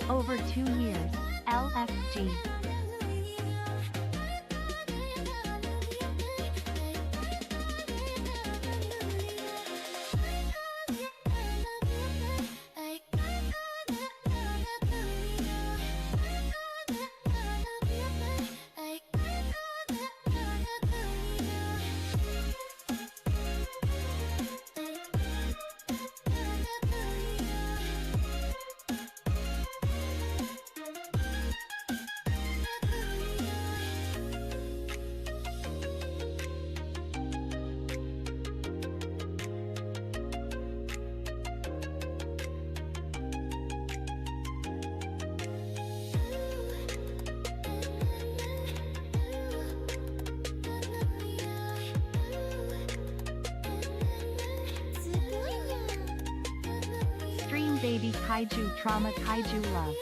Over 2 years. LFG. Stream baby Kaiju trauma Kaiju love.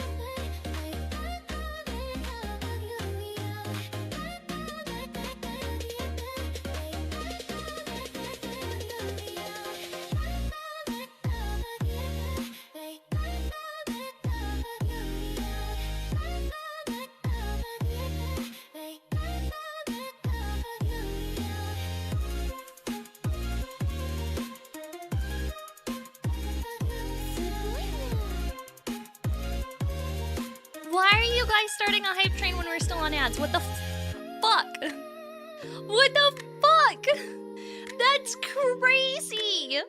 Why are you guys starting a hype train when we're still on ads? What the fuck? What the fuck? That's crazy!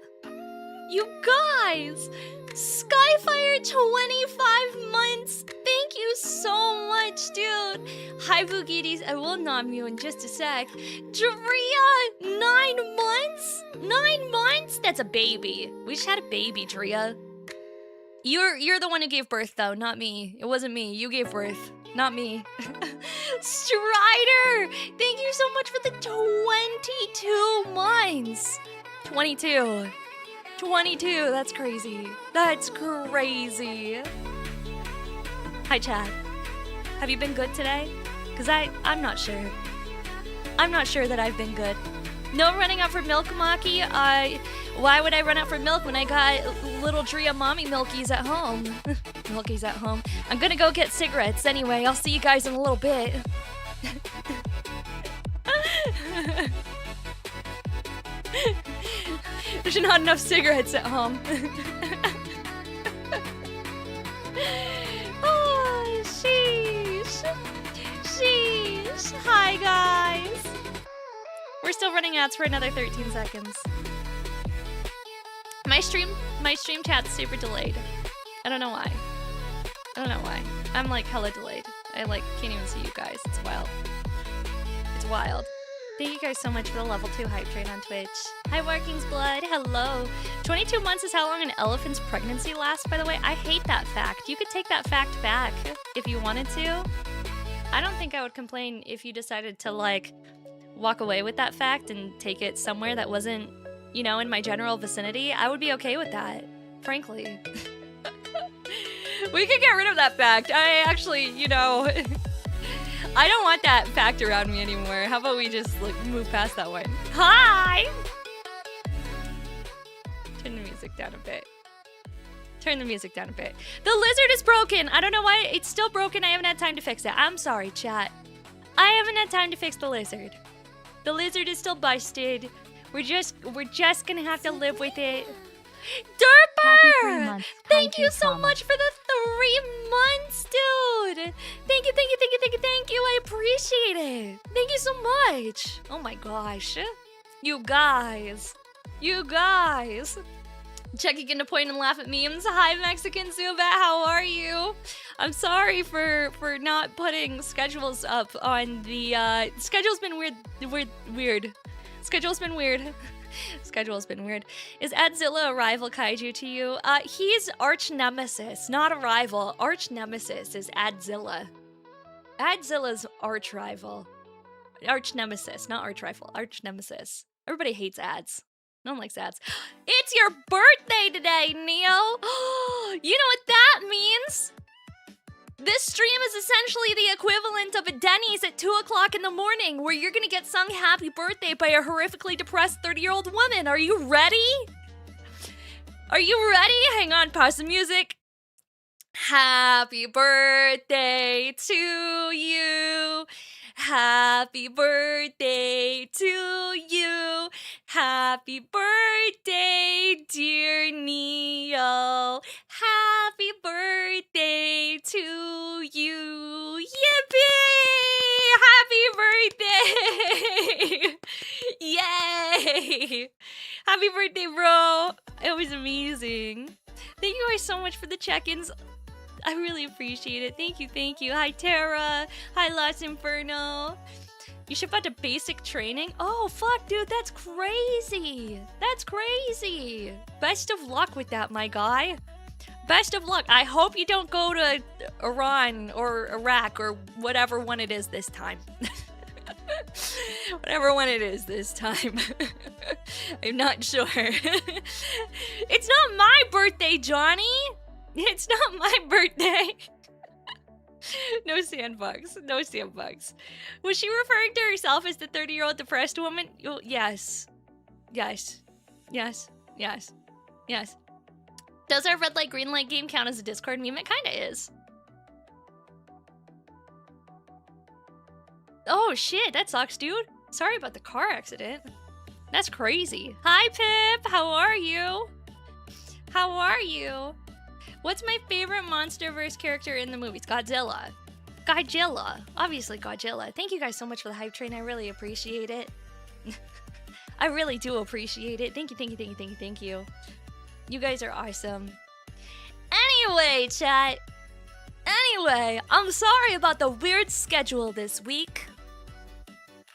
You guys! Skyfire 25 months! Thank you so much, dude! Hi, Boogies. I will nom you in just a sec. Drea! 9 months? 9 months? That's a baby. We just had a baby, Drea. You're the one who gave birth, though, not me. It wasn't me. You gave birth, not me. Strider! Thank you so much for the 22 months. 22. 22, that's crazy. That's crazy. Hi, chat. Have you been good today? Because I'm not sure. I'm not sure that I've been good. No running out for milk, Maki. Why would I run out for milk when I got little Drea mommy milkies at home? Milkies at home. I'm gonna go get cigarettes anyway. I'll see you guys in a little bit. There's not enough cigarettes at home. Oh, sheesh. Sheesh. Hi, guys. We're still running ads for another 13 seconds. My stream chat's super delayed. I don't know why. I don't know why. I'm like hella delayed. I like can't even see you guys. It's wild. It's wild. Thank you guys so much for the level 2 hype train on Twitch. Hi, Workings Blood. Hello. 22 months is how long an elephant's pregnancy lasts, by the way. I hate that fact. You could take that fact back if you wanted to. I don't think I would complain if you decided to, like, walk away with that fact and take it somewhere that wasn't, you know, in my general vicinity. I would be okay with that, frankly. We could get rid of that fact. I actually, you know, I don't want that fact around me anymore. How about we just, like, move past that one? Hi! Turn the music down a bit. Turn the music down a bit. The lizard is broken. I don't know why it's still broken. I haven't had time to fix it. I'm sorry, chat. I haven't had time to fix the lizard. The lizard is still busted. We're just gonna have to live with it. Derper! Thank you so much for the 3 months, dude! Thank you. I appreciate it. Thank you so much. Oh my gosh. You guys. Checking in to point and laugh at memes. Hi, Mexican Zubat, how are you? I'm sorry for not putting schedules up on the, schedule's been weird. Schedule's been weird. Schedule's been weird. Is Adzilla a rival kaiju to you? He's arch nemesis, not a rival. Arch nemesis is Adzilla. Adzilla's arch rival. Arch nemesis, not arch rival. Arch nemesis. Everybody hates ads. No one likes ads. It's your birthday today, Neo! You know what that means? This stream is essentially the equivalent of a Denny's at 2 o'clock in the morning, where you're gonna get sung happy birthday by a horrifically depressed 30-year-old woman. Are you ready? Are you ready? Hang on, pause the music. Happy birthday to you. Happy birthday to you. Happy birthday, dear Neil. Happy birthday to you. Yippee! Happy birthday! Yay! Happy birthday, bro. It was amazing. Thank you guys so much for the check-ins. I really appreciate it. Thank you, thank you. Hi, Tara. Hi, Lost Inferno. You ship out to basic training? Oh, fuck, dude, that's crazy. That's crazy. Best of luck with that, my guy. Best of luck. I hope you don't go to Iran or Iraq or whatever one it is this time. Whatever one it is this time. I'm not sure. It's not my birthday, Johnny. It's not my birthday. No sandbugs. No sandbugs. Was she referring to herself as the 30-year-old depressed woman? Oh, yes. Yes. Yes. Yes. Yes. Does our red light, green light game count as a Discord meme? It kind of is. Oh, shit. That sucks, dude. Sorry about the car accident. That's crazy. Hi, Pip. How are you? How are you? What's my favorite MonsterVerse character in the movies? Godzilla. Godzilla. Obviously Godzilla. Thank you guys so much for the hype train. I really appreciate it. I really do appreciate it. Thank you, thank you, thank you, thank you, thank you. You guys are awesome. Anyway, chat. Anyway, I'm sorry about the weird schedule this week.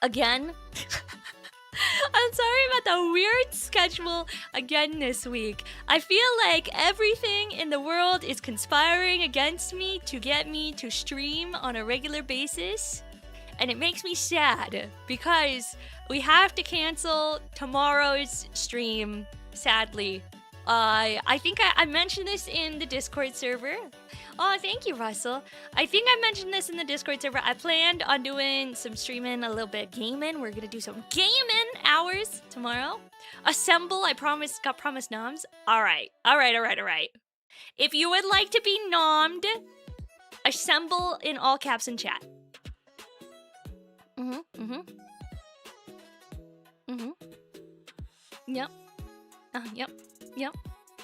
Again. I'm sorry about the weird schedule again this week. I feel like everything in the world is conspiring against me to get me to stream on a regular basis. And it makes me sad because we have to cancel tomorrow's stream, sadly. I think I mentioned this in the Discord server. Oh, thank you, Russell. I think I mentioned this in the Discord server. I planned on doing some streaming, a little bit of gaming. We're gonna do some gaming hours tomorrow. Assemble, got promised noms. All right. If you would like to be nommed, assemble in all caps in chat. Yep.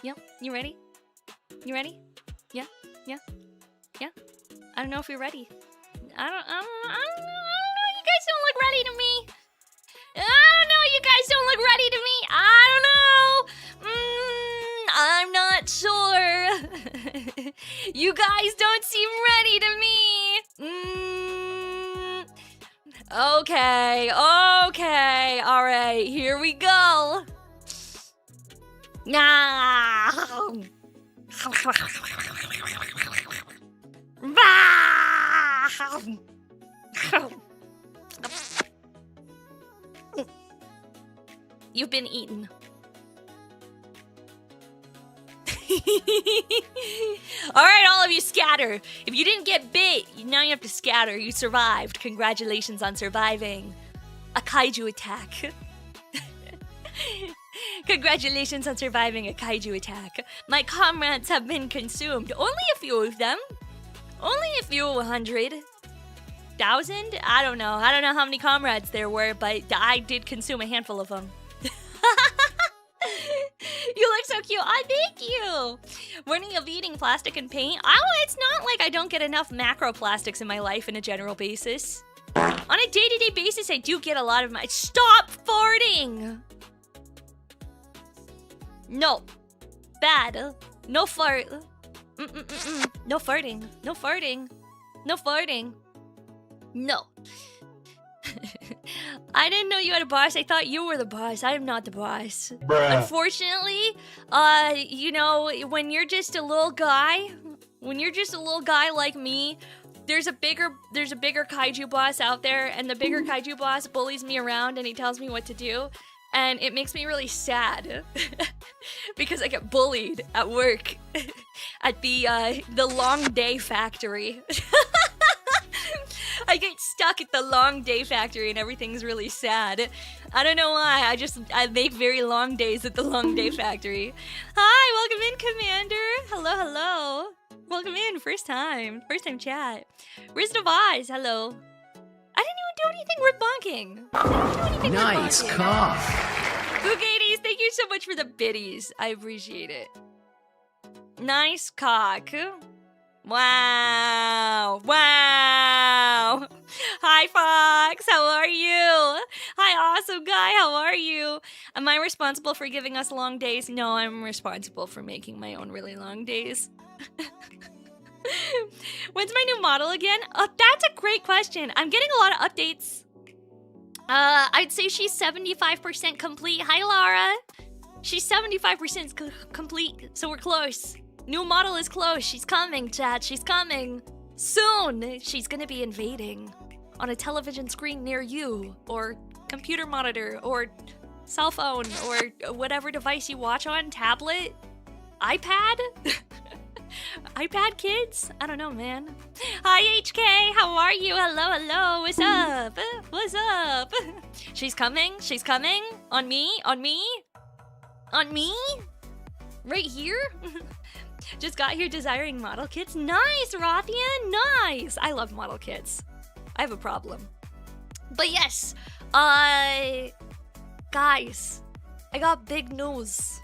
Yep. You ready? You ready? Yeah. I don't know if you're ready. I don't know. You guys don't look ready to me. You guys don't look ready to me. I'm not sure. You guys don't seem ready to me. Okay. All right, here we go. You've been eaten. Alright, all of you scatter. If you didn't get bit, now you have to scatter. You survived. Congratulations on surviving a kaiju attack. Congratulations on surviving a kaiju attack. My comrades have been consumed. Only a few of them. Only a few 100,000? I don't know how many comrades there were, but I did consume a handful of them. You look so cute. Oh, thank you. Warning of eating plastic and paint. It's not like I don't get enough macroplastics in my life in a general basis. On a day-to-day basis, I do get a lot of my... Stop farting! No. Bad. No fart. No farting. No farting. No farting. No. I didn't know you had a boss. I thought you were the boss. I am not the boss. Bruh. Unfortunately, when you're just a little guy, like me, there's a bigger kaiju boss out there, and the bigger kaiju boss bullies me around and he tells me what to do. And it makes me really sad because I get bullied at work at the long day factory. I get stuck at the long day factory and everything's really sad. I don't know why. I make very long days at the long day factory. Hi, welcome in, Commander. Hello, hello. Welcome in, first time chat. Wizard of Oz, hello. I didn't even do anything worth bonking. I didn't do anything Nice worth bonking. cough. Bugadies, thank you so much for the biddies. I appreciate it. Nice cock. Wow. Wow. Hi, Fox. How are you? Hi, awesome guy. How are you? Am I responsible for giving us long days? No, I'm responsible for making my own really long days. When's my new model again? That's a great question. I'm getting a lot of updates. I'd say she's 75% complete. Hi, Lara. She's 75% complete, so we're close. New model is close. She's coming, chat. She's coming. Soon, she's gonna be invading on a television screen near you, or computer monitor, or cell phone, or whatever device you watch on, tablet, iPad? iPad kids? I don't know, man. Hi, HK. How are you? Hello, hello. What's up? What's up? She's coming. She's coming. On me? On me? On me? Right here? Just got here desiring model kits. Nice, Rothian. Nice. I love model kits. I have a problem. But yes, guys, I got big news.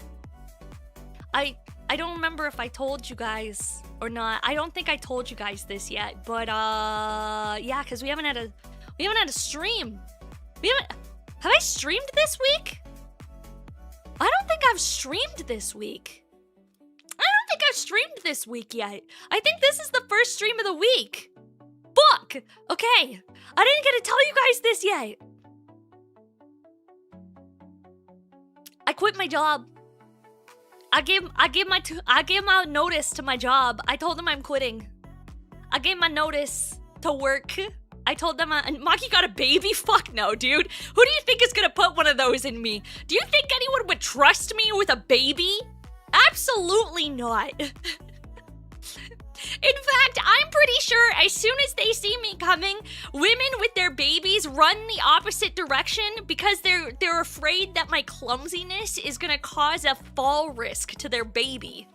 I don't remember if I told you guys or not. I don't think I told you guys this yet, but yeah, because we haven't had a stream. Have I streamed this week? I don't think I've streamed this week. I don't think I've streamed this week yet. I think this is the first stream of the week. Fuck! Okay, I didn't get to tell you guys this yet. I quit my job. I gave my notice to my job. I told them I'm quitting. I gave my notice to work. I told them, Maki got a baby? Fuck no, dude. Who do you think is gonna put one of those in me? Do you think anyone would trust me with a baby? Absolutely not. In fact, I'm pretty sure as soon as they see me coming, women with their babies run the opposite direction because they're afraid that my clumsiness is gonna cause a fall risk to their baby.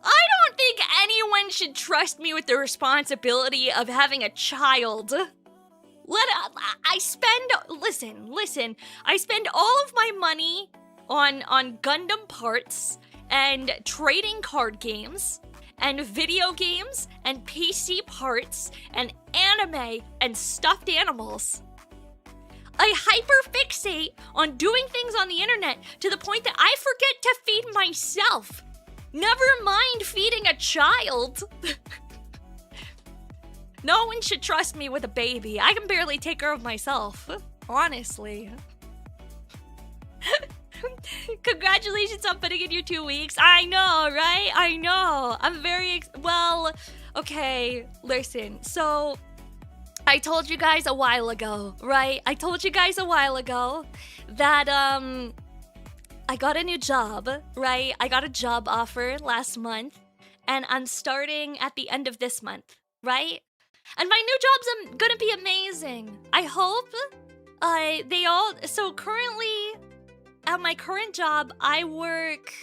I don't think anyone should trust me with the responsibility of having a child. I spend all of my money on Gundam parts and trading card games and video games and PC parts and anime and stuffed animals. I hyperfixate on doing things on the internet to the point that I forget to feed myself. Never mind feeding a child. No one should trust me with a baby. I can barely take care of myself. Honestly. Congratulations on putting in your 2 weeks. I know, right? I know. I'm very well, okay, listen. So, I told you guys a while ago, right? I told you guys a while ago that, I got a new job, right? I got a job offer last month, and I'm starting at the end of this month, right? And my new job's gonna be amazing. I hope. So currently, at my current job, I work,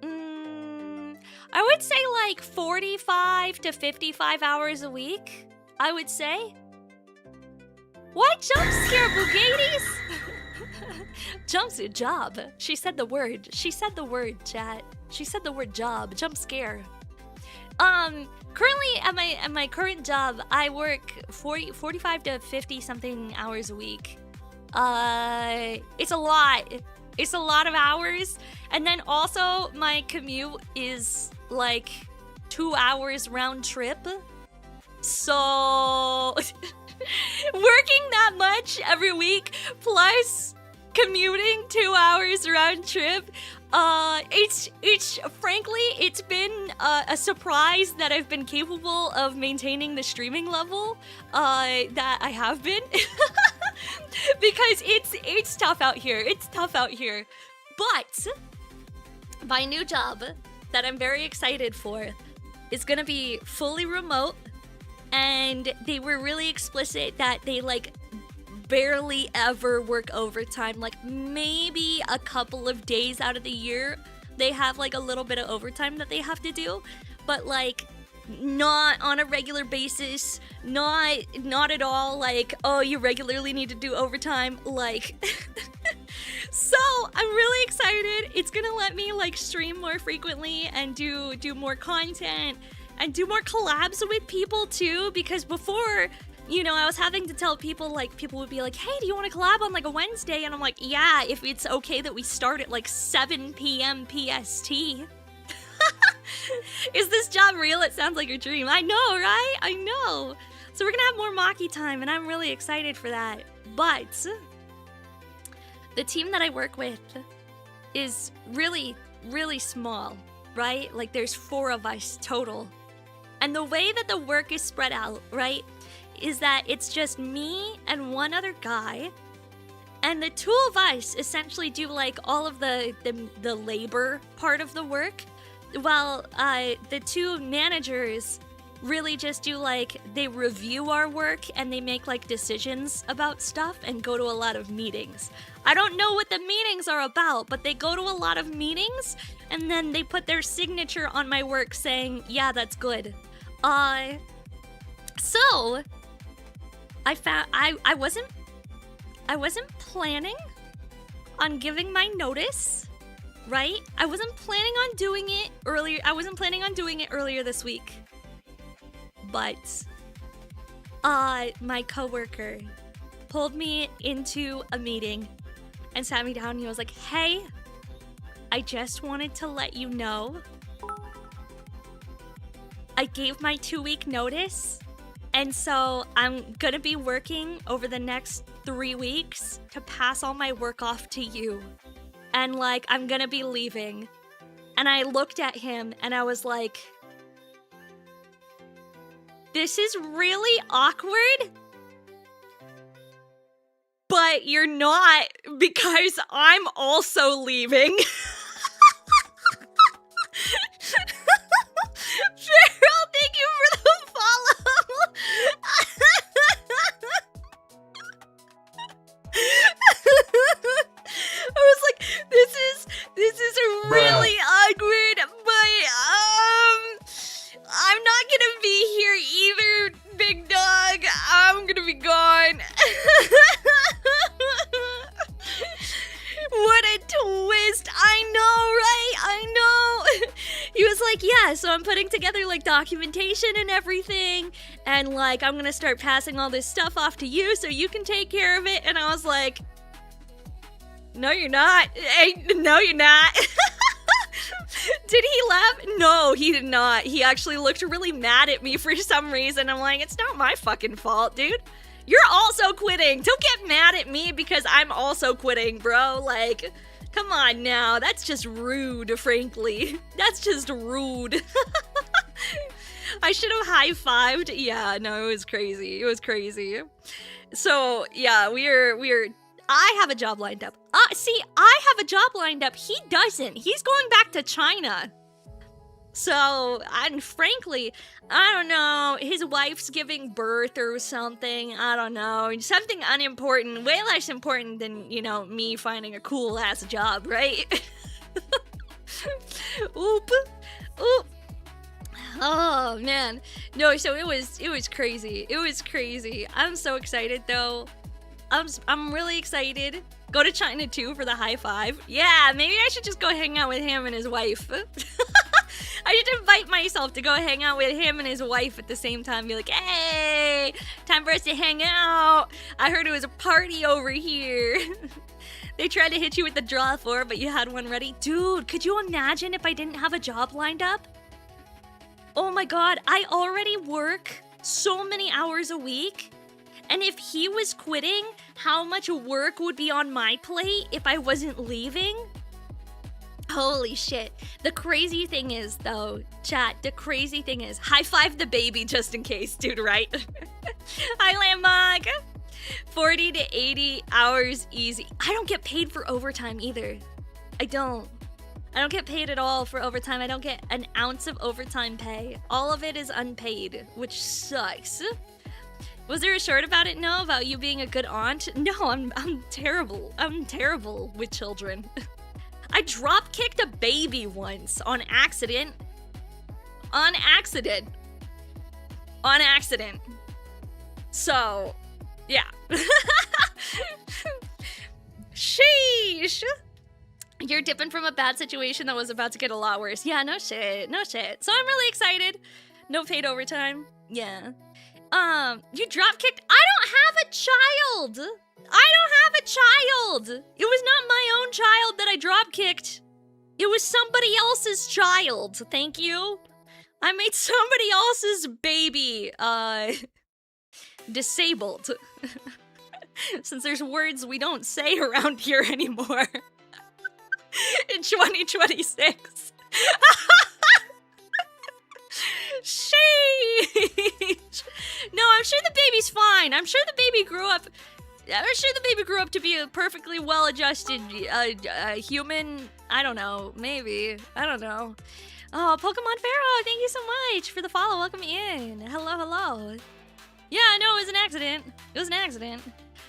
I would say like 45 to 55 hours a week, I would say. What jump scare, Bugadies? Jumpsuit job. She said the word. She said the word, chat. She said the word job. Jump scare. Currently at my current job, I work 45 to 50 something hours a week. It's a lot. It's a lot of hours. And then also my commute is like 2 hours round trip. So working that much every week plus commuting 2 hours round trip, it's frankly, it's been a surprise that I've been capable of maintaining the streaming level that I have been. Because it's tough out here. It's tough out here. But my new job that I'm very excited for is gonna be fully remote. and they were really explicit that they like barely ever work overtime. Like maybe a couple of days out of the year they have like a little bit of overtime that they have to do, but like not on a regular basis, not at all like, oh, you regularly need to do overtime, like so I'm really excited. It's gonna let me like stream more frequently and do more content and do more collabs with people too, because before, you know, I was having to tell people, like, people would be like, hey, do you want to collab on, like, a Wednesday? And I'm like, yeah, if it's okay that we start at, like, 7 p.m. PST. Is this job real? It sounds like a dream. I know, right? I know. So we're gonna have more Maki time, and I'm really excited for that. But the team that I work with is really, really small, right? Like, there's 4 of us total. And the way that the work is spread out, right, is that it's just me and one other guy, and the 2 of us essentially do like all of the labor part of the work, while the 2 managers really just do like, they review our work and they make like decisions about stuff and go to a lot of meetings. I don't know what the meetings are about, but they go to a lot of meetings and then they put their signature on my work saying, yeah, that's good. So I found I wasn't planning on giving my notice, right? I wasn't planning on doing it earlier. I wasn't planning on doing it earlier this week. But my coworker pulled me into a meeting and sat me down and he was like, "Hey, I just wanted to let you know I gave my 2-week notice. And so I'm gonna be working over the next 3 weeks to pass all my work off to you. And like, I'm gonna be leaving." And I looked at him and I was like, this is really awkward, but you're not, because I'm also leaving. Cheryl, thank you for the follow. I was like, this is really awkward, but I'm not gonna be here either, big dog. I'm gonna be gone. What a twist. I know, right? I know. He was like, yeah, so I'm putting together like documentation and everything, and like I'm gonna start passing all this stuff off to you so you can take care of it. And I was like, no, you're not. Hey, no, you're not. Did he laugh? No, he did not. He actually looked really mad at me for some reason. I'm like, it's not my fucking fault, dude. You're also quitting. Don't get mad at me because I'm also quitting, bro. Like, come on now. That's just rude, frankly. That's just rude. I should have high-fived. Yeah, no, it was crazy. It was crazy. So, yeah, we're I have a job lined up. See, I have a job lined up. He doesn't. He's going back to China. So, and frankly, I don't know, his wife's giving birth or something, I don't know, something unimportant, way less important than, you know, me finding a cool-ass job, right? Oop. Oop. Oh, man. No, so it was crazy. It was crazy. I'm so excited, though. I'm really excited. Go to China, too, for the high five. Yeah, maybe I should just go hang out with him and his wife. I should invite myself to go hang out with him and his wife at the same time. Be like, hey, time for us to hang out. I heard it was a party over here. They tried to hit you with the draw floor, but you had one ready. Dude, could you imagine if I didn't have a job lined up? Oh my god, I already work so many hours a week. And if he was quitting, how much work would be on my plate if I wasn't leaving? Holy shit. The crazy thing is, though, chat, the crazy thing is, high five the baby just in case, dude, right? Hi, Landmark. 40 to 80 hours easy. I don't get paid for overtime either. I don't. I don't get paid at all for overtime. I don't get an ounce of overtime pay. All of it is unpaid, which sucks. Was there a short about it? No, about you being a good aunt? No, I'm terrible. I'm terrible with children. I drop kicked a baby once on accident. On accident. On accident. So, yeah. Sheesh. You're dipping from a bad situation that was about to get a lot worse. Yeah, no shit. No shit. So I'm really excited. No paid overtime. Yeah. You drop kicked. I don't have a child. I don't have a child. It was not my own child that I drop kicked. It was somebody else's child. Thank you. I made somebody else's baby, disabled. Since there's words we don't say around here anymore. In 2026. Sheesh. No, I'm sure the baby's fine. I'm sure the baby grew up to be a perfectly well-adjusted human. I don't know. Maybe. I don't know. Oh, Pokemon Pharaoh, thank you so much for the follow. Welcome in. Hello, hello. Yeah, no, it was an accident. It was an accident.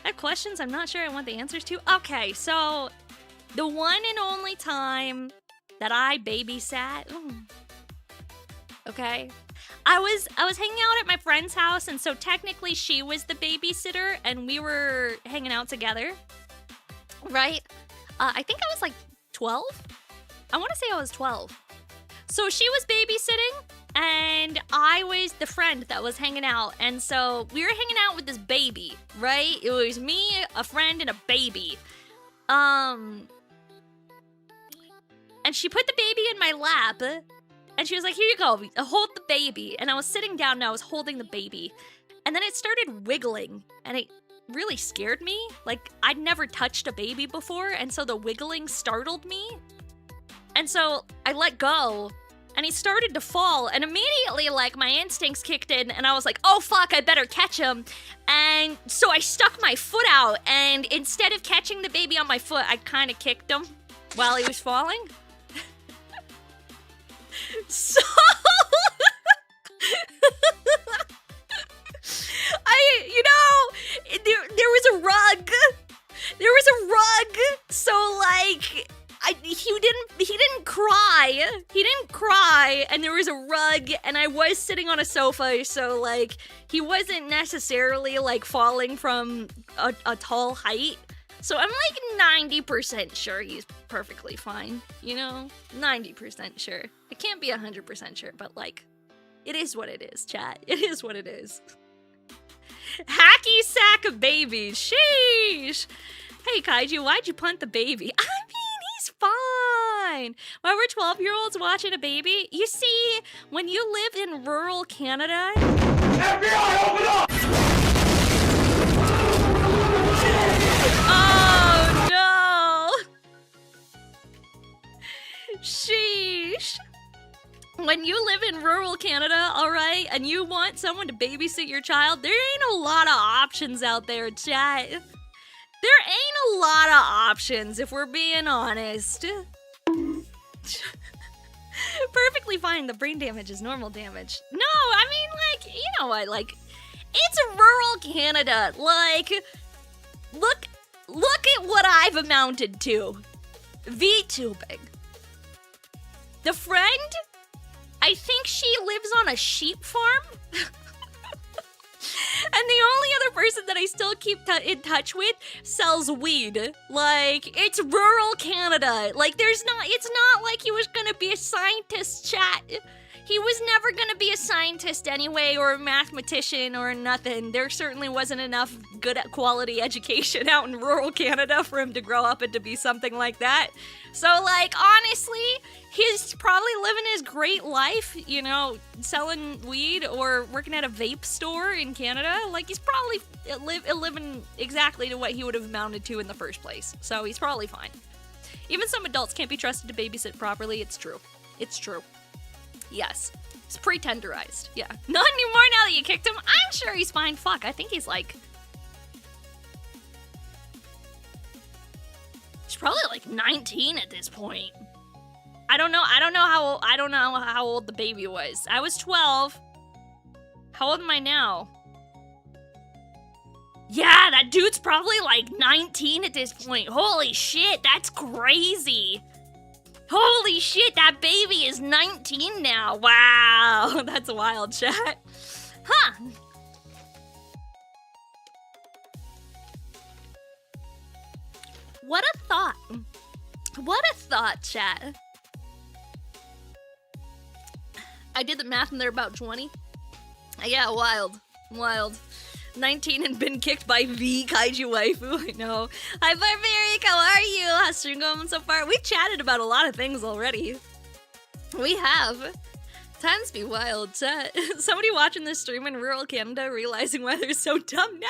I have questions I'm not sure I want the answers to. Okay, so the one and only time that I babysat. Okay. I was hanging out at my friend's house, and so technically she was the babysitter, and we were hanging out together. Right? I think I was like 12. I want to say I was 12. So she was babysitting, and I was the friend that was hanging out. And so we were hanging out with this baby, right? It was me, a friend, and a baby. And she put the baby in my lap, and she was like, here you go, hold the baby. And I was sitting down, and I was holding the baby. And then it started wiggling, and it really scared me. Like, I'd never touched a baby before, and so the wiggling startled me. And so I let go, and he started to fall, and immediately, like, my instincts kicked in, and I was like, oh, fuck, I better catch him. And so I stuck my foot out, and instead of catching the baby on my foot, I kind of kicked him while he was falling. So... there was a rug. There was a rug, so, like... He didn't cry. He didn't cry, and there was a rug, and I was sitting on a sofa, so, like, he wasn't necessarily, like, falling from a tall height. So I'm, like, 90% sure he's perfectly fine, you know? 90% sure. I can't be 100% sure, but, like, it is what it is, chat. It is what it is. Hacky sack of babies. Sheesh. Hey, Kaiju, why'd you punt the baby? I mean, he's fine. Why were 12-year-olds watching a baby? You see, when you live in rural Canada... FBI, open up! Oh, no! Sheesh. When you live in rural Canada, alright, and you want someone to babysit your child, there ain't a lot of options out there, chat. There ain't a lot of options, if we're being honest. Perfectly fine, the brain damage is normal damage. No, I mean, like, you know what, like, it's rural Canada. Like, look at what I've amounted to. VTubing. The friend, I think she lives on a sheep farm. And the only other person that I still keep in touch with sells weed. Like, it's rural Canada. Like, it's not like he was gonna be a scientist, chat. He was never gonna be a scientist anyway, or a mathematician, or nothing. There certainly wasn't enough good quality education out in rural Canada for him to grow up and to be something like that. So, like, honestly, he's probably living his great life, you know, selling weed or working at a vape store in Canada. Like, he's probably living exactly to what he would have amounted to in the first place. So he's probably fine. Even some adults can't be trusted to babysit properly. It's true. It's true. Yes. It's pre-tenderized. Yeah. Not anymore now that you kicked him. I'm sure he's fine. Fuck, I think he's like... He's probably like 19 at this point. I don't know how old the baby was. I was 12. How old am I now? Yeah, that dude's probably like 19 at this point. Holy shit, that's crazy. Holy shit, that baby is 19 now. Wow, that's wild, chat. Huh. What a thought. What a thought, chat. I did the math and they're about 20. Yeah, wild. Wild. 19 and been kicked by the Kaiju waifu. I know. Hi, Barbaric. How are you? How's stream going so far? We've chatted about a lot of things already. We have. Times be wild, chat. Somebody watching this stream in rural Canada realizing why they're so dumb now.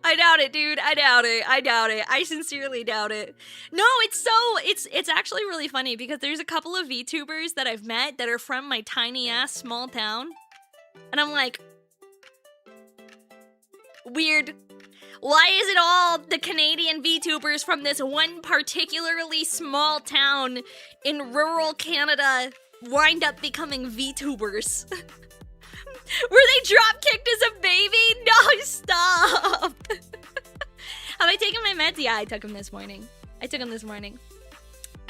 I doubt it, dude. I doubt it. I doubt it. I sincerely doubt it. No, it's actually really funny because there's a couple of VTubers that I've met that are from my tiny ass small town. And I'm like, weird. Why is it all the Canadian VTubers from this one particularly small town in rural Canada wind up becoming VTubers? Were they drop kicked as a baby? No, stop. Have I taken my meds? Yeah, I took them this morning.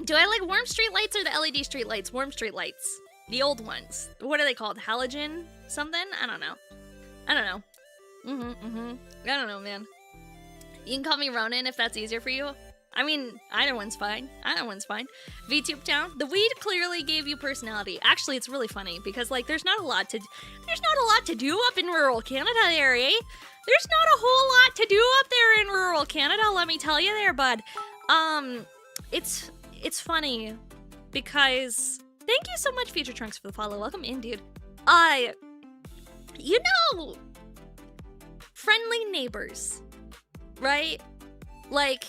Do I like warm street lights or the LED street lights? Warm street lights. The old ones. What are they called? Halogen something? I don't know. I don't know, man. You can call me Ronan if that's easier for you. I mean, either one's fine. VTube town. The weed clearly gave you personality. Actually, it's really funny because like there's not a lot to do up in rural Canada there, eh? There's not a whole lot to do up there in rural Canada, let me tell you there, bud. It's funny because thank you so much, Future Trunks, for the follow. Welcome in, dude. You know, friendly neighbors, right? Like,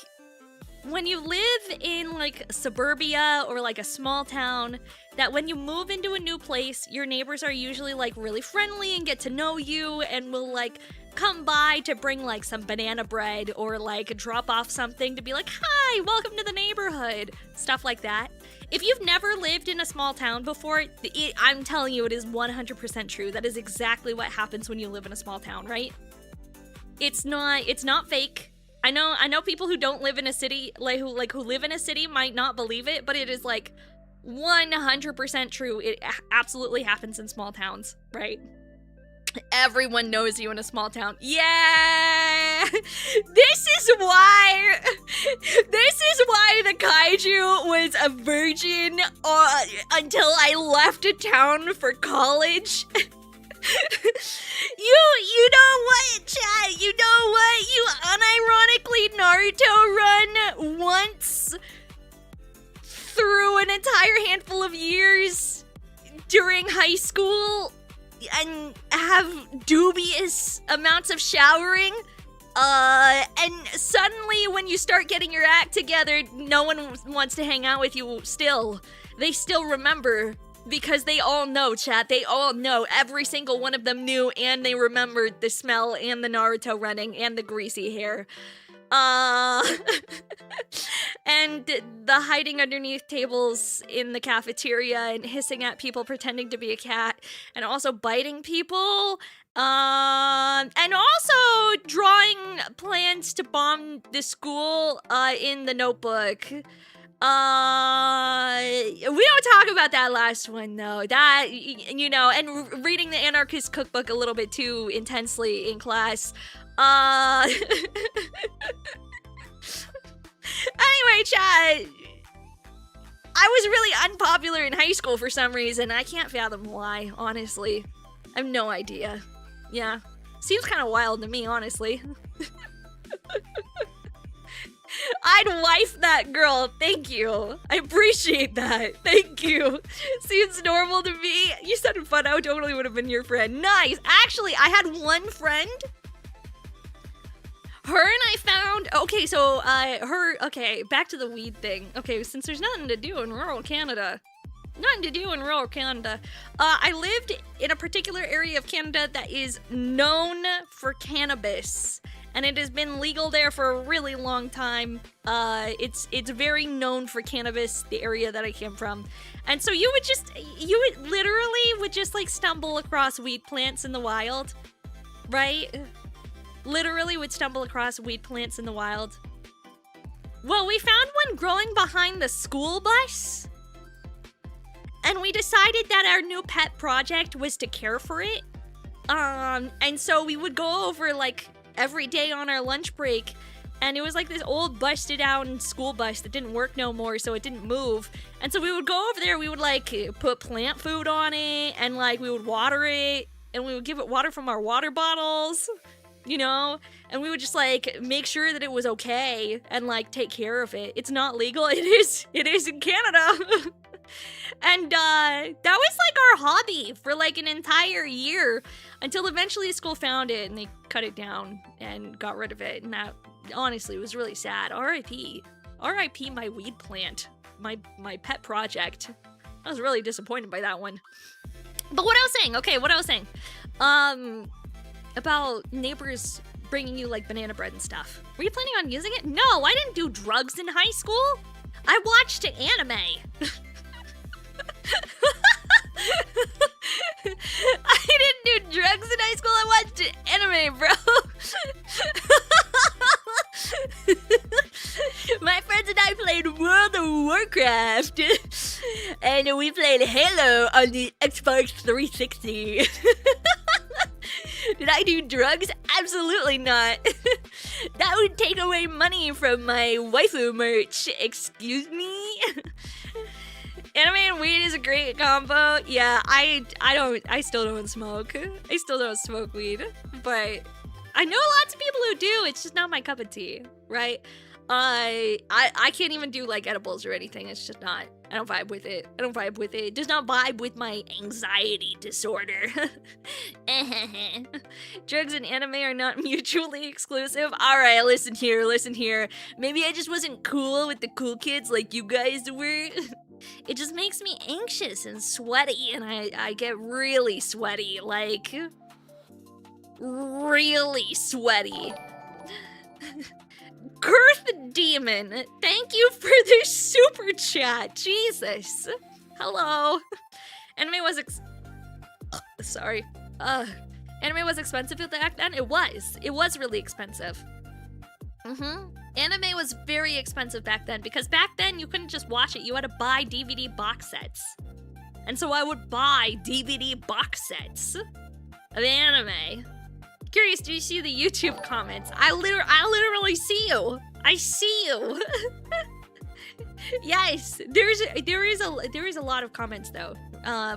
when you live in, like, suburbia or, like, a small town, that when you move into a new place, your neighbors are usually, like, really friendly and get to know you and will, like, come by to bring, like, some banana bread or, like, drop off something to be like, hi, welcome to the neighborhood, stuff like that. If you've never lived in a small town before, I'm telling you, it is 100% true. That is exactly what happens when you live in a small town, right? It's not fake. I know people who don't live in a city, who live in a city might not believe it, but it is like 100% true. It absolutely happens in small towns, right? Everyone knows you in a small town. Yeah! This is why the Kaiju was a virgin until I left a town for college. You know what, chat? You know what? You unironically Naruto run once through an entire handful of years during high school and have dubious amounts of showering. And suddenly when you start getting your act together, no one wants to hang out with you still. They still remember. Because they all know, chat. They all know. Every single one of them knew, and they remembered the smell and the Naruto running and the greasy hair. And the hiding underneath tables in the cafeteria and hissing at people pretending to be a cat. And also biting people. And also drawing plans to bomb the school in the notebook. We don't talk about that last one, though. That, you know, and reading the Anarchist Cookbook a little bit too intensely in class. Anyway, chat. I was really unpopular in high school for some reason. I can't fathom why, honestly. I have no idea. Yeah. Seems kind of wild to me, honestly. I'd wife that girl. Thank you. I appreciate that. Thank you. Seems normal to me. You said fun. I totally would have been your friend. Nice. Actually, I had one friend. Her and I found... Okay, so, Okay, back to the weed thing. Okay, since there's nothing to do in rural Canada. I lived in a particular area of Canada that is known for cannabis. and it has been legal there for a really long time. It's very known for cannabis, the area that I came from. And so you would literally just like stumble across weed plants in the wild, right? Literally would stumble across weed plants in the wild. Well, we found one growing behind the school bus, and we decided that our new pet project was to care for it. And so we would go over like every day on our lunch break, and it was like this old busted out school bus that didn't work no more, so it didn't move. And so we would go over there, we would like put plant food on it, and like we would water it, and we would give it water from our water bottles, you know? And we would just like make sure that it was okay and like take care of it. It's not legal. It is in Canada. And that was like our hobby for like an entire year until eventually the school found it and they cut it down and got rid of it. And that honestly was really sad. R.I.P. R.I.P. my weed plant, my pet project. I was really disappointed by that one. But what I was saying, okay, what I was saying, about neighbors bringing you like banana bread and stuff. Were you planning on using it? No, I didn't do drugs in high school. I watched anime. I didn't do drugs in high school. I watched anime, bro. My friends and I played World of Warcraft, and we played Halo on the Xbox 360. Did I do drugs? Absolutely not. That would take away money from my waifu merch. Excuse me? Anime and weed is a great combo. Yeah, I still don't smoke. I still don't smoke weed, but I know lots of people who do. It's just not my cup of tea, right? I can't even do like edibles or anything. It's just not. I don't vibe with it. It does not vibe with my anxiety disorder. Drugs and anime are not mutually exclusive. All right, listen here. Maybe I just wasn't cool with the cool kids like you guys were. It just makes me anxious and sweaty, and I get really sweaty, like really sweaty. Girth Demon, thank you for the super chat. Jesus. Hello. Anime was Anime was expensive back then? It was really expensive. Anime was very expensive back then, because back then you couldn't just watch it, you had to buy DVD box sets. And so I would buy DVD box sets of anime. Curious, do you see the YouTube comments? I literally see you. I see you. Yes, there is a lot of comments though,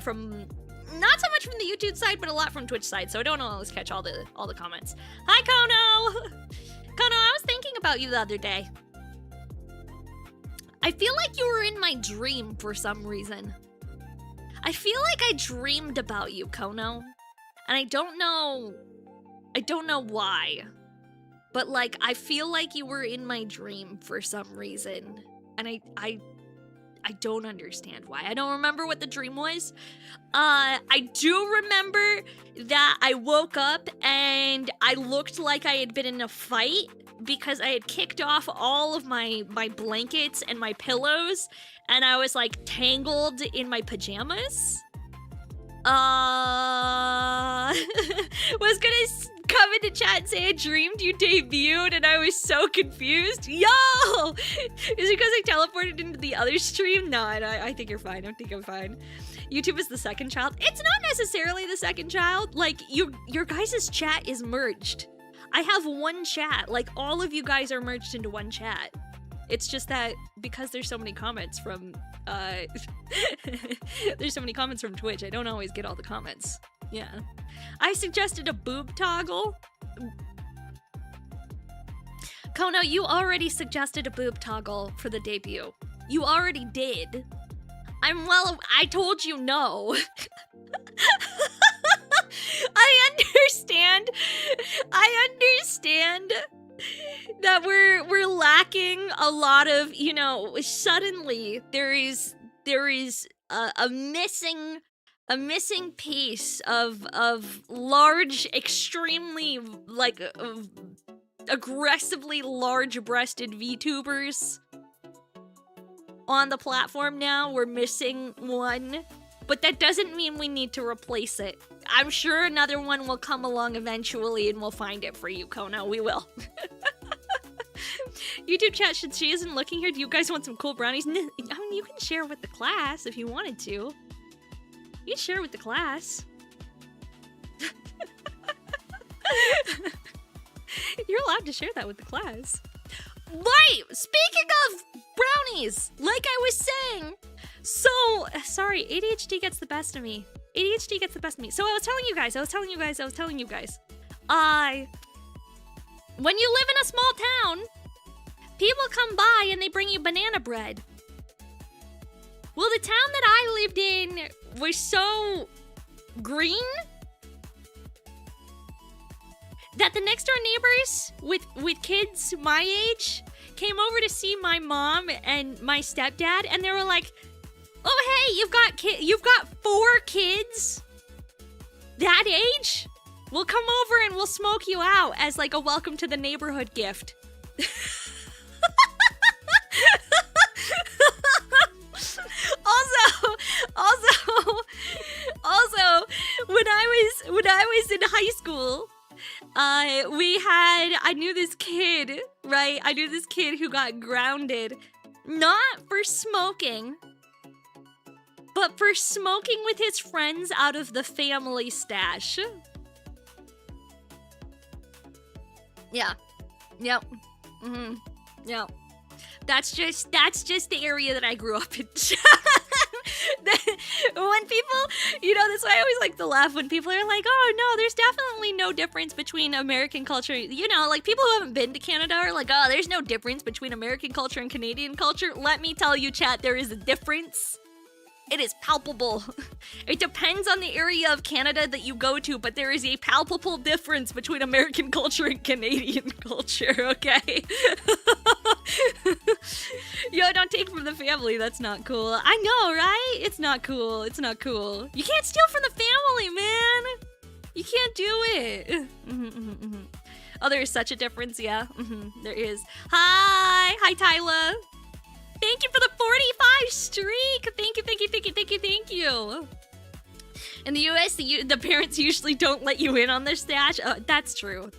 from not so much from the YouTube side, but a lot from Twitch side. So I don't always catch all the comments. Hi, Kono. Kono, I was thinking about you the other day. I feel like you were in my dream for some reason. I feel like I dreamed about you, Kono, and I don't know why, but like I feel like you were in my dream for some reason, and I don't understand why. I don't remember what the dream was. I do remember that I woke up and I looked like I had been in a fight because I had kicked off all of my blankets and my pillows, and I was like tangled in my pajamas. Was gonna come into chat and say I dreamed you debuted, and I was so confused. Yo! Is it because I teleported into the other stream? No, I think you're fine. I think I'm fine. YouTube is the second child. It's not necessarily the second child. Like, your guys' chat is merged. I have one chat. Like, all of you guys are merged into one chat. It's just that because there's so many comments from, there's so many comments from Twitch, I don't always get all the comments. Yeah. I suggested a boob toggle. Kono, you already suggested a boob toggle for the debut. You already did. I told you no. I understand that we're lacking a lot of, you know, suddenly there is a missing piece of large, extremely like aggressively large-breasted VTubers on the platform now. We're missing one, but that doesn't mean we need to replace it. I'm sure another one will come along eventually, and we'll find it for you, Kono. We will. YouTube chat, since she isn't looking here, do you guys want some cool brownies? I mean, you can share with the class if you wanted to. You can share with the class. You're allowed to share that with the class. Right! Speaking of brownies, like I was saying, so, sorry, ADHD gets the best of me. ADHD gets the best of me. So I was telling you guys, when you live in a small town, people come by and they bring you banana bread. Well, the town that I lived in was so green that the next door neighbors with kids my age came over to see my mom and my stepdad, and they were like, "Oh, hey, you've got 4 kids that age? We'll come over and we'll smoke you out as like a welcome to the neighborhood gift." Also, when I was in high school, I knew this kid, right? I knew this kid who got grounded, not for smoking, but for smoking with his friends out of the family stash. Yeah. Yep. Mm-hmm. Yep. That's just the area that I grew up in. When people, that's why I always like to laugh when people are like, "Oh no, there's definitely no difference between American culture." Like people who haven't been to Canada are like, "Oh, there's no difference between American culture and Canadian culture." Let me tell you, chat, there is a difference. It is palpable. It depends on the area of Canada that you go to, but there is a palpable difference between American culture and Canadian culture, okay? Yo, don't take from the family. That's not cool. I know, right? It's not cool. It's not cool. You can't steal from the family, man. You can't do it. Oh, there is such a difference, yeah. There is. Hi, Tyler. Thank you for the 45 streak. Thank you. In the US, the parents usually don't let you in on their stash. That's true.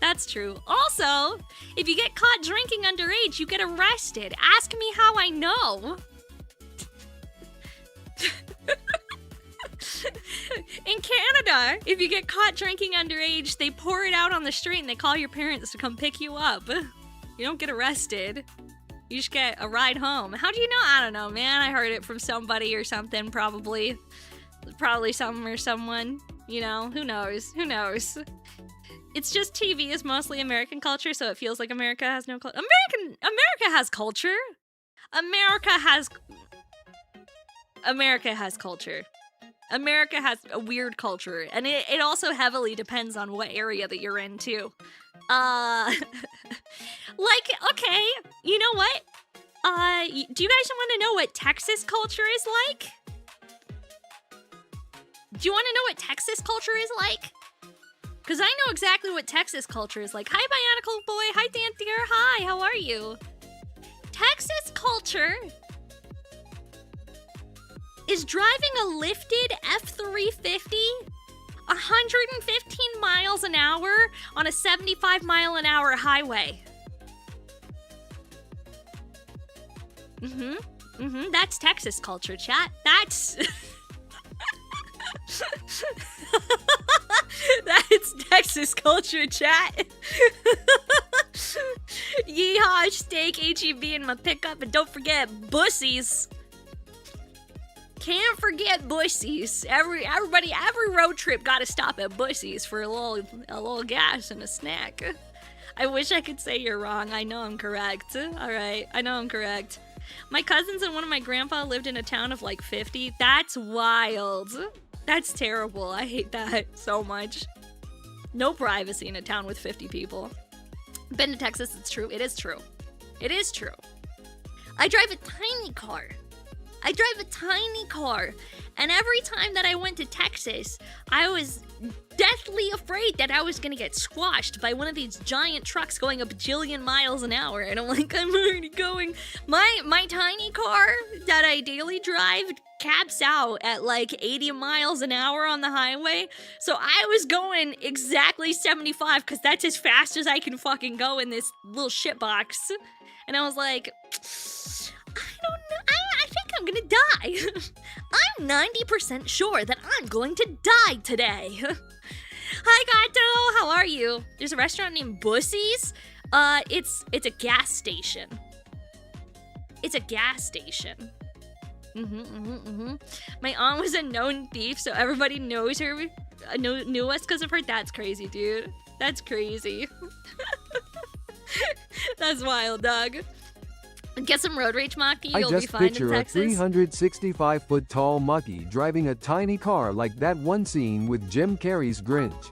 Also, if you get caught drinking underage, you get arrested. Ask me how I know. In Canada, if you get caught drinking underage, they pour it out on the street and they call your parents to come pick you up. You don't get arrested. You just get a ride home. How do you know? I don't know, man. I heard it from somebody or something, probably. Probably something or someone. Who knows? It's just TV is mostly American culture, so it feels like America has no culture. America has culture. America has culture. America has a weird culture, and it also heavily depends on what area that you're in, too. Okay, you know what? Do you guys want to know what Texas culture is like? Do you want to know what Texas culture is like? Because I know exactly what Texas culture is like. Hi, Bionicle Boy. Hi, Dantier. Hi, how are you? Texas culture is driving a lifted F-350 115 miles an hour on a 75-mile-an-hour highway. That's Texas culture, chat. That's... That's Texas culture, chat. Yeehaw, steak, HEB in my pickup, and don't forget bussies. Can't forget bussies. Every road trip gotta stop at bussies for a little gas and a snack. I wish I could say you're wrong. I know I'm correct. Alright, I know I'm correct. My cousins and one of my grandpa lived in a town of like 50. That's wild. That's terrible. I hate that so much. No privacy in a town with 50 people. Been to Texas, it's true. It is true. It is true. I drive a tiny car. I drive a tiny car, and every time that I went to Texas, I was deathly afraid that I was gonna get squashed by one of these giant trucks going a bajillion miles an hour. And I'm like, I'm already going. My tiny car that I daily drive caps out at like 80 miles an hour on the highway. So I was going exactly 75 because that's as fast as I can fucking go in this little shitbox. And I was like, I don't know. I think I'm gonna die. I'm 90% sure that I'm going to die today. Hi, Gato. How are you? There's a restaurant named Bussy's. It's a gas station. It's a gas station. My aunt was a known thief, so everybody knows her, knew us because of her. That's crazy, dude. That's crazy. That's wild, dog. Get some road rage, Maki. You'll be fine in Texas. I just picture a 365-foot tall Mucky driving a tiny car like that one scene with Jim Carrey's Grinch.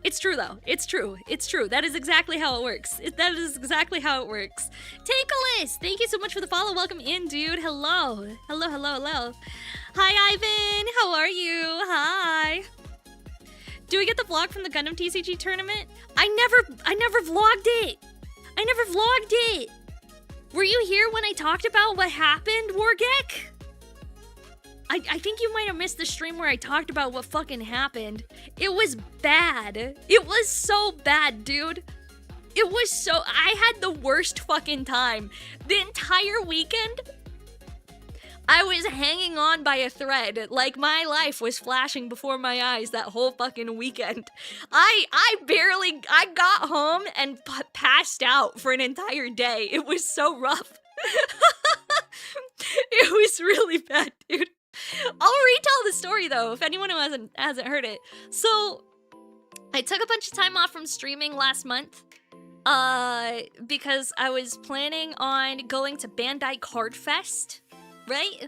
It's true, though. It's true. It's true. That is exactly how it works. That is exactly how it works. Tankless, thank you so much for the follow. Welcome in, dude. Hello. Hello, hello, hello. Hi, Ivan. How are you? Hi. Do we get the vlog from the Gundam TCG tournament? I never vlogged it. I never vlogged it. Were you here when I talked about what happened, Wargek? I think you might have missed the stream where I talked about what fucking happened. It was bad. It was so bad, dude. It was so... I had the worst fucking time. The entire weekend, I was hanging on by a thread. Like, my life was flashing before my eyes that whole fucking weekend. I got home and passed out for an entire day. It was so rough. It was really bad, dude. I'll retell the story, though, if anyone who hasn't heard it. So, I took a bunch of time off from streaming last month, because I was planning on going to Bandai Card Fest, right?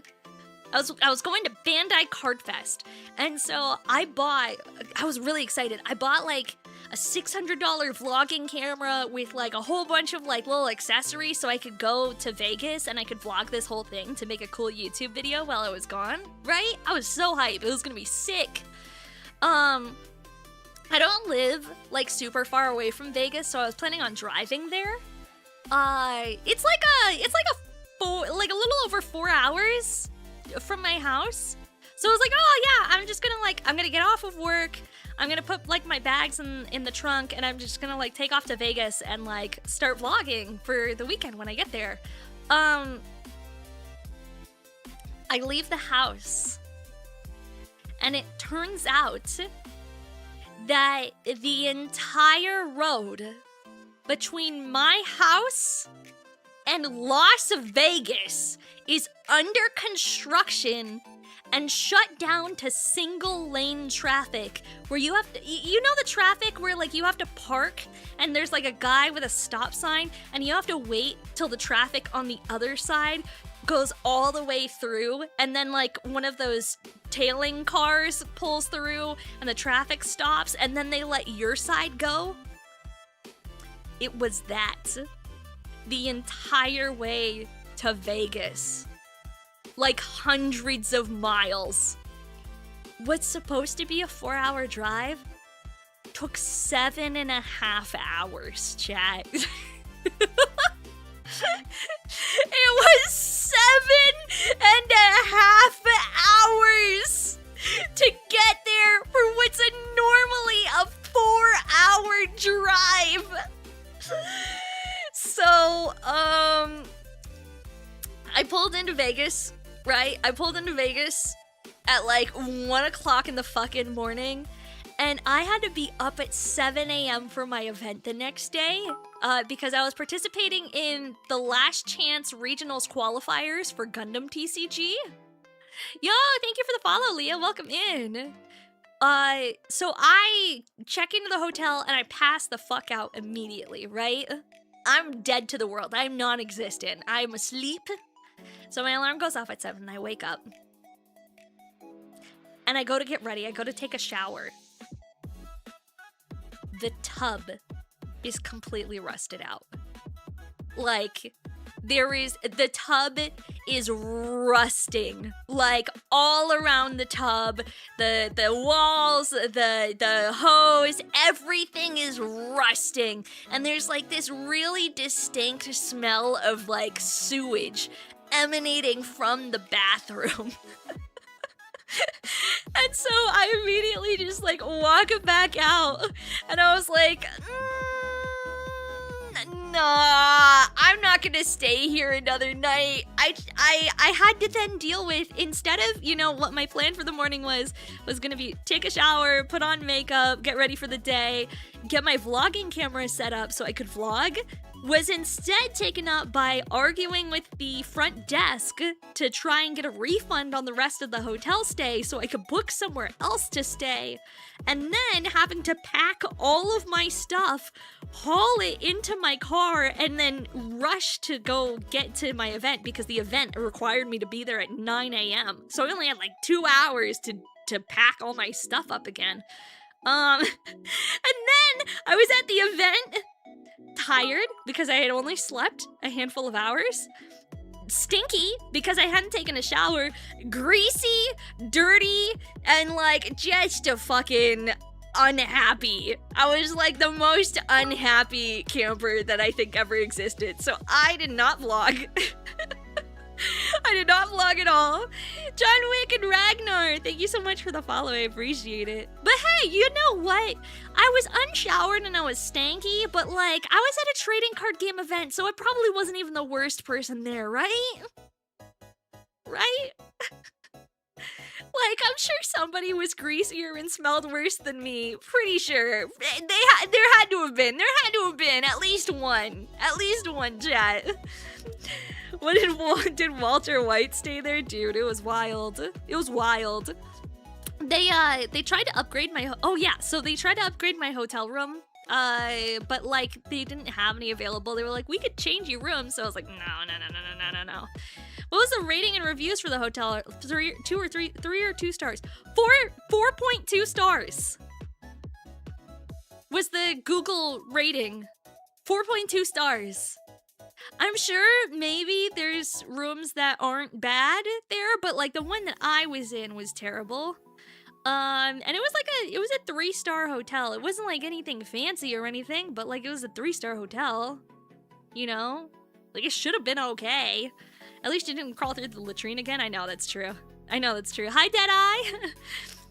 I was going to Bandai Card Fest, and so I was really excited. I bought, like, a $600 vlogging camera with, like, a whole bunch of, like, little accessories so I could go to Vegas and I could vlog this whole thing to make a cool YouTube video while I was gone, right? I was so hyped. It was gonna be sick. I don't live, like, super far away from Vegas, so I was planning on driving there. It's like a little over 4 hours from my house. So I was like, oh yeah, I'm gonna get off of work. I'm gonna put, like, my bags in the trunk, and I'm just gonna, like, take off to Vegas and, like, start vlogging for the weekend when I get there. I leave the house, and it turns out that the entire road between my house and Las Vegas is under construction and shut down to single lane traffic, where you have to, you know, the traffic where, like, you have to park and there's, like, a guy with a stop sign and you have to wait till the traffic on the other side goes all the way through, and then, like, one of those tailing cars pulls through and the traffic stops and then they let your side go? It was that the entire way to Vegas. Like, hundreds of miles. What's supposed to be a 4-hour drive took 7.5 hours, chat. It was 7.5 hours to get there for what's normally a 4-hour drive. So, I pulled into Vegas, right? I pulled into Vegas at, like, 1 o'clock in the fucking morning, and I had to be up at 7 a.m. for my event the next day, because I was participating in the Last Chance Regionals qualifiers for Gundam TCG. Yo, thank you for the follow, Leah. Welcome in. So I check into the hotel and I pass the fuck out immediately, right? I'm dead to the world. I'm non-existent. I'm asleep. So my alarm goes off at 7 and I wake up. And I go to get ready. I go to take a shower. The tub is completely rusted out. Like, the tub is rusting, like all around the tub, the walls, the hose, everything is rusting, and there's like this really distinct smell of like sewage emanating from the bathroom. And so I immediately just like walk back out, and I was like, nah, I'm not gonna stay here another night. I had to then deal with, instead of, you know, what my plan for the morning was gonna be take a shower, put on makeup, get ready for the day, get my vlogging camera set up so I could vlog, was instead taken up by arguing with the front desk to try and get a refund on the rest of the hotel stay so I could book somewhere else to stay, and then having to pack all of my stuff, haul it into my car, and then rush to go get to my event because the event required me to be there at 9 a.m. So I only had like 2 hours to pack all my stuff up again. And then I was at the event, tired because I had only slept a handful of hours, stinky because I hadn't taken a shower, greasy, dirty, and like just a fucking unhappy. I was like the most unhappy camper that I think ever existed. So I did not vlog. I did not vlog at all. John Wick and Ragnar, thank you so much for the follow. I appreciate it. But hey, you know what? I was unshowered and I was stanky, but like, I was at a trading card game event, so I probably wasn't even the worst person there, right? Right? Like, I'm sure somebody was greasier and smelled worse than me. Pretty sure. There had to have been. There had to have been at least one. At least one, chat. What did Walter White stay there? Dude, it was wild. It was wild. They tried to upgrade my so they tried to upgrade my hotel room. But like they didn't have any available. They were like, we could change your room. So I was like, no. What was the rating and reviews for the hotel? 3 or 2 stars. 4.2 stars was the Google rating. 4.2 stars. I'm sure maybe there's rooms that aren't bad there, but like the one that I was in was terrible. And it was a 3-star hotel. It wasn't like anything fancy or anything, but like it was a 3-star hotel. You know? Like it should have been okay. At least it didn't crawl through the latrine again. I know that's true. Hi, Deadeye!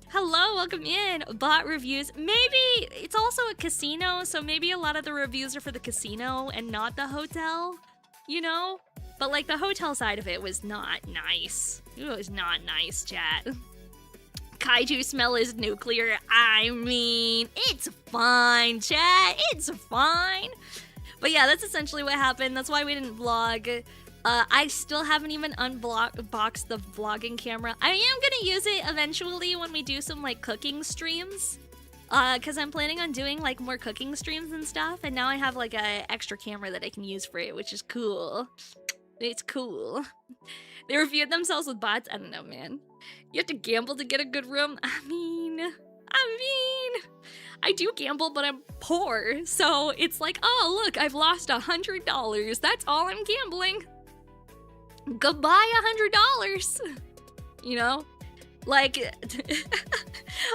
Hello, welcome in. Bot reviews. Maybe it's also a casino, so maybe a lot of the reviews are for the casino and not the hotel, you know? But like the hotel side of it was not nice. It was not nice, chat. Kaiju smell is nuclear. I mean, it's fine, chat. It's fine. But yeah, that's essentially what happened. That's why we didn't vlog. I still haven't even unboxed the vlogging camera. I am gonna use it eventually when we do some like cooking streams. Cause I'm planning on doing like more cooking streams and stuff, and now I have like a extra camera that I can use for it, which is cool. It's cool. They reviewed themselves with bots. I don't know, man. You have to gamble to get a good room. I mean, I do gamble, but I'm poor, so it's like, oh look, I've lost $100. That's all I'm gambling. Goodbye $100. You know, like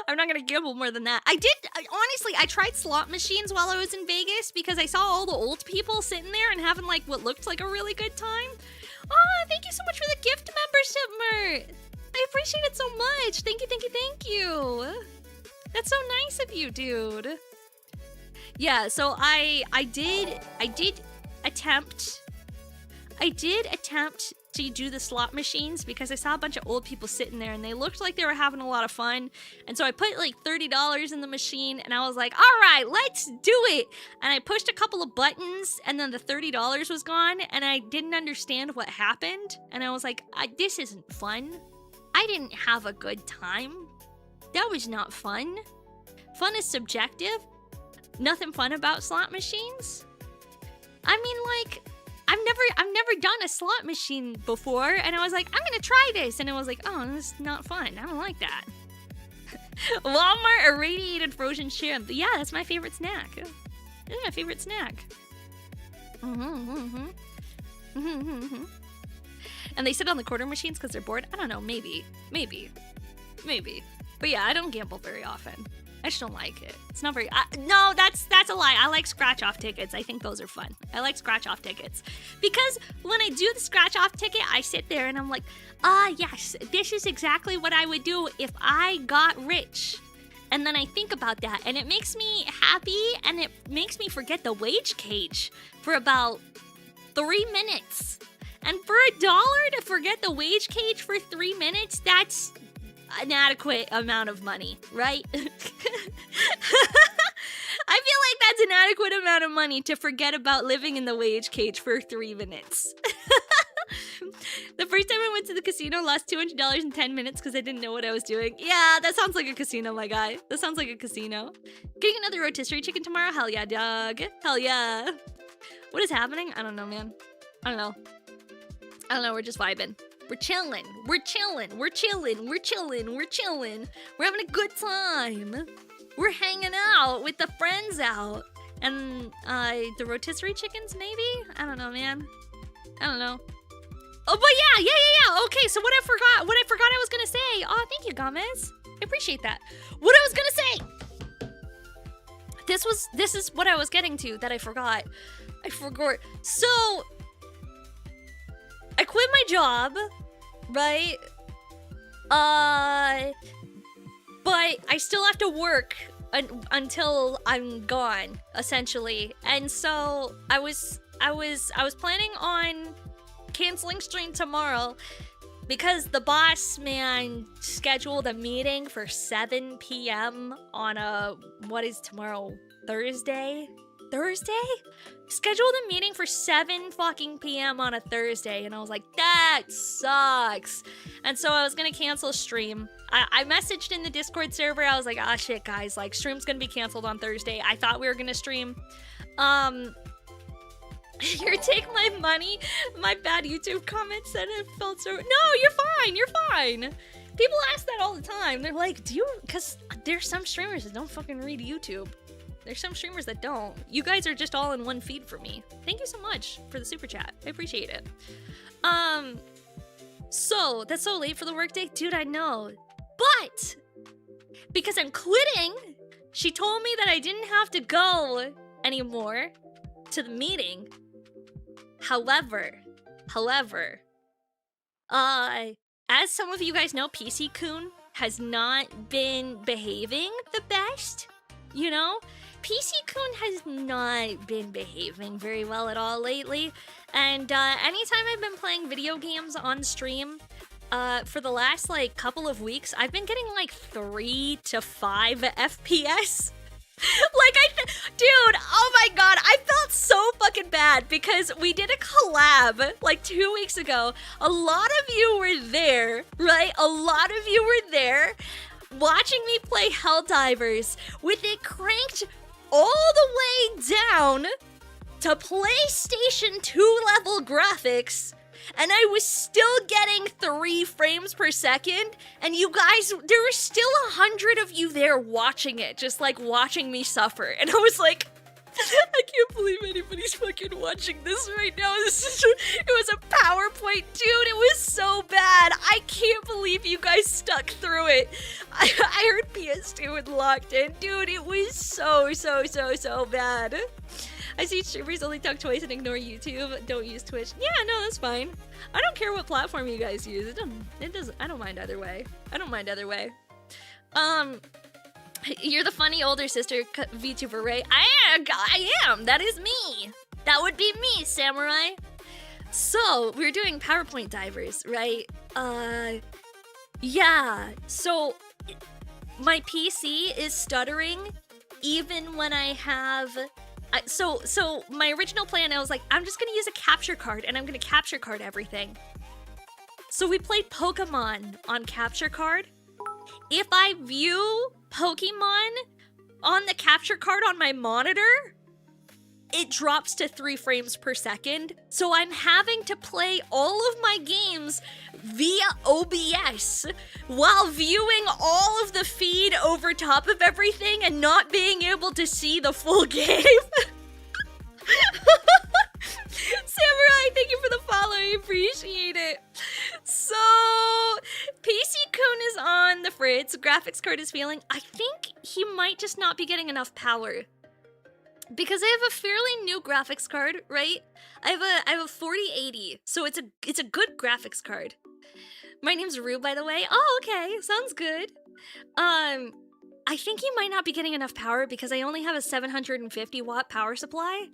I'm not gonna gamble more than that. Honestly, I tried slot machines while I was in Vegas because I saw all the old people sitting there and having like what looked like a really good time. Oh, thank you so much for the gift membership, Mert. I appreciate it so much. Thank you. That's so nice of you, dude. Yeah, so I did attempt to do the slot machines because I saw a bunch of old people sitting there and they looked like they were having a lot of fun. And so I put like $30 in the machine and I was like, all right, let's do it. And I pushed a couple of buttons and then the $30 was gone and I didn't understand what happened. And I was like, this isn't fun. I didn't have a good time. That was not fun. Fun is subjective. Nothing fun about slot machines. I mean, like, I've never done a slot machine before, and I was like, I'm gonna try this, and it was like, oh, this is not fun. I don't like that. Walmart irradiated frozen shrimp. Yeah, that's my favorite snack. This is my favorite snack. And they sit on the quarter machines because they're bored. I don't know, maybe. But yeah, I don't gamble very often. I just don't like it. It's not very. No, that's a lie. I like scratch off tickets. I think those are fun. I like scratch off tickets because when I do the scratch off ticket, I sit there and I'm like, yes, this is exactly what I would do if I got rich. And then I think about that, and it makes me happy, and it makes me forget the wage cage for about 3 minutes. And for $1 to forget the wage cage for 3 minutes, that's an adequate amount of money, right? I feel like that's an adequate amount of money to forget about living in the wage cage for 3 minutes. The first time I went to the casino, lost $200 in 10 minutes because I didn't know what I was doing. Yeah, that sounds like a casino, my guy. That sounds like a casino. Getting another rotisserie chicken tomorrow? Hell yeah, dog. Hell yeah. What is happening? I don't know, man. I don't know, we're just vibing. We're chilling. We're having a good time. We're hanging out with the friends out. And the rotisserie chickens, maybe? I don't know, man. I don't know. Oh, but yeah. Okay, so what I forgot I was gonna say. Oh, thank you, Gomez. I appreciate that. What I was gonna say. This is what I was getting to that I forgot. So I quit my job, right? But I still have to work until I'm gone, essentially. And so I was planning on canceling stream tomorrow because the boss man scheduled a meeting for 7 p.m. on what is tomorrow? Thursday? Scheduled a meeting for 7 fucking p.m. on a Thursday, and I was like, that sucks. And so I was gonna cancel stream. I messaged in the Discord server. I was like, shit, guys, like, stream's gonna be canceled on Thursday. I thought we were gonna stream. Here, take my money. My bad YouTube comment said it felt so. No, you're fine. People ask that all the time. They're like, because there's some streamers that don't fucking read YouTube. There's some streamers that don't. You guys are just all in one feed for me. Thank you so much for the super chat. I appreciate it. So that's so late for the workday, dude. I know, but because I'm quitting, she told me that I didn't have to go anymore to the meeting. However, as some of you guys know, PC-kun has not been behaving the best, you know? PC-kun has not been behaving very well at all lately, and anytime I've been playing video games on stream, for the last, like, couple of weeks, I've been getting, like, 3 to 5 FPS. Dude, oh my god, I felt so fucking bad because we did a collab like 2 weeks ago. A lot of you were there, right? A lot of you were there watching me play Helldivers with it cranked all the way down to PlayStation 2 level graphics. And I was still getting 3 frames per second, and you guys, there were still 100 of you there watching it, just like watching me suffer. And I was like, I can't believe anybody's fucking watching this right now. It was a PowerPoint, dude. It was so bad. I can't believe you guys stuck through it. I heard PS2 and locked in, dude. It was so bad. I see streamers only talk twice and ignore YouTube. Don't use Twitch. Yeah, no, that's fine. I don't care what platform you guys use. It doesn't. I don't mind either way. You're the funny older sister VTuber, right? I am. That is me. That would be me, Samurai. So we're doing PowerPoint divers, right? Yeah. So my PC is stuttering even when I have. So my original plan, I was like, I'm just gonna use a capture card and I'm gonna capture card everything. So we played Pokemon on capture card. If I view Pokemon on the capture card on my monitor, it drops to 3 frames per second. So I'm having to play all of my games via OBS while viewing all of the feed over top of everything and not being able to see the full game. Samurai, thank you for the Fritz graphics card is failing. I think he might just not be getting enough power. Because I have a fairly new graphics card, right? I have a 4080, so it's a good graphics card. My name's Rue, by the way. Oh, okay, sounds good. I think he might not be getting enough power because I only have a 750 watt power supply.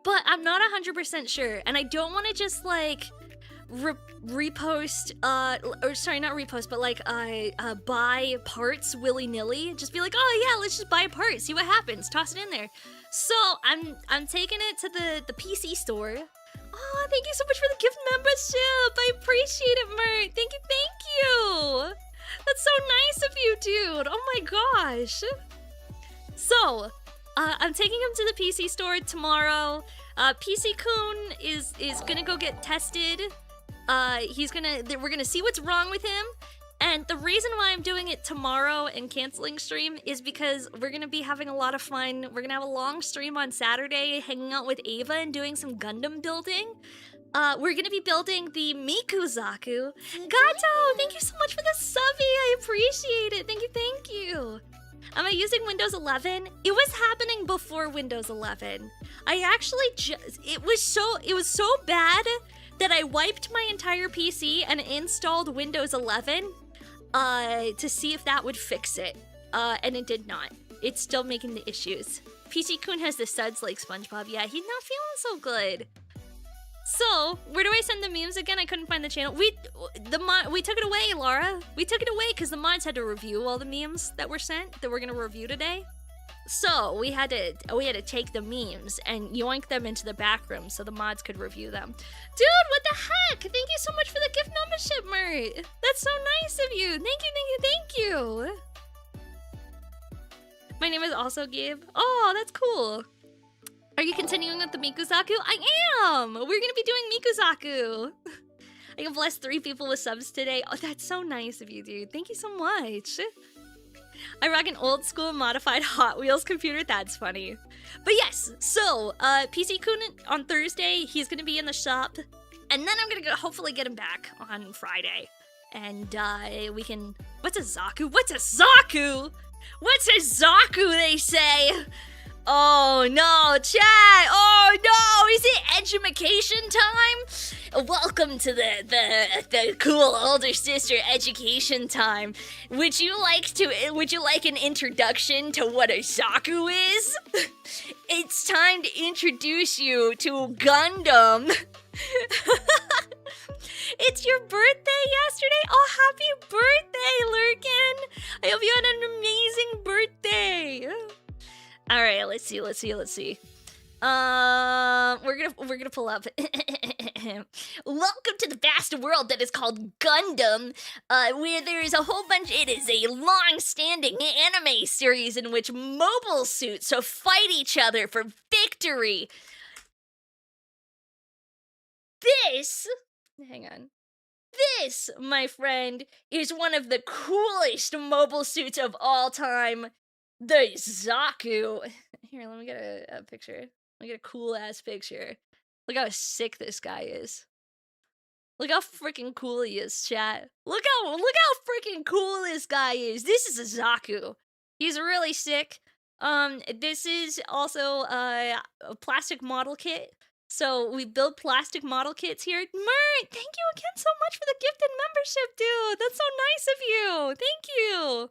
But I'm not 100% sure, and I don't want to just like repost, or sorry, not repost, but like buy parts willy-nilly. Just be like, oh yeah, let's just buy a part, see what happens, toss it in there. So I'm taking it to the PC store. Oh, thank you so much for the gift membership. I appreciate it, Mert. Thank you. That's so nice of you, dude. Oh my gosh. So, I'm taking him to the PC store tomorrow. PC-kun is gonna go get tested. We're gonna see what's wrong with him. And the reason why I'm doing it tomorrow and canceling stream is because we're gonna be having a lot of fun. We're gonna have a long stream on Saturday, hanging out with Ava and doing some Gundam building. We're gonna be building the Mikuzaku. Gato, thank you so much for the subby. I appreciate it. Thank you. Am I using Windows 11? It was happening before Windows 11. I actually it was so bad that I wiped my entire PC and installed Windows 11 to see if that would fix it. And it did not. It's still making the issues. PC-kun has the suds like SpongeBob. Yeah, he's not feeling so good. So, where do I send the memes again? I couldn't find the channel. We took it away, Laura. We took it away because the mods had to review all the memes that were sent that we're gonna review today. So we had to take the memes and yoink them into the back room so the mods could review them. Dude, what the heck? Thank you so much for the gift membership, Mert. That's so nice of you. Thank you. My name is also Gabe. Oh, that's cool. Are you continuing with the Mikuzaku? I am! We're gonna be doing Mikuzaku! I can bless 3 people with subs today. Oh, that's so nice of you, dude. Thank you so much. I rock an old school modified Hot Wheels computer. That's funny. But yes, so, PC-kun on Thursday, he's gonna be in the shop. And then I'm gonna hopefully get him back on Friday. And, we can... What's a Zaku? What's a Zaku? What's a Zaku, they say? Oh no, chat! Oh no, is it edumacation time? Welcome to the cool older sister education time. Would you like an introduction to what a Zaku is? It's time to introduce you to Gundam. It's your birthday yesterday? Oh, happy birthday, Lurkin! I hope you had an amazing birthday. All right, let's see. We're gonna pull up. Welcome to the vast world that is called Gundam, where there is a whole bunch. It is a long-standing anime series in which mobile suits fight each other for victory. This, my friend, is one of the coolest mobile suits of all time. The Zaku. Here, let me get a picture. Let me get a cool-ass picture. Look how sick this guy is. Look how freaking cool he is, chat. Look how freaking cool this guy is. This is a Zaku. He's really sick. This is also a plastic model kit. So we build plastic model kits here. Mert, thank you again so much for the gifted membership, dude. That's so nice of you. Thank you.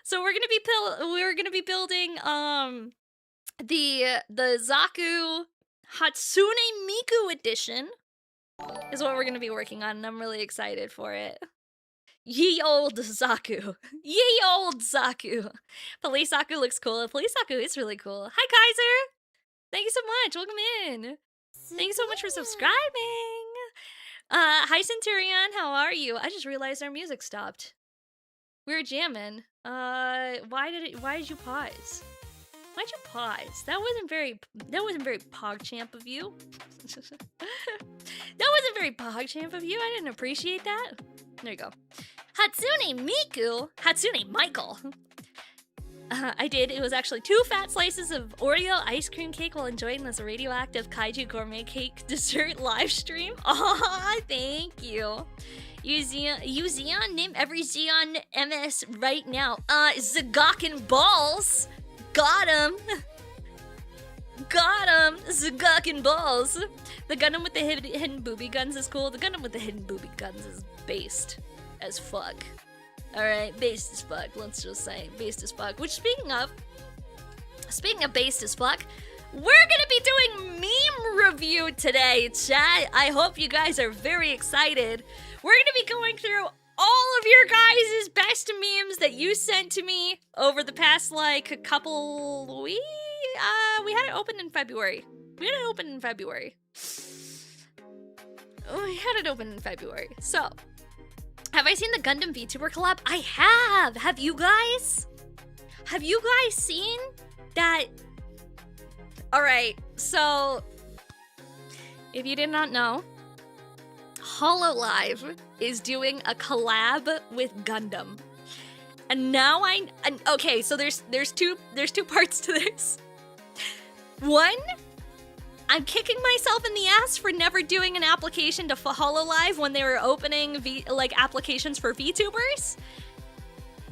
So we're gonna be building the Zaku Hatsune Miku edition is what we're gonna be working on, and I'm really excited for it. Ye old Zaku. Ye old Zaku. Police Zaku looks cool. Police Zaku is really cool. Hi Kaiser! Thank you so much. Welcome in. Thank you so much for subscribing. Hi Centurion, how are you? I just realized our music stopped. We were jamming. Why did you pause? Why'd you pause? That wasn't very PogChamp of you. That wasn't very PogChamp of you. I didn't appreciate that. There you go. Hatsune Miku. Hatsune Michael. I did. It was actually 2 fat slices of Oreo ice cream cake while enjoying this radioactive Kaiju gourmet cake dessert live stream. Aw, thank you. You Xeon, name every Xeon MS right now. Zagakin Balls. Got him. Got him. Zagakin Balls. The Gundam with the hidden booby guns is cool. The Gundam with the hidden booby guns is based as fuck. Alright, based as fuck. Let's just say based as fuck. Which, speaking of based as fuck, we're gonna be doing meme review today, chat. I hope you guys are very excited. We're gonna be going through all of your guys' best memes that you sent to me over the past, like, couple weeks. We had it open in February. We had it open in February. So, have I seen the Gundam VTuber collab? I have! Have you guys? Have you guys seen that? Alright, so if you did not know, Hololive is doing a collab with Gundam. And now okay, so there's two parts to this. One, I'm kicking myself in the ass for never doing an application to Hololive when they were opening applications for VTubers.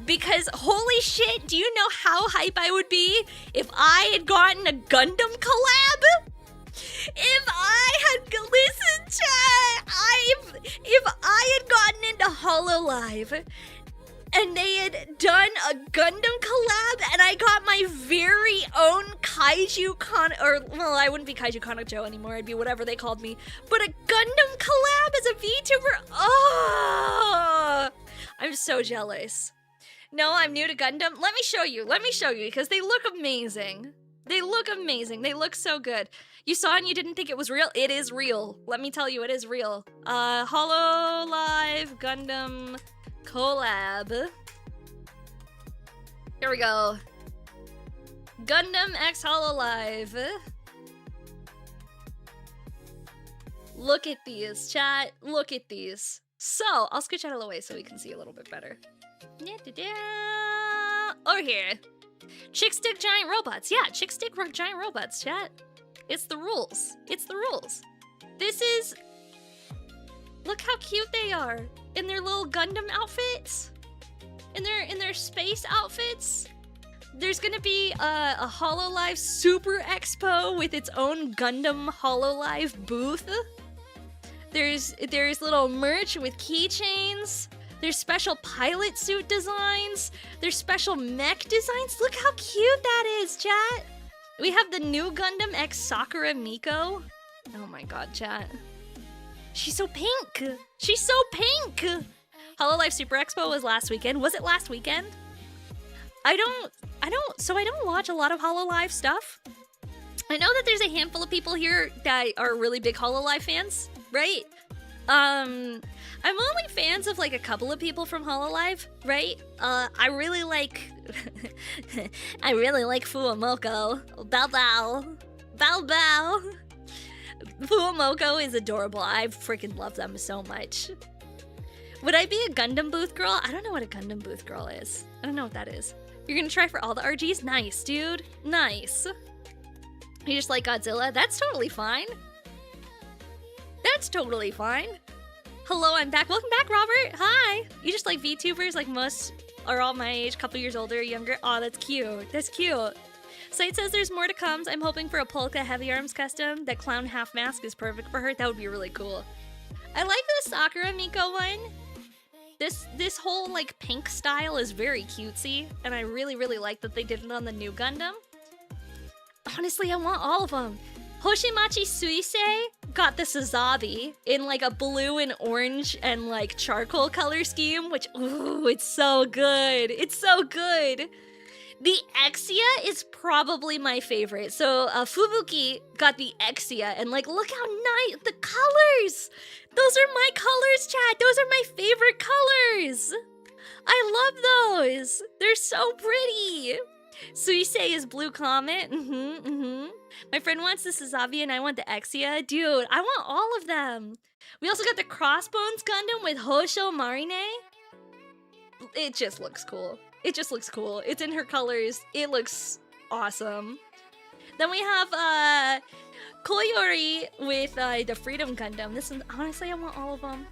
Because holy shit, do you know how hype I would be if I had gotten a Gundam collab? If I had gotten into Hololive and they had done a Gundam collab and I got my very own Kaiju I wouldn't be Kaiju Kanojo anymore, I'd be whatever they called me. But a Gundam collab as a VTuber, oh, I'm so jealous. No, I'm new to Gundam. Let me show you, because they look amazing. They look so good. You saw and you didn't think it was real? It is real. Let me tell you, it is real. Hololive Gundam collab. Here we go. Gundam X Hololive. Look at these, chat. Look at these. So, I'll scooch out of the way so we can see a little bit better. Over here. Chick stick giant robots. Yeah, chick stick giant robots, chat. It's the rules. This is... Look how cute they are. In their little Gundam outfits. In their space outfits. There's gonna be a Hololive Super Expo with its own Gundam Hololive booth. There's little merch with keychains. There's special pilot suit designs. There's special mech designs. Look how cute that is, chat. We have the new Gundam X Sakura Miko. Oh my god, chat. She's so pink. Hololive Super Expo was last weekend. Was it last weekend? I don't watch a lot of Hololive stuff. I know that there's a handful of people here that are really big Hololive fans, right? I'm only fans of like a couple of people from Hololive, right? I really like Fuamoko. Bao Bao. Fuamoko is adorable. I freaking love them so much. Would I be a Gundam booth girl? I don't know what a Gundam booth girl is. I don't know what that is. You're gonna try for all the RGs? Nice, dude. Nice. You just like Godzilla? That's totally fine. Hello, I'm back. Welcome back, Robert. Hi. You just like VTubers, like most are all my age, couple years older or younger. Aw, that's cute. Site says there's more to come. I'm hoping for a Polka Heavy Arms custom. That clown half mask is perfect for her. That would be really cool. I like the Sakura Miko one. This whole like pink style is very cutesy, and I really like that they did it on the new Gundam. Honestly, I want all of them. Hoshimachi Suisei got the Sazabi in like a blue and orange and like charcoal color scheme, which, ooh, it's so good. The Exia is probably my favorite. So Fubuki got the Exia, and like, look how nice, the colors! Those are my colors, chat! Those are my favorite colors! I love those! They're so pretty! Suisei is Blue Comet. My friend wants the Sazabi and I want the Exia. Dude, I want all of them. We also got the Crossbones Gundam with Hosho Marine. It just looks cool. It's in her colors. It looks awesome. Then we have Koyori with the Freedom Gundam. This one, honestly, I want all of them.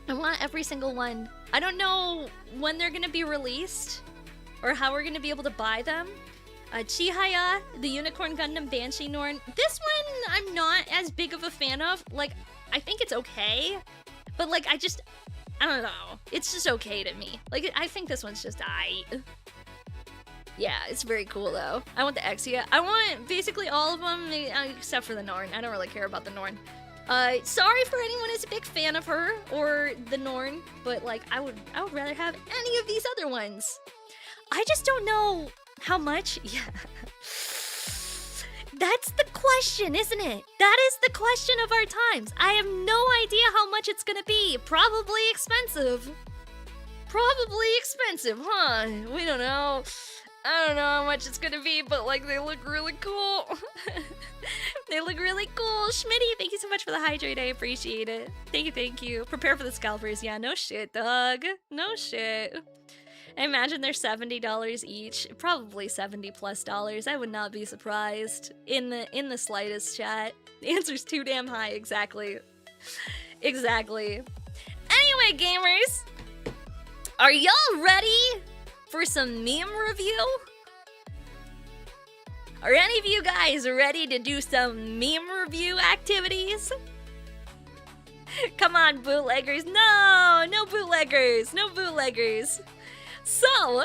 I want every single one. I don't know when they're gonna be released or how we're gonna be able to buy them. Chihaya, the Unicorn Gundam Banshee Norn. This one I'm not as big of a fan of. Like, I think it's okay, but like I don't know. It's just okay to me. Like, I think this one's just aight. Yeah, it's very cool though. I want the Exia. I want basically all of them except for the Norn. I don't really care about the Norn. Sorry for anyone who's a big fan of her or the Norn, but like I would rather have any of these other ones. I just don't know how much. Yeah. That's the question, isn't it? That is the question of our times. I have no idea how much it's gonna be. Probably expensive. Probably expensive, huh? We don't know. I don't know how much it's gonna be, but like they look really cool. They look really cool. Schmitty, thank you so much for the hydrate. I appreciate it. Thank you. Prepare for the scalpers. Yeah, no shit, dog. No shit. I imagine they're $70 each. Probably $70+ I would not be surprised. In the slightest, chat. The answer's too damn high, exactly. Exactly. Anyway, gamers, are y'all ready for some meme review? Are any of you guys ready to do some meme review activities? Come on, bootleggers. No bootleggers. No bootleggers. So,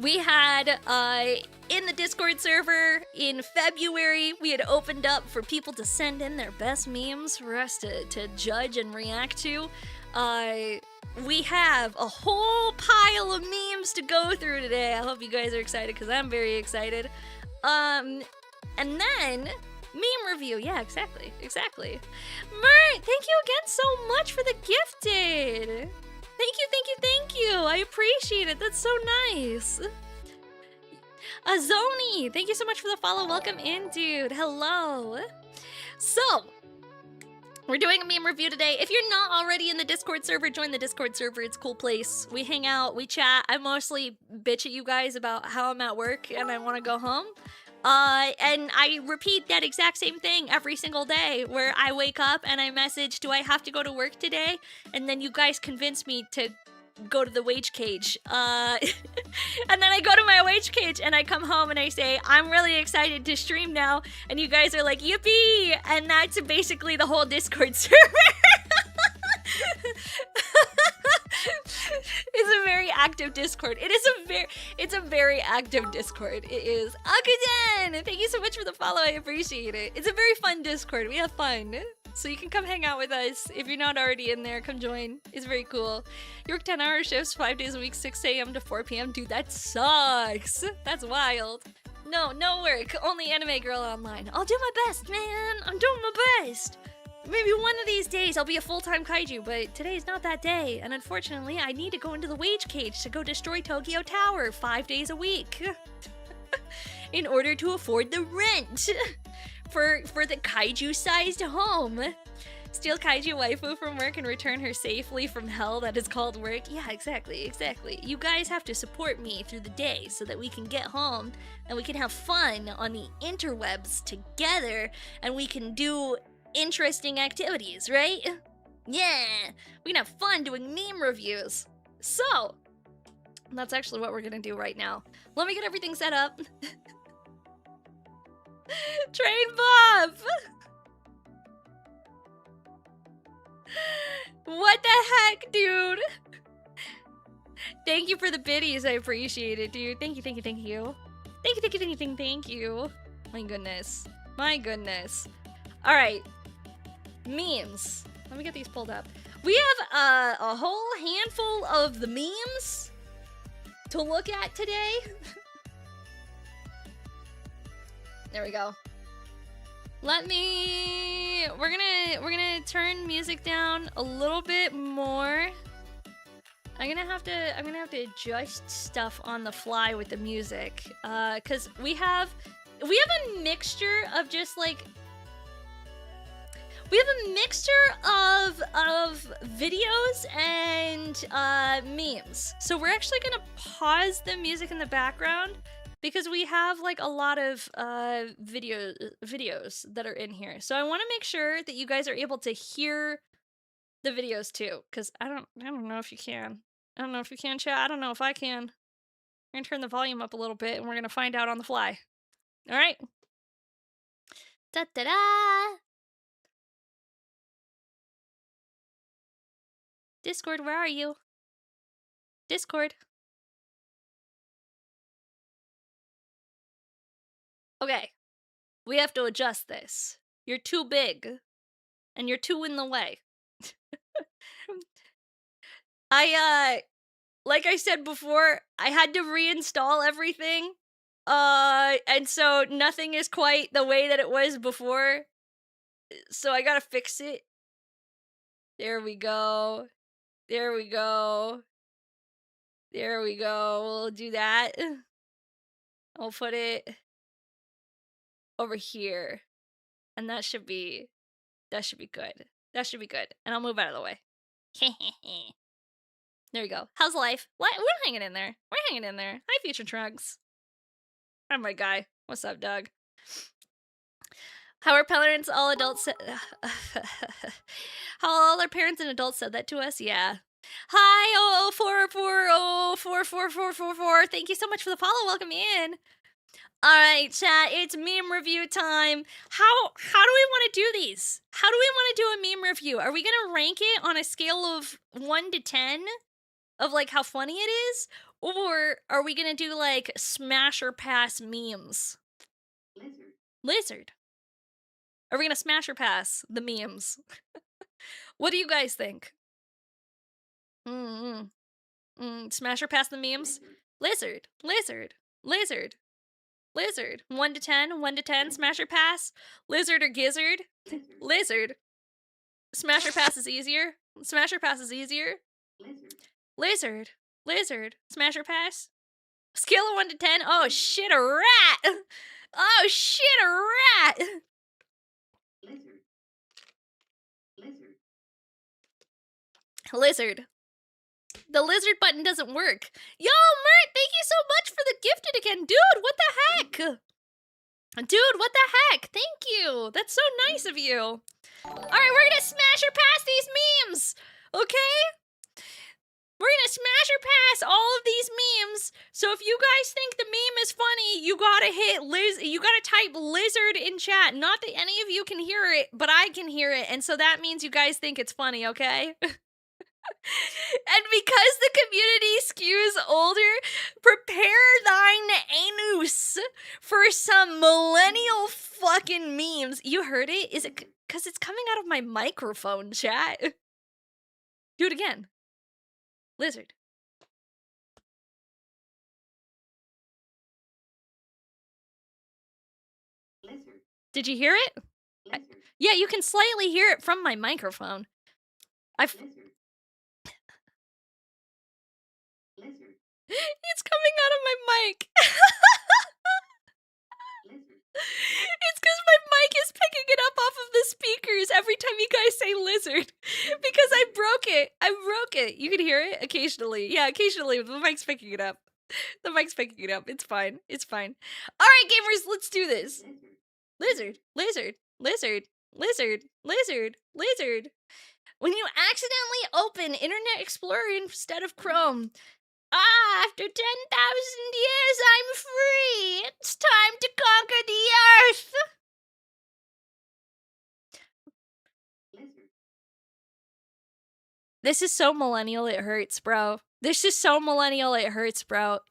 we had, in the Discord server in February, we had opened up for people to send in their best memes for us to judge and react to. We have a whole pile of memes to go through today. I hope you guys are excited, because I'm very excited. And then, meme review. Yeah, exactly. Mert, thank you again so much for the gifted. Thank you. I appreciate it. That's so nice. Azoni, thank you so much for the follow. Welcome in, dude. Hello. So, we're doing a meme review today. If you're not already in the Discord server, join the Discord server. It's a cool place. We hang out, we chat. I mostly bitch at you guys about how I'm at work and I want to go home. And I repeat that exact same thing every single day, where I wake up and I message, do I have to go to work today? And then you guys convince me to go to the wage cage. And then I go to my wage cage and I come home and I say, I'm really excited to stream now. And you guys are like, yippee! And that's basically the whole Discord server. It's a very active Discord. It's a very active Discord. It is. Akuden! Thank you so much for the follow. I appreciate it. It's a very fun Discord. We have fun. So you can come hang out with us. If you're not already in there, come join. It's very cool. You work 10-hour shifts, 5 days a week, 6 a.m. to 4 p.m. Dude, that sucks. That's wild. No work. Only anime girl online. I'll do my best, man. I'm doing my best. Maybe one of these days I'll be a full-time kaiju, but today's not that day, and unfortunately I need to go into the wage cage to go destroy Tokyo Tower 5 days a week in order to afford the rent for the kaiju-sized home. Steal kaiju waifu from work and return her safely from hell that is called work. Yeah, exactly. You guys have to support me through the day so that we can get home and we can have fun on the interwebs together, and we can do interesting activities, right? Yeah, we can have fun doing meme reviews. So, that's actually what we're gonna do right now. Let me get everything set up. Train Bob! What the heck, dude? Thank you for the biddies, I appreciate it, dude. Thank you. Thank you. My goodness. Alright. Memes. Let me get these pulled up. We have a whole handful of the memes to look at today. There we go. We're gonna turn music down a little bit more. I'm gonna have to adjust stuff on the fly with the music, cause we have a mixture of just like. We have a mixture of videos and memes. So we're actually gonna pause the music in the background because we have like a lot of videos that are in here. So I want to make sure that you guys are able to hear the videos too, because I don't know if you can. I don't know if you can, chat. I don't know if I can. We're gonna turn the volume up a little bit, and we're gonna find out on the fly. All right. Da da da. Discord, where are you? Discord. Okay. We have to adjust this. You're too big. And you're too in the way. Like I said before, I had to reinstall everything. And so nothing is quite the way that it was before. So I gotta fix it. There we go. There we go. There we go. We'll do that. I'll put it over here. And that should be good. That should be good. And I'll move out of the way. There we go. How's life? What? We're hanging in there. We're hanging in there. Hi, Future Trunks. I'm my guy. What's up, Doug? How our parents, all adults said... How all our parents and adults said that to us? Yeah. Hi, 044044444. Thank you so much for the follow. Welcome in. Alright, chat, it's meme review time. How do we want to do these? How do we want to do a meme review? Are we gonna rank it on a scale of 1 to 10? Of, like, how funny it is? Or are we gonna do, like, smash or pass memes? Lizard. Are we gonna smash or pass the memes? What do you guys think? Smash or pass the memes? Lizard. 1 to 10, 1 to 10, smash or pass? Lizard or gizzard? Lizard. Smash or pass is easier? Smash or pass is easier? Lizard. Smash or pass? Scale of 1 to 10? Oh shit, a rat! Oh shit, a rat! Lizard. The lizard button doesn't work. Yo, Mert, thank you so much for the gifted again. Dude, what the heck? Dude, what the heck? Thank you. That's so nice of you. Alright, we're gonna smash or pass these memes. Okay? We're gonna smash or pass all of these memes. So if you guys think the meme is funny, you gotta type lizard in chat. Not that any of you can hear it, but I can hear it, and so that means you guys think it's funny, okay? And because the community skews older, prepare thine anus for some millennial fucking memes. You heard it? Is it because it's coming out of my microphone, chat? Do it again. Lizard. Did you hear it? Yeah, you can slightly hear it from my microphone. It's coming out of my mic. It's because my mic is picking it up off of the speakers every time you guys say lizard. Because I broke it. You can hear it occasionally. Yeah, occasionally. The mic's picking it up. It's fine. Alright, gamers, let's do this. Lizard. When you accidentally open Internet Explorer instead of Chrome. After 10,000 years, I'm free. It's time to conquer the earth. This is so millennial, it hurts, bro.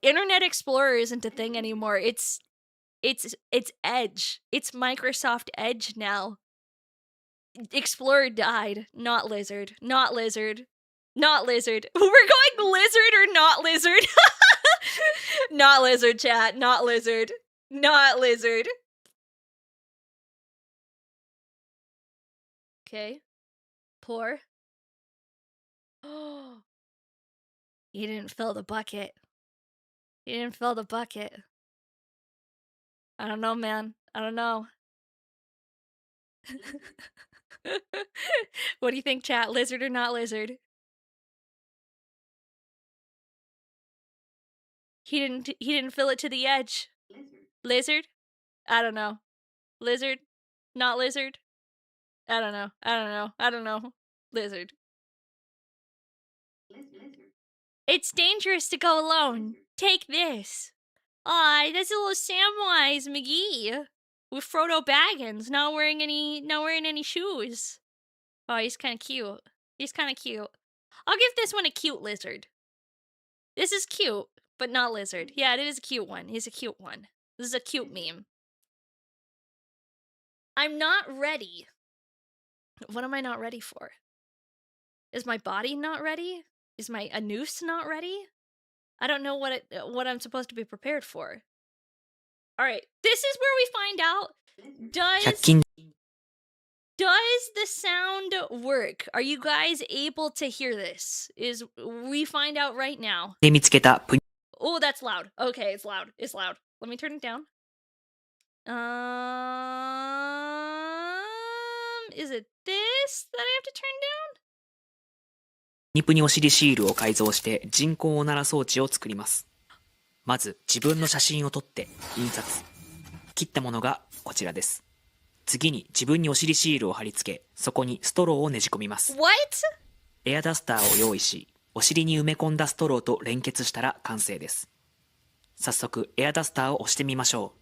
Internet Explorer isn't a thing anymore. It's Edge. It's Microsoft Edge now. Explorer died. Not lizard. We're going lizard or not lizard. Not lizard, chat. Not lizard. Okay. Pour. Oh. You didn't fill the bucket. I don't know, man. I don't know. What do you think, chat? Lizard or not lizard? He didn't fill it to the edge. Lizard? I don't know. Lizard? Not lizard? I don't know. Lizard. It's dangerous to go alone. Take this. Aw, that's a little Samwise McGee with Frodo Baggins, not wearing any shoes. Oh, he's kind of cute. He's kind of cute. I'll give this one a cute lizard. This is cute, but not lizard. Yeah, it is a cute one. He's a cute one. This is a cute meme. I'm not ready. What am I not ready for? Is my body not ready? Is my anus not ready? I don't know what I'm supposed to be prepared for. All right, this is where we find out, does the sound work? Are you guys able to hear this? We find out right now. で見つけたぷに Oh, that's loud. Okay, it's loud. It's loud. Let me turn it down. Is it this that I have to turn down? ニプニお尻シールを改造して人工おなら装置を作ります。まず自分の写真を撮って印刷。切ったものがこちらです。次に自分にお尻シールを貼り付け、そこにストローをねじ込みます。What? エアダスターを用意し、お尻に埋め込んだストローと連結したら完成です。早速エアダスターを押してみましょう。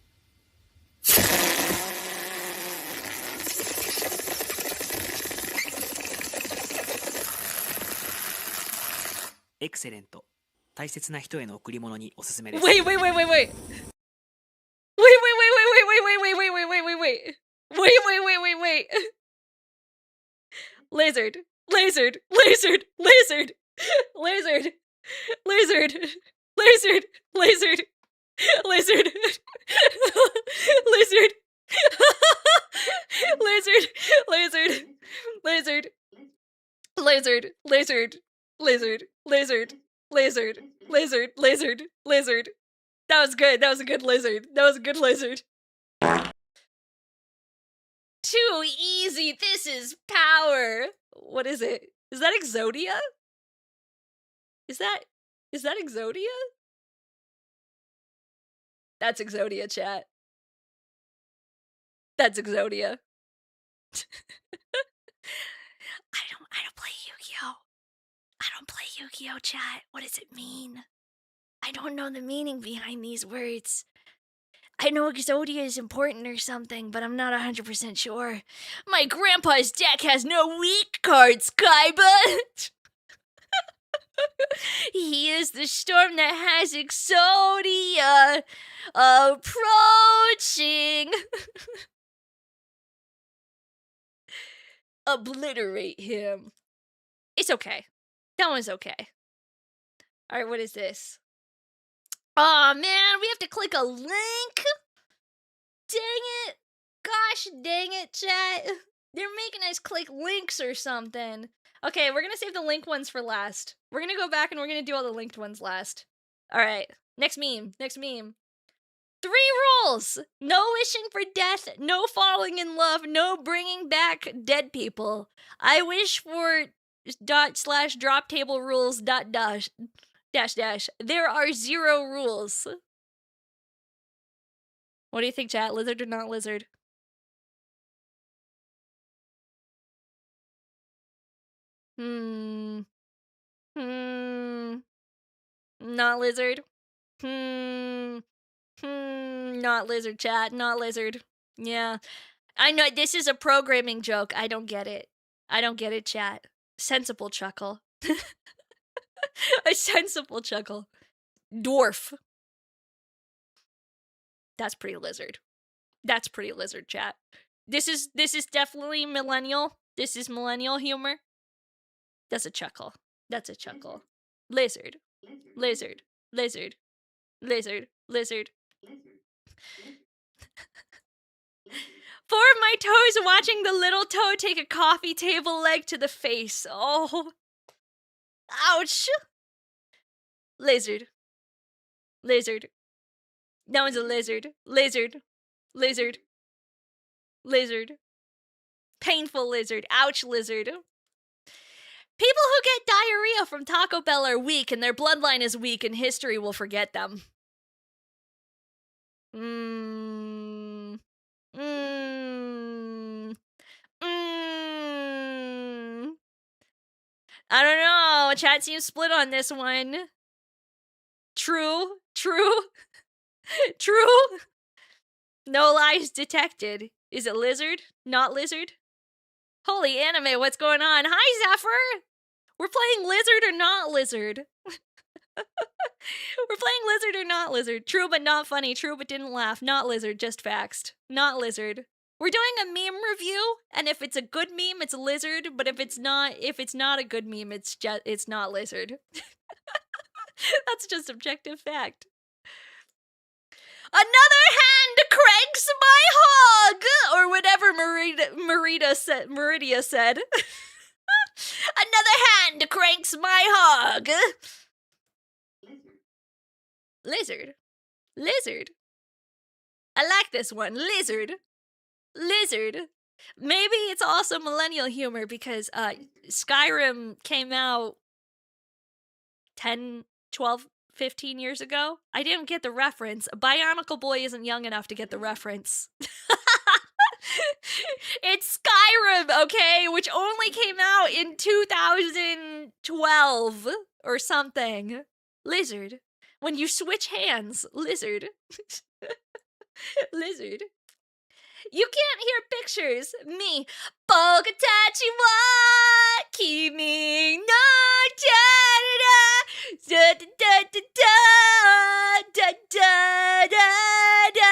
エクセレント。大切な人への贈り物におすすめです。Wait. Wait. Lizard. That was good. That was a good lizard. Too easy. This is power. What is it? Is that Exodia? Is that Exodia? That's Exodia, chat. That's Exodia. I don't play Yu-Gi-Oh! I don't play Yu-Gi-Oh, chat. What does it mean? I don't know the meaning behind these words. I know Exodia is important or something, but I'm not 100% sure. My grandpa's deck has no weak cards, Kaiba! He is the storm that has Exodia approaching. Obliterate him. It's okay. That one's okay. Alright, what is this? Aw, man, we have to click a link? Dang it. Gosh dang it, chat. They're making us click links or something. Okay, we're gonna save the link ones for last. We're gonna go back and we're gonna do all the linked ones last. Alright, next meme. 3 rules! No wishing for death, no falling in love, no bringing back dead people. I wish for /drop table rules .. There are 0 rules. What do you think, chat? Lizard or not lizard? Not lizard. Not lizard, chat. Not lizard. Yeah. I know, this is a programming joke. I don't get it. Chat. Sensible chuckle. A sensible chuckle. Dwarf. That's pretty lizard. Chat. This is definitely millennial. This is millennial humor. That's a chuckle. Lizard. Four of my toes watching the little toe take a coffee table leg to the face. Oh. Ouch. Lizard. That one's a lizard. Painful lizard. Ouch, lizard. People who get diarrhea from Taco Bell are weak, and their bloodline is weak, and history will forget them. I don't know. Chat seems split on this one. True. True. True. No lies detected. Is it lizard? Not lizard? Holy anime, what's going on? Hi, Zephyr! We're playing lizard or not lizard. We're playing lizard or not lizard. True but not funny. True but didn't laugh. Not lizard, just faxed. Not lizard. We're doing a meme review, and if it's a good meme, it's lizard, but if it's not a good meme, it's not lizard. That's just objective fact. Another hand cranks my hog! Or whatever Meridia said. Another hand cranks my hog! Lizard. Lizard. I like this one. Lizard. Lizard. Maybe it's also millennial humor because Skyrim came out 10, 12, 15 years ago. I didn't get the reference. Bionicle Boy isn't young enough to get the reference. It's Skyrim, okay? Which only came out in 2012 or something. Lizard. When you switch hands. Lizard. Lizard. You can't hear pictures. Me. Bogatachi wa kimi no da da da da da da da da.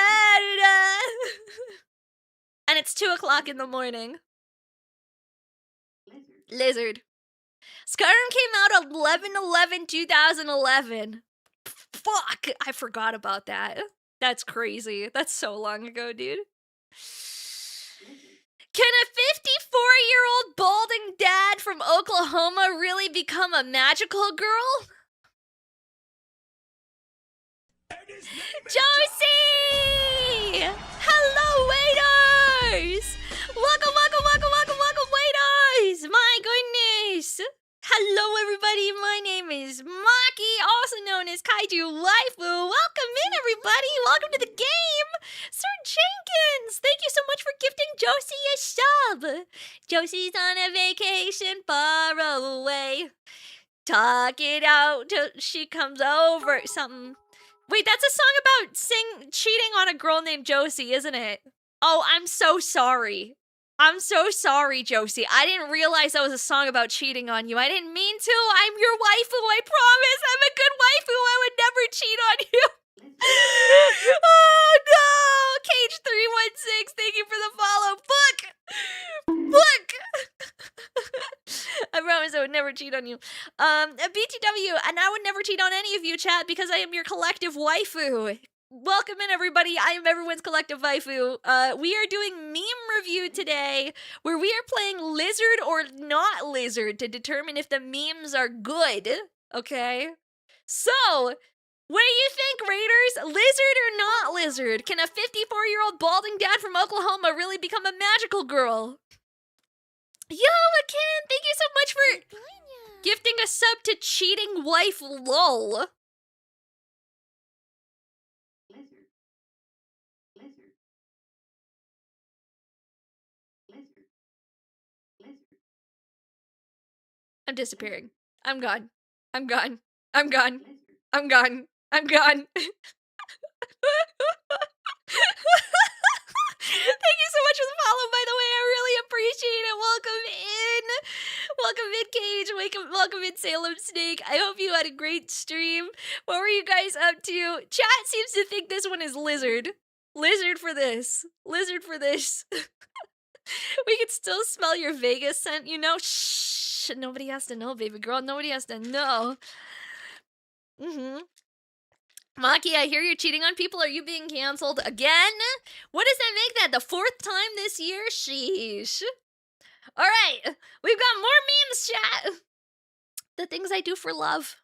And it's 2 o'clock in the morning. Lizard. Skyrim came out 11/11/2011. Fuck, I forgot about that. That's crazy. That's so long ago, dude. Can a 54-year-old balding dad from Oklahoma really become a magical girl? Josie! Hello, waiters! Welcome, welcome, welcome, welcome, welcome, waiters! My goodness! Hello, everybody. My name is Maki, also known as Kaiju Waifu. Welcome in, everybody. Welcome to the game. Sir Jenkins, thank you so much for gifting Josie a sub. Josie's on a vacation far away. Talk it out till she comes over. Something. Wait, that's a song about cheating on a girl named Josie, isn't it? Oh, I'm so sorry. I'm so sorry, Josie. I didn't realize that was a song about cheating on you. I didn't mean to. I'm your waifu, I promise. I'm a good waifu. I would never cheat on you. Oh, no. Cage316, thank you for the follow. Book. I promise I would never cheat on you. BTW, and I would never cheat on any of you, chat, because I am your collective waifu. Welcome in, everybody. I am everyone's collective waifu. We are doing meme review today, where we are playing lizard or not lizard to determine if the memes are good. Okay? So, what do you think, Raiders? Lizard or not lizard? Can a 54-year-old balding dad from Oklahoma really become a magical girl? Yo, Akin, thank you so much for gifting a sub to Cheating Wife LOL. I'm disappearing. I'm gone. I'm gone. I'm gone. I'm gone. I'm gone. Thank you so much for the follow, by the way. I really appreciate it. Welcome in, Cage. Welcome in, Salem Snake. I hope you had a great stream. What were you guys up to? Chat seems to think this one is lizard. Lizard for this. Lizard for this. We can still smell your Vegas scent, you know? Shh. Nobody has to know, baby girl. Nobody has to know. Maki, I hear you're cheating on people. Are you being canceled again? What does that make that? The 4th time this year? Sheesh. All right. We've got more memes, chat. The things I do for love.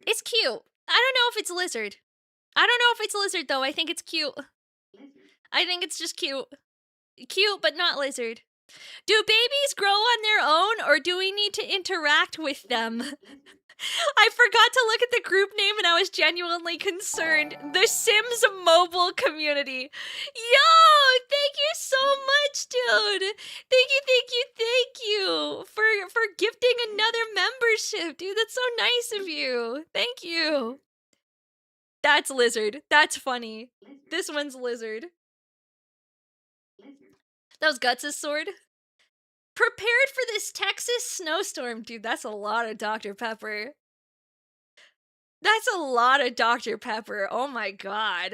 It's cute. I don't know if it's lizard. I don't know if it's lizard, though. I think it's cute. I think it's just cute. Cute, but not lizard. Do babies grow on their own, or do we need to interact with them? I forgot to look at the group name and I was genuinely concerned. The Sims mobile community. Yo, thank you so much, dude. Thank you for gifting another membership, dude. That's so nice of you. Thank you. That's Lizard. That's funny. This one's Lizard. That was Guts' sword. Prepared for this Texas snowstorm. Dude, that's a lot of Dr. Pepper. That's a lot of Dr. Pepper. Oh my god.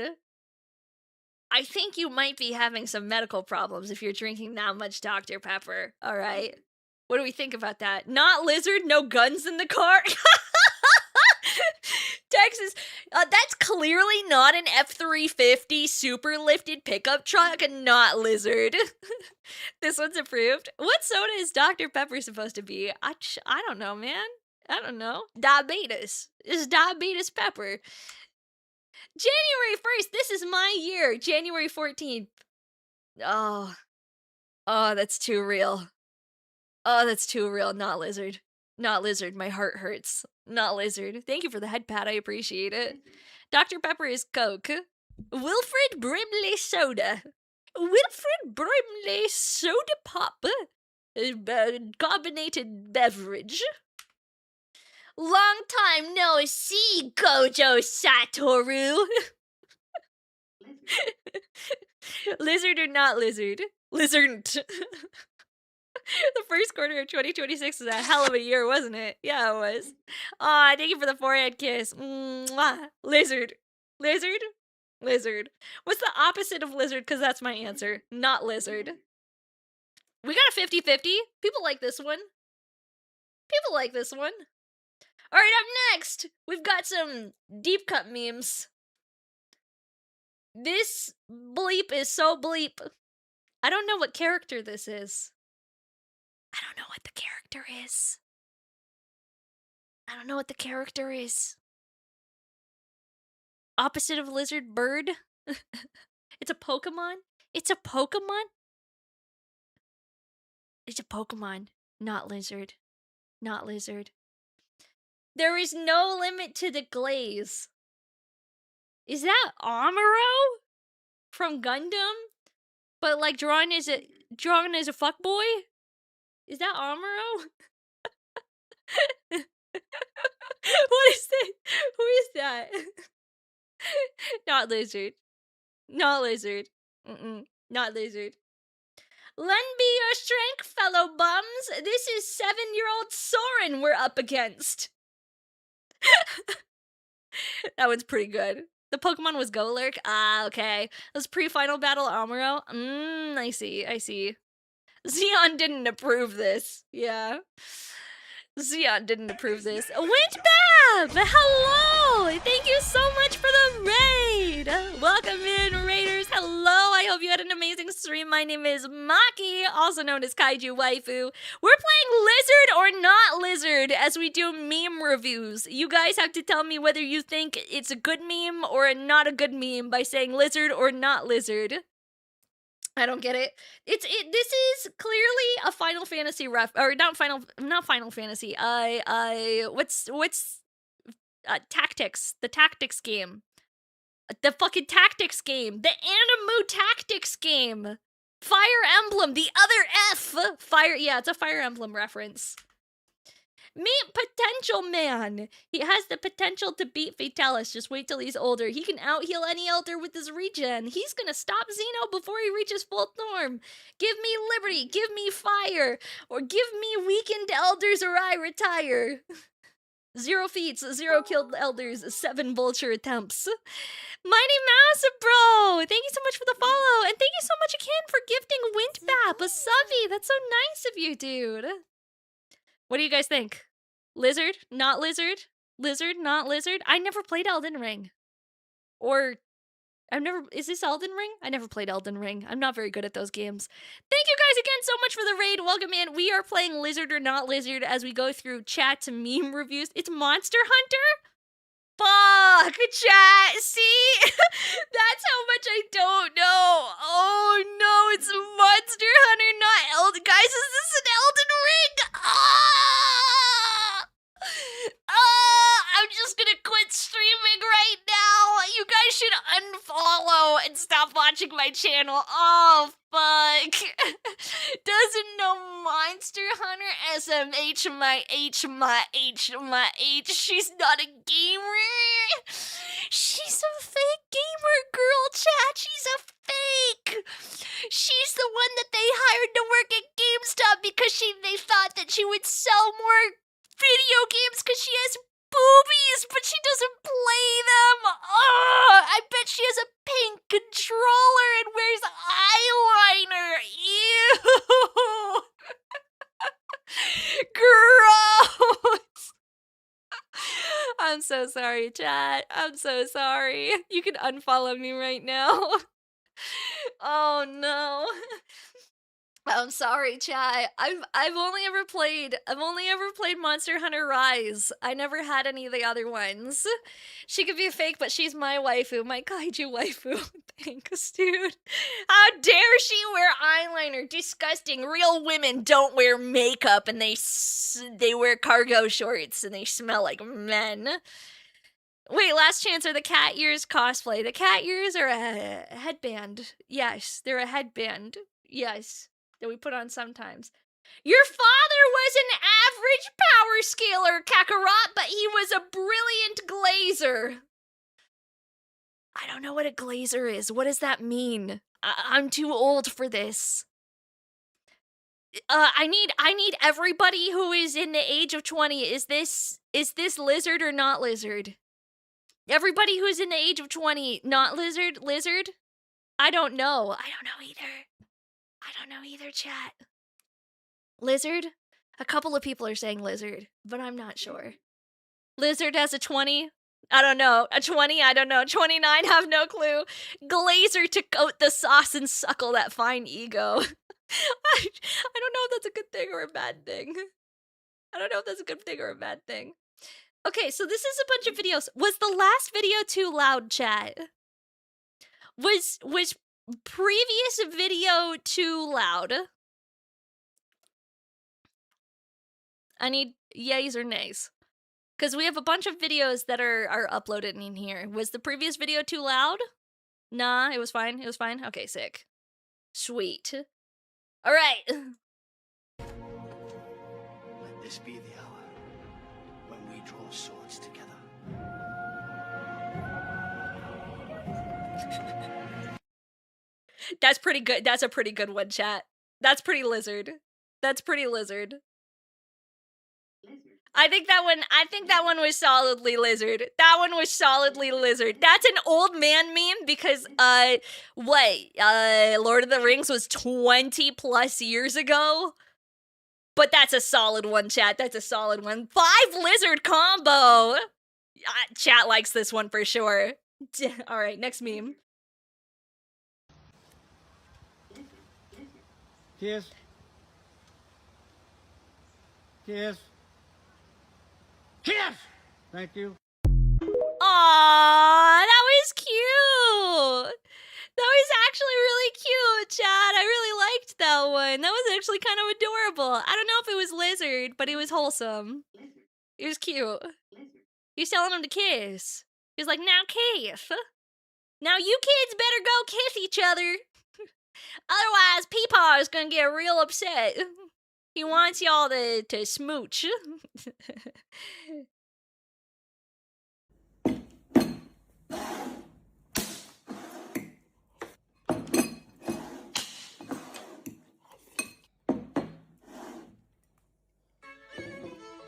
I think you might be having some medical problems if you're drinking that much Dr. Pepper. Alright. What do we think about that? Not Lizard, no guns in the car? Texas, that's clearly not an F-350 super lifted pickup truck, not Lizard. This one's approved. What soda is Dr. Pepper supposed to be? I don't know, man. I don't know. Diabetes. Is diabetes pepper. January 1st, this is my year. January 14th. Oh, that's too real. Oh, that's too real. Not Lizard. Not Lizard. My heart hurts. Not Lizard. Thank you for the head pat. I appreciate it. Dr. Pepper is Coke. Wilfred Brimley Soda. Wilfred Brimley Soda Pop. Carbonated beverage. Long time no see, Gojo Satoru. Lizard or not Lizard? Lizard. The first quarter of 2026 was a hell of a year, wasn't it? Yeah, it was. Aw, thank you for the forehead kiss. Mwah. Lizard. Lizard? Lizard. What's the opposite of lizard? Because that's my answer. Not lizard. We got a 50-50. People like this one. People like this one. Alright, up next, we've got some deep cut memes. This bleep is so bleep. I don't know what character this is. I don't know what the character is. I don't know what the character is. Opposite of lizard, bird? It's a Pokemon? It's a Pokemon? It's a Pokemon, not lizard. Not lizard. There is no limit to the glaze. Is that Amuro from Gundam? But like drawn as a fuckboy? Is that Amuro? What is that? Who is that? Not lizard. Not lizard. Not lizard. Lend me your strength, fellow bums. This is 7-year-old Soren we're up against. That one's pretty good. The Pokemon was Golurk. Ah, okay. That was pre-final battle Amuro. I see. Xeon didn't approve this. Yeah. Xeon didn't approve this. Wintbab! Hello! Thank you so much for the raid! Welcome in, raiders. Hello, I hope you had an amazing stream. My name is Maki, also known as Kaiju Waifu. We're playing Lizard or Not Lizard as we do meme reviews. You guys have to tell me whether you think it's a good meme or not a good meme by saying Lizard or Not Lizard. I don't get it. This is clearly a Final Fantasy or not Final Fantasy. What's Tactics, the Tactics game. The fucking Tactics game. The Animu Tactics game. Fire Emblem, the other F. Yeah, it's a Fire Emblem reference. Meet Potential Man. He has the potential to beat Fatalis. Just wait till he's older. He can out-heal any elder with his regen. He's gonna stop Xeno before he reaches full form. Give me liberty. Give me fire. Or give me weakened elders or I retire. 0 feats, 0 killed elders, 7 vulture attempts. Mighty Mouse Bro! Thank you so much for the follow. And thank you so much again for gifting Wintbap a subby. That's so nice of you, dude. What do you guys think? Lizard? Not lizard? Lizard? Not lizard? I never played Elden Ring. Is this Elden Ring? I never played Elden Ring. I'm not very good at those games. Thank you guys again so much for the raid. Welcome in. We are playing Lizard or Not Lizard as we go through chat to meme reviews. It's Monster Hunter? Fuck, chat. See? That's how much I don't know. Oh no, it's Monster Hunter, not Elden. Guys, is this an Elden Ring? Ah! unfollow and stop watching my channel. Oh, fuck. Doesn't know Monster Hunter SMH my H. She's not a gamer. She's a fake gamer, girl, chat. She's a fake. She's the one that they hired to work at GameStop because they thought that she would sell more video games because she has boobies, but she doesn't play them. Oh, I bet she has a pink controller and wears eyeliner. Ew. Gross. I'm so sorry, chat. I'm so sorry. You can unfollow me right now. Oh no. I'm sorry, chat. I've only ever played Monster Hunter Rise. I never had any of the other ones. She could be fake, but she's my waifu, my kaiju waifu. Thanks, dude. How dare she wear eyeliner? Disgusting. Real women don't wear makeup, and they wear cargo shorts, and they smell like men. Wait, last chance are the cat ears cosplay. The cat ears are a headband. Yes, they're a headband. Yes. That we put on sometimes. Your father was an average power scaler, Kakarot, but he was a brilliant glazer. I don't know what a glazer is. What does that mean? I'm too old for this. I need everybody who is in the age of 20. Is this lizard or not lizard? Everybody who's in the age of 20, not lizard, lizard? I don't know. I don't know either, chat. Lizard? A couple of people are saying lizard, but I'm not sure. Lizard has a 20? I don't know. A 20? I don't know. 29? Have no clue. Glazer to coat the sauce and suckle that fine ego. I don't know if that's a good thing or a bad thing. Okay, so this is a bunch of videos. Was the last video too loud, chat? Was previous video too loud? I need yays or nays. Because we have a bunch of videos that are uploaded in here. Was the previous video too loud? Nah, it was fine. Okay, sick. Sweet. Alright. Let this be the hour when we draw swords together. That's pretty good. That's a pretty good one, chat. That's pretty lizard. I think that one was solidly lizard. That's an old man meme because Lord of the Rings was 20 plus years ago. But that's a solid one, chat. That's a solid one. 5 lizard combo. Chat likes this one for sure. All right, next meme. Kiss. Thank you. Aww, that was cute. That was actually really cute, chat. I really liked that one. That was actually kind of adorable. I don't know if it was lizard, but it was wholesome. It was cute. He's telling him to kiss. He's like, now kiss. Now you kids better go kiss each other. Otherwise, Peepaw is gonna get real upset. He wants y'all to smooch. I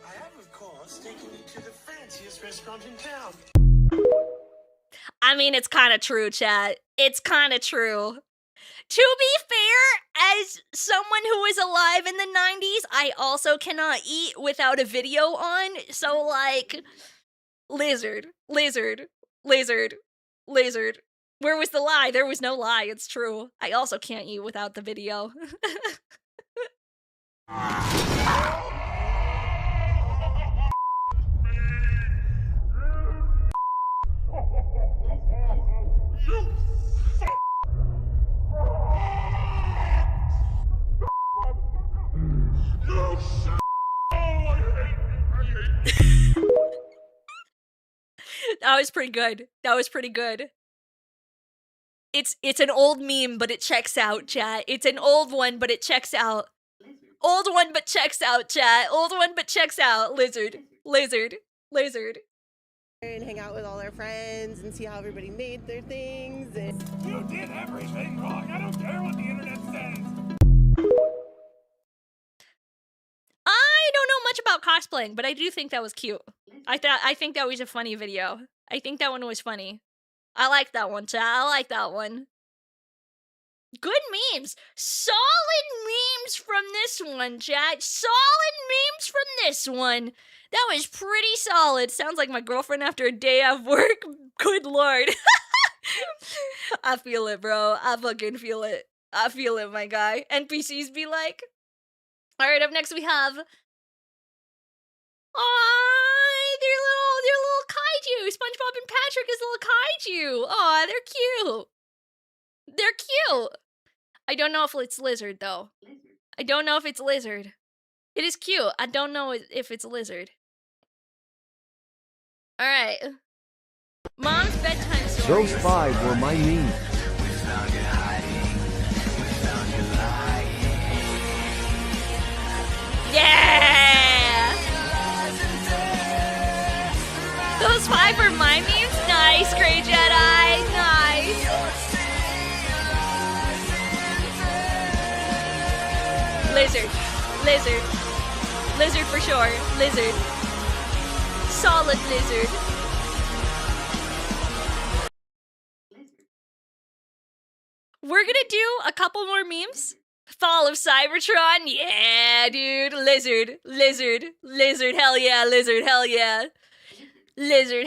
have, of course, taken you to the fanciest restaurant in town. I mean, it's kind of true, chat. It's kind of true. To be fair, as someone who was alive in the 90s, I also cannot eat without a video on. So, like, lizard. Where was the lie? There was no lie. It's true. I also can't eat without the video. That was pretty good. It's an old meme, but it checks out, chat. It's an old one, but it checks out. Old one, but checks out, chat. Old one, but checks out. Lizard. And hang out with all their friends and see how everybody made their things. And You did everything wrong. I don't care what the internet says. I don't know much about cosplaying, but I do think that was cute. I think that was a funny video. I think that one was funny. I like that one, chat. I like that one. Good memes. Solid memes from this one, chat. Solid memes from this one. That was pretty solid. Sounds like my girlfriend after a day of work. Good lord. I feel it, bro. I fucking feel it. I feel it, my guy. NPCs be like. Alright, up next we have... Aw, they're little kaiju. SpongeBob and Patrick is little kaiju. Aw, they're cute. They're cute. I don't know if it's lizard, though. I don't know if it's lizard. It is cute. I don't know if it's lizard. Alright. Mom's bedtime stories. Those 5 were my memes. Yeah! Those 5 are my memes? Nice, Grey Jedi. Nice. Lizard. Lizard for sure. Lizard. Solid lizard. We're gonna do a couple more memes. Fall of Cybertron. Yeah, dude. Lizard. Hell yeah. Lizard,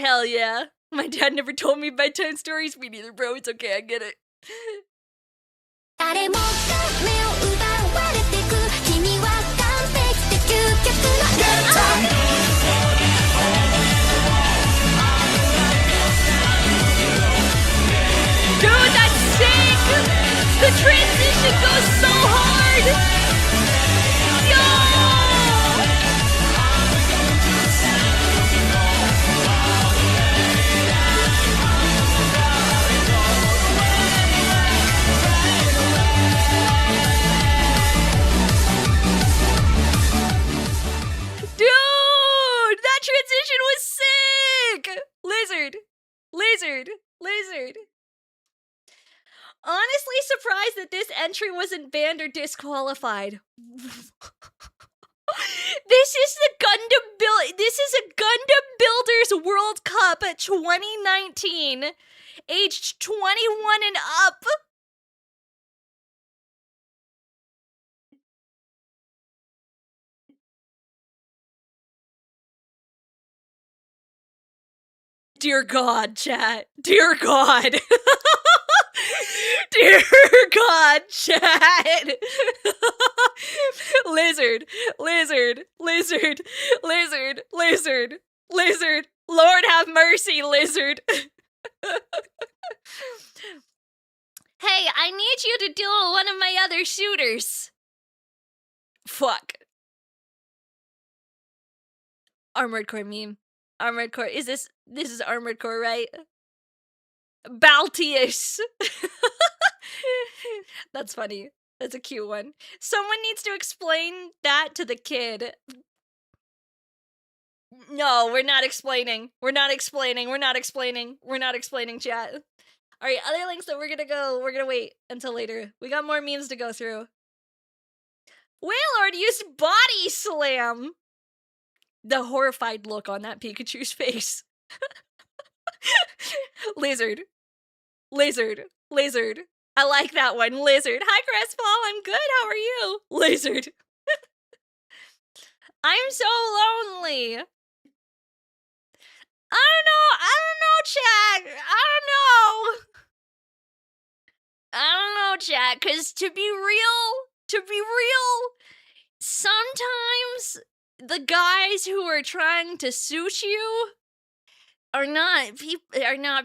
hell yeah. My dad never told me bedtime stories. Me neither, bro. It's okay. I get it. Dude, that's sick! The transition goes so hard! Yo! Dude! That transition was sick! Lizard. Honestly surprised that this entry wasn't banned or disqualified. This is a Gundam Builders World Cup 2019. Aged 21 and up. Dear God, chat. Dear God. Dear God, chat. Lizard. Lord have mercy, lizard. Hey, I need you to deal with one of my other shooters. Fuck. Armored Core meme. Armored Core. This is Armored Core, right? Baltius. That's funny. That's a cute one. Someone needs to explain that to the kid. No, we're not explaining, chat. Alright, other links that we're gonna wait until later. We got more memes to go through. Wailord used body slam! The horrified look on that Pikachu's face. Lizard. I like that one. Lizard. Hi, Crestfall. I'm good. How are you? Lizard. I'm so lonely. I don't know, chat. I don't know, chat. Because to be real, sometimes the guys who are trying to suit you are not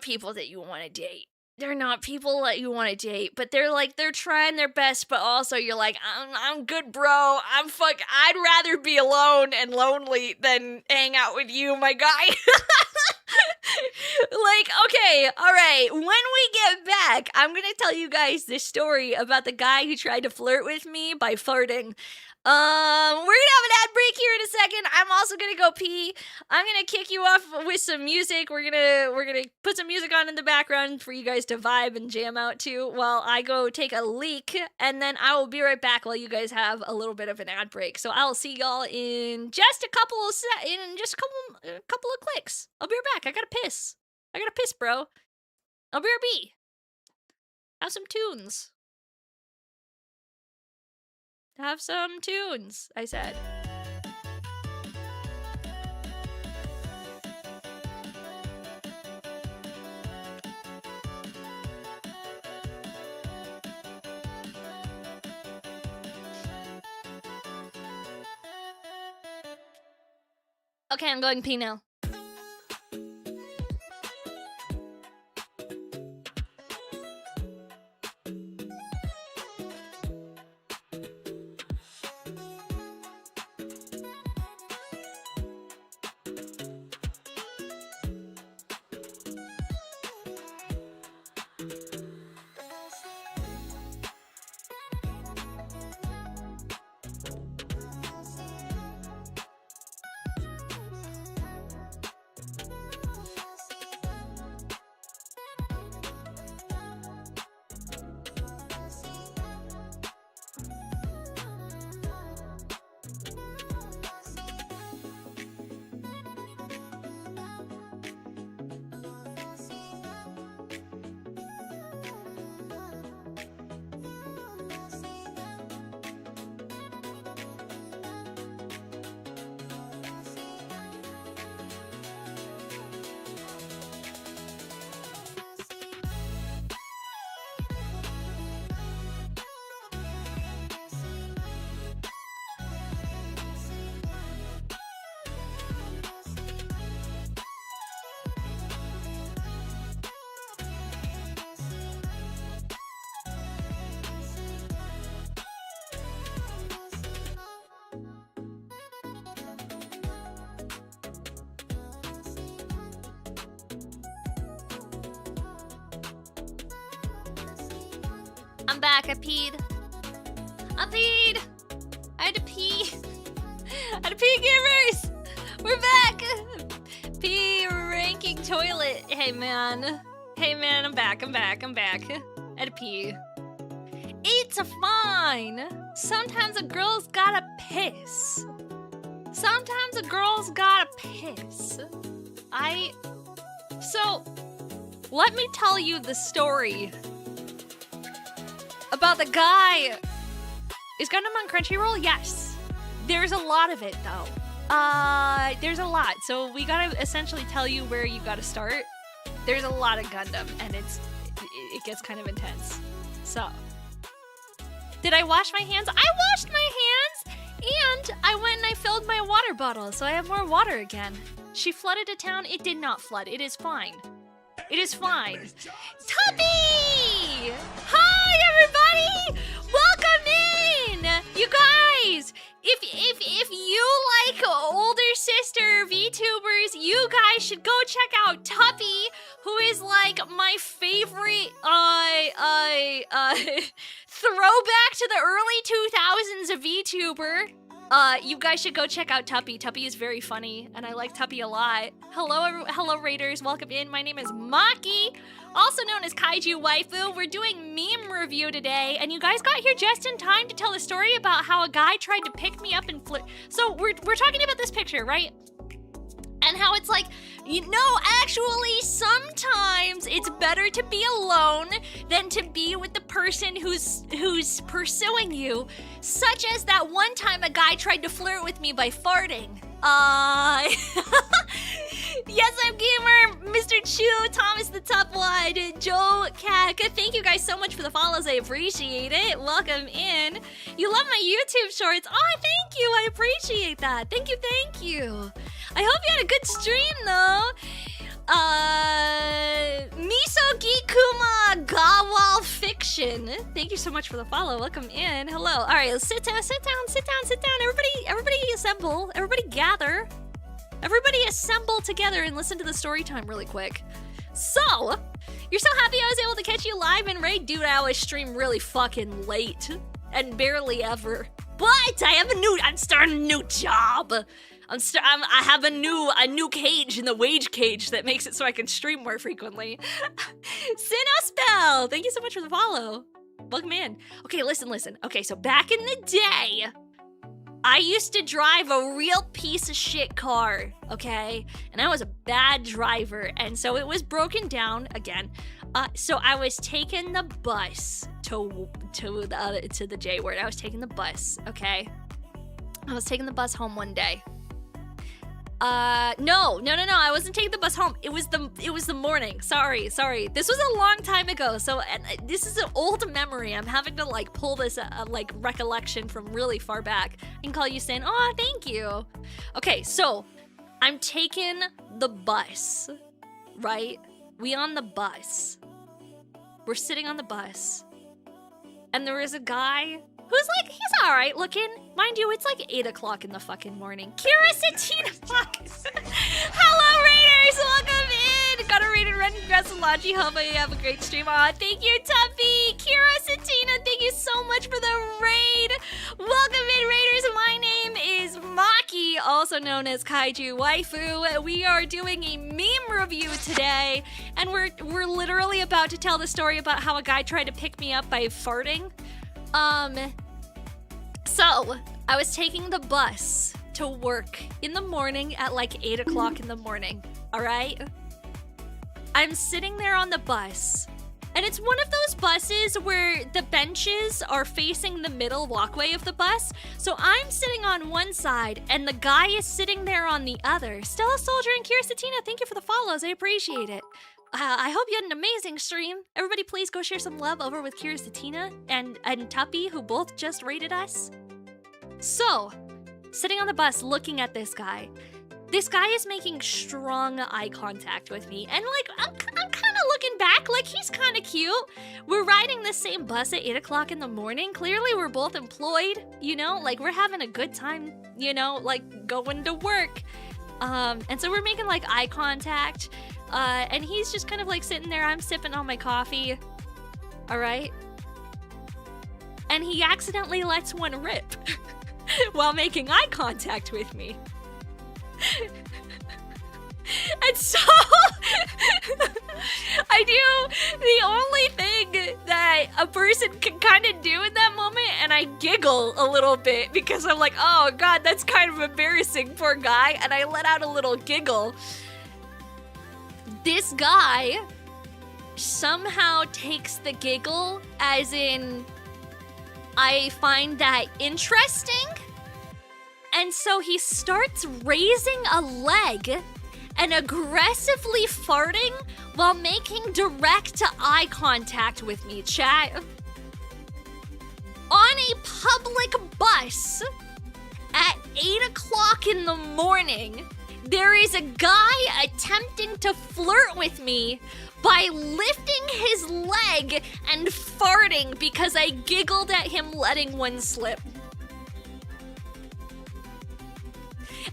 people that you want to date. They're not people that you want to date, but they're trying their best, but also you're like, I'm good, bro. I'd rather be alone and lonely than hang out with you, my guy. Like, okay, all right. When we get back, I'm gonna tell you guys this story about the guy who tried to flirt with me by farting. We're gonna have an ad break here in a second. I'm also gonna go pee. I'm gonna kick you off with some music. We're gonna put some music on in the background for you guys to vibe and jam out to while I go take a leak, and then I will be right back while you guys have a little bit of an ad break. So I'll see y'all in just a couple of couple of clicks. I'll be right back. I gotta piss, bro. I'll be right back. Have some tunes. Have some tunes, I said. Okay, I'm going pee now. I'm back. I peed. I had to pee. I had to pee gamers. We're back. Pee ranking toilet. Hey man, I'm back. I had to pee. It's fine. Sometimes a girl's gotta piss. So, let me tell you the story about the guy. Is Gundam on Crunchyroll? Yes. There's a lot of it, though. There's a lot. So we gotta essentially tell you where you gotta start. There's a lot of Gundam, and it gets kind of intense. So, did I wash my hands? I washed my hands, and I went and I filled my water bottle, so I have more water again. She flooded a town. It did not flood. It is fine. It is fine. Tubby! Hi, everybody! Welcome in! You guys, if you like older sister VTubers, you guys should go check out Tuppy, who is like my favorite throwback to the early 2000s of VTuber. You guys should go check out Tuppy. Tuppy is very funny, and I like Tuppy a lot. Hello Raiders, welcome in. My name is Maki, also known as Kaiju Waifu. We're doing meme review today, and you guys got here just in time to tell the story about how a guy tried to pick me up and flirt. So we're talking about this picture, right? And how it's like, you know, actually, sometimes it's better to be alone than to be with the person who's pursuing you. Such as that one time a guy tried to flirt with me by farting. Yes, I'm gamer, Mr. Chu, Thomas the Top One, Joe Kaka. Thank you guys so much for the follows. I appreciate it. Welcome in. You love my YouTube shorts. Oh, thank you. I appreciate that. Thank you. I hope you had a good stream, though. Misogi Kuma Gawal Fiction. Thank you so much for the follow. Welcome in. Hello. All right, let's sit down. Everybody assemble. Everybody gather. Everybody assemble together and listen to the story time really quick. So, you're so happy I was able to catch you live and raid? Dude, I always stream really fucking late. And barely ever. But I'm starting a new job. I have a new cage in the wage cage that makes it so I can stream more frequently. Sinospell, thank you so much for the follow. Welcome in. Okay, listen. Okay, so back in the day, I used to drive a real piece of shit car, okay? And I was a bad driver, and so it was broken down again. So I was taking the bus to the J word. I was taking the bus, okay? I was taking the bus home one day. No, I wasn't taking the bus home. It was the morning. Sorry. This was a long time ago, so this is an old memory. I'm having to, like, pull this, like, recollection from really far back. I can call you saying, oh, thank you. Okay, so, I'm taking the bus, right? We on the bus. We're sitting on the bus. And there is a guy who's like, he's alright looking. Mind you, it's like 8 o'clock in the fucking morning. Kira Satina, fuck. Hello, Raiders, welcome in. Got a rated run, congrats on Launchie. Hope you have a great stream. Aw, thank you, Tuffy. Kira Satina, thank you so much for the raid. Welcome in, Raiders. My name is Maki, also known as Kaiju Waifu. We are doing a meme review today, and we're literally about to tell the story about how a guy tried to pick me up by farting. So, I was taking the bus to work in the morning at like 8 o'clock in the morning, alright? I'm sitting there on the bus, and it's one of those buses where the benches are facing the middle walkway of the bus, so I'm sitting on one side, and the guy is sitting there on the other. Stella Soldier and Kira Satina, thank you for the follows, I appreciate it. I hope you had an amazing stream. Everybody please go share some love over with Kira Satina and Tuppy, who both just rated us. So, sitting on the bus looking at this guy. This guy is making strong eye contact with me. And like, I'm kind of looking back, like he's kind of cute. We're riding the same bus at 8 o'clock in the morning. Clearly we're both employed, you know? Like we're having a good time, you know, like going to work. And so we're making like eye contact. And he's just kind of like sitting there, I'm sipping on my coffee. All right. And he accidentally lets one rip while making eye contact with me. And so I do the only thing that a person can kind of do in that moment, and I giggle a little bit because I'm like, oh God, that's kind of embarrassing, poor guy. And I let out a little giggle. This guy somehow takes the giggle as in, I find that interesting. And so he starts raising a leg and aggressively farting while making direct eye contact with me, chat. On a public bus at 8 o'clock in the morning, there is a guy attempting to flirt with me by lifting his leg and farting because I giggled at him letting one slip.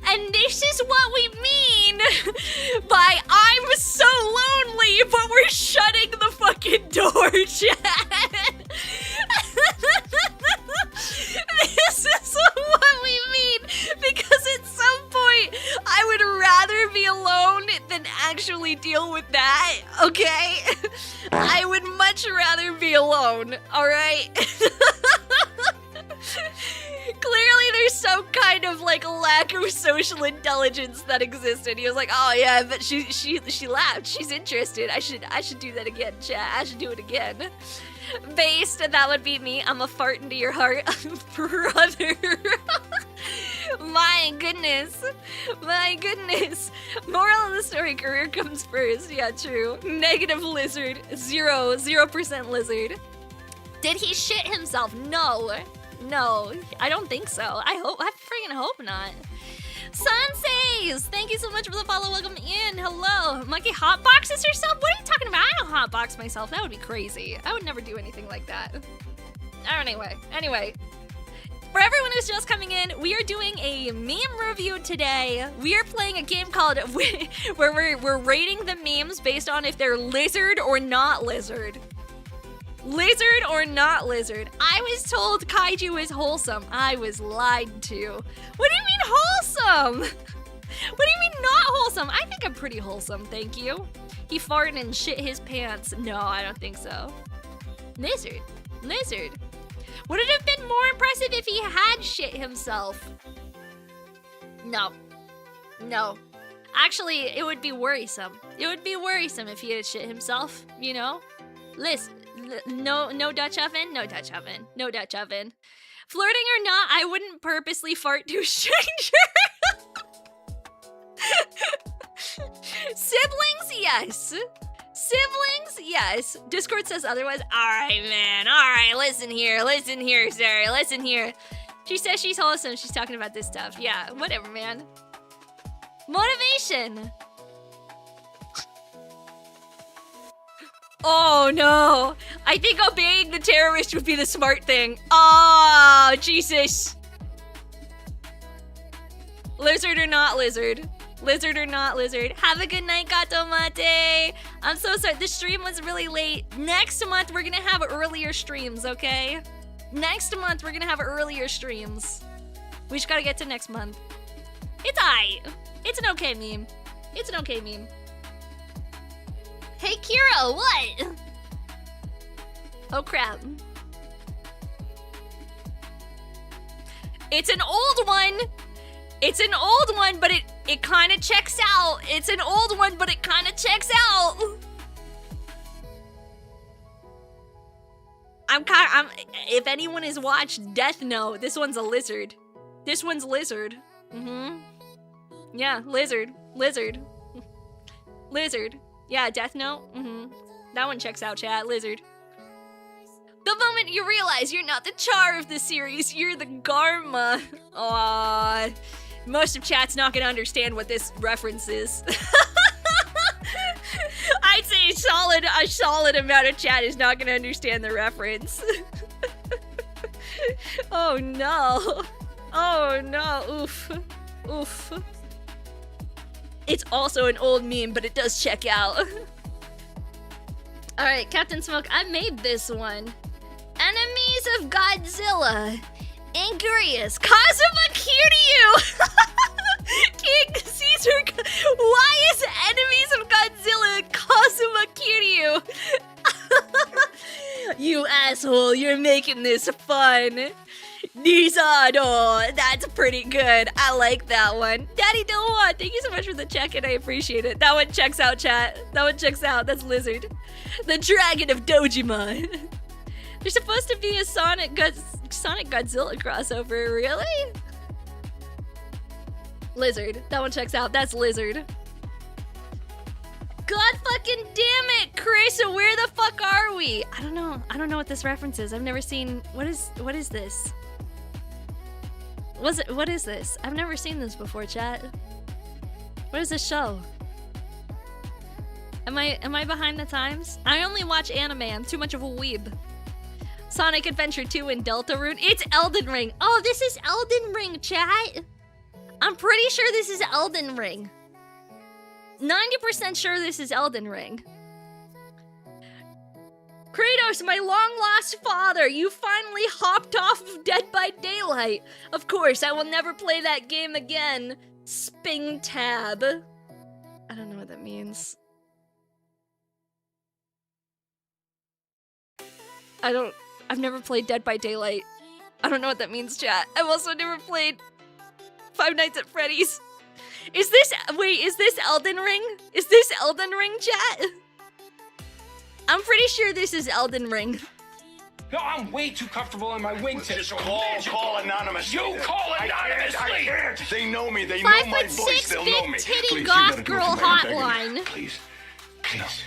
And this is what we mean by I'm so lonely, but we're shutting the fucking door, chat. This is what we mean, because at some point, I would rather be alone than actually deal with that, okay? I would much rather be alone, alright? Clearly there's some kind of like lack of social intelligence that existed. He was like, oh yeah, but she laughed. She's interested. I should do that again, chat. I should do it again. Based, and that would be me. I'm a fart into your heart, brother. My goodness. Moral of the story, career comes first. Yeah, true. Negative lizard. 0% lizard. Did he shit himself? No, I don't think so. I freaking hope not. Sanseis, thank you so much for the follow. Welcome in. Hello. Monkey hotboxes herself? What are you talking about? I don't hotbox myself. That would be crazy. I would never do anything like that. Anyway. For everyone who's just coming in, we are doing a meme review today. We are playing a game called where we're rating the memes based on if they're lizard or not lizard. Lizard or not lizard. I was told Kaiju is wholesome. I was lied to. What do you mean wholesome? What do you mean not wholesome? I think I'm pretty wholesome, thank you. He farted and shit his pants. No, I don't think so. Lizard. Lizard. Would it have been more impressive if he had shit himself? No. No. Actually, it would be worrisome. It would be worrisome if he had shit himself, you know? Listen, no Dutch oven? No Dutch oven. No Dutch oven. Flirting or not, I wouldn't purposely fart to a stranger. Siblings, yes. Siblings, yes. Discord says otherwise. Alright, man. Alright, listen here, sir. Listen here. She says she's wholesome. She's talking about this stuff. Yeah, whatever, man. Motivation. Oh, no. I think obeying the terrorist would be the smart thing. Oh, Jesus. Lizard or not lizard? Lizard or not lizard? Have a good night, Gato Mate. I'm so sorry. The stream was really late. Next month, we're gonna have earlier streams, okay? Next month, we're gonna have earlier streams. We just gotta get to next month. It's aight. It's an okay meme. It's an okay meme. Hey, Kira, what? Oh, crap. It's an old one. It's an old one, but it kind of checks out. It's an old one, but it kind of checks out. If anyone has watched Death Note, this one's a lizard. This one's lizard. Yeah, lizard. Lizard. Lizard. Yeah, Death Note. That one checks out, chat. Lizard. The moment you realize you're not the Char of the series, you're the Garma. Aww. Most of chat's not gonna understand what this reference is. I'd say a solid amount of chat is not gonna understand the reference. Oh no. Oh no. Oof. Oof. It's also an old meme, but it does check out. Alright, Captain Smoke, I made this one. Enemies of Godzilla. Angrius. Kazuma Kiryu! King Caesar. Why is Enemies of Godzilla Kazuma Kiryu? You asshole, you're making this fun. Nizado, that's pretty good. I like that one. Daddy Doa, thank you so much for the check-in. I appreciate it. That one checks out, chat. That one checks out. That's Lizard. The Dragon of Dojima. There's supposed to be a Sonic Godzilla crossover, really? Lizard. That one checks out. That's Lizard. God fucking damn it, Chris, where the fuck are we? I don't know. I don't know what this reference is. I've never seen... What is this? What is this? I've never seen this before, chat. What is this show? Am I behind the times? I only watch anime. I'm too much of a weeb. Sonic Adventure 2 and Deltarune. It's Elden Ring. Oh, this is Elden Ring, chat. I'm pretty sure this is Elden Ring. 90% sure this is Elden Ring. Kratos, my long-lost father, you finally hopped off of Dead by Daylight. Of course, I will never play that game again. Sping tab. I don't know what that means. I've never played Dead by Daylight. I don't know what that means, chat. I've also never played Five Nights at Freddy's. Is this Elden Ring? Is this Elden Ring, chat? I'm pretty sure this is Elden Ring. No, I'm way too comfortable in my wingtip. Just call anonymous. You call anonymously. I can't. They know me. They know my voice. 5'6" They'll know me. big titty Please, you goth better do it girl for me. I'm begging you. hotline. Please. Please.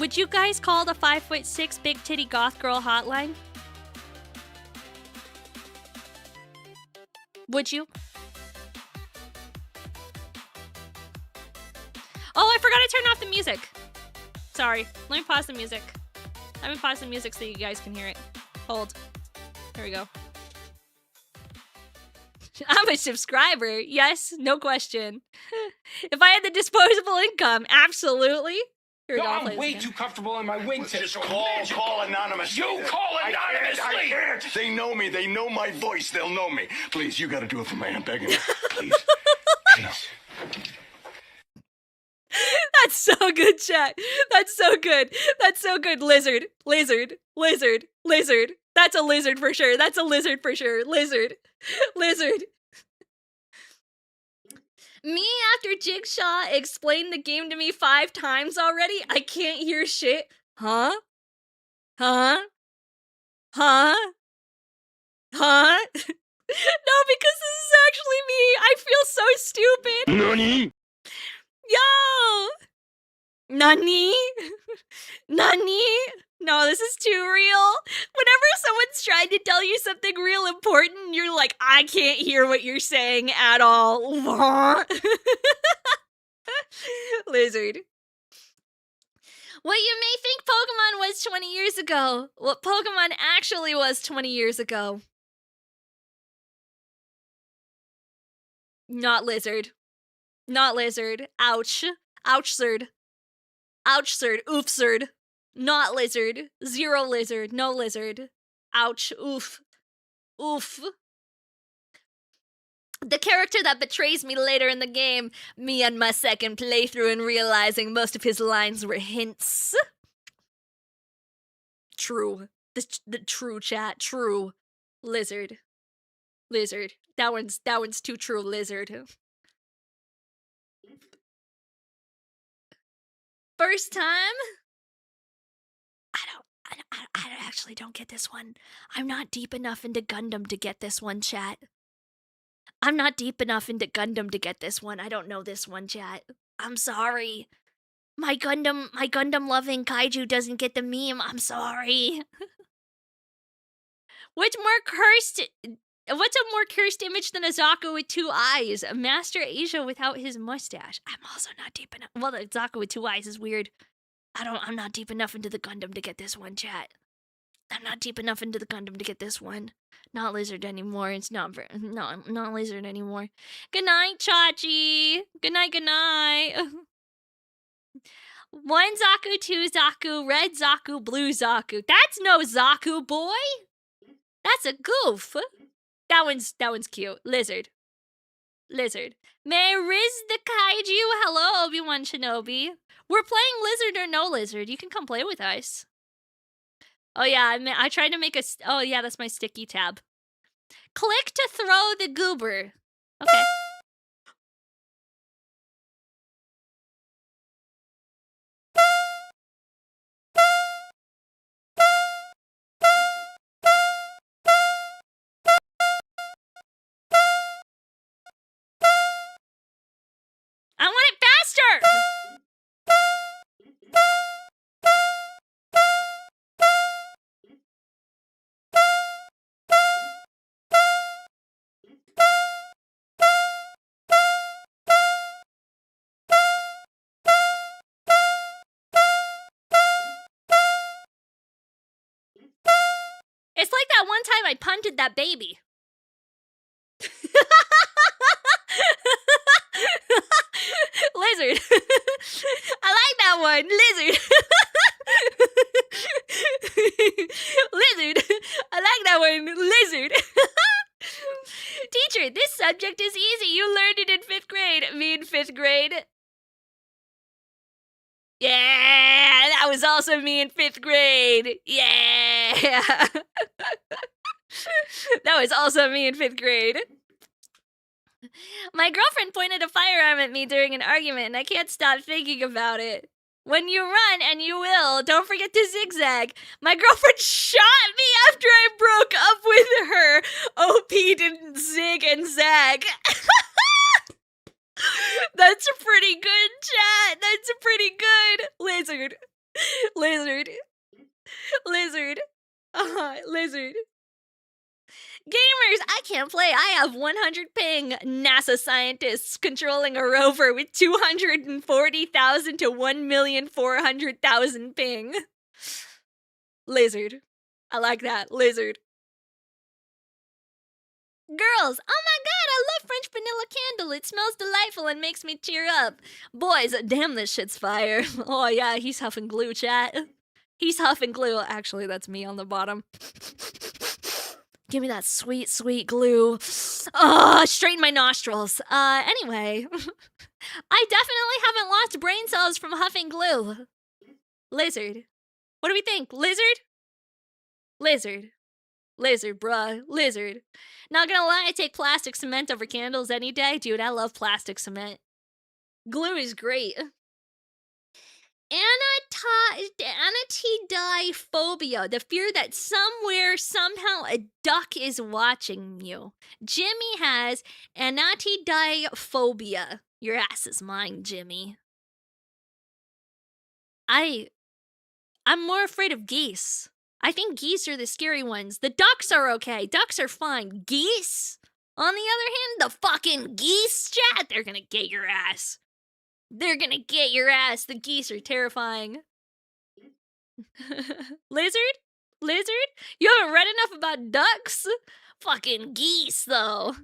Would you guys call the 5'6" big titty goth girl hotline? Would you? Oh, I forgot to turn off the music. Sorry. Let me pause the music. Let me pause the music so you guys can hear it. Hold. There we go. I'm a subscriber. Yes, no question. If I had the disposable income, absolutely. Here we No, go. I'll play I'm this way again. too comfortable in my wingtip. Just call anonymously. You call anonymously! I can't. They know me. They know my voice. They'll know me. Please, you gotta do it for me. I'm begging you. Please. Please. That's so good, chat. That's so good. That's so good. Lizard. Lizard. Lizard. Lizard. That's a lizard for sure. That's a lizard for sure. Lizard. Lizard. Me after Jigsaw explained the game to me 5 times already, I can't hear shit. Huh? Huh? Huh? Huh? No, because this is actually me. I feel so stupid. Nani? Yo! Nani? Nani? No, this is too real. Whenever someone's trying to tell you something real important, you're like, I can't hear what you're saying at all. Lizard. What you may think Pokemon was 20 years ago. What Pokemon actually was 20 years ago. Not lizard. Not lizard. Ouch. Ouchsard. Ouchsard. Oofsard. Not lizard. Zero lizard. No lizard. Ouch. Oof. Oof. The character that betrays me later in the game. Me on my second playthrough and realizing most of his lines were hints. True. The true chat. True. Lizard. Lizard. That one's too true. Lizard. First time? I actually don't get this one. I'm not deep enough into Gundam to get this one, chat. I'm not deep enough into Gundam to get this one. I don't know this one, chat. I'm sorry. My Gundam loving Kaiju doesn't get the meme. I'm sorry. What's a more cursed image than a Zaku with 2 eyes? A Master Asia without his mustache. I'm also not deep enough. Well, the Zaku with 2 eyes is weird. I'm not deep enough into the Gundam to get this one, chat. I'm not deep enough into the Gundam to get this one. Not lizard anymore. It's not lizard anymore. Good night, Chachi. Good night, good night. 1 Zaku, 2 Zaku, red Zaku, blue Zaku. That's no Zaku, boy. That's a goof. That one's cute. Lizard. Lizard. May Riz the Kaiju. Hello, Obi-Wan Shinobi. We're playing Lizard or No Lizard. You can come play with us. Oh yeah, I tried to make a... Oh yeah, that's my sticky tab. Click to throw the goober. Okay. I want it faster! It's like that one time I punted that baby. Lizard. I like that one. Lizard. Lizard. I like that one. Lizard. Teacher, this subject is easy. You learned it in 5th grade. Me in 5th grade. Yeah, that was also me in 5th grade. Yeah. That was also me in 5th grade. My girlfriend pointed a firearm at me during an argument, and I can't stop thinking about it. When you run, and you will, don't forget to zigzag. My girlfriend shot me after I broke up with her. OP didn't zig and zag. That's pretty good, chat. That's pretty good. Lizard. Lizard. Lizard. Lizard. Gamers, I can't play. I have 100 ping. NASA scientists controlling a rover with 240,000 to 1,400,000 ping. Lizard. I like that. Lizard. Girls, oh my god, I love French vanilla candle. It smells delightful and makes me cheer up. Boys, damn, this shit's fire. Oh yeah, he's huffing glue, chat. He's huffing glue. Actually, that's me on the bottom. Give me that sweet, sweet glue. Straighten my nostrils. Anyway. I definitely haven't lost brain cells from huffing glue. Lizard. What do we think? Lizard? Lizard. Lizard, bruh. Lizard. Not gonna lie, I take plastic cement over candles any day. Dude, I love plastic cement. Glue is great. Anatidiphobia, the fear that somewhere, somehow, a duck is watching you. Jimmy has anatidiphobia. Your ass is mine, Jimmy. I'm more afraid of geese. I think geese are the scary ones. The ducks are okay. Ducks are fine. Geese, on the other hand, the fucking geese, chat, they're gonna get your ass. They're gonna get your ass. The geese are terrifying. Lizard? Lizard? You haven't read enough about ducks? Fucking geese, though.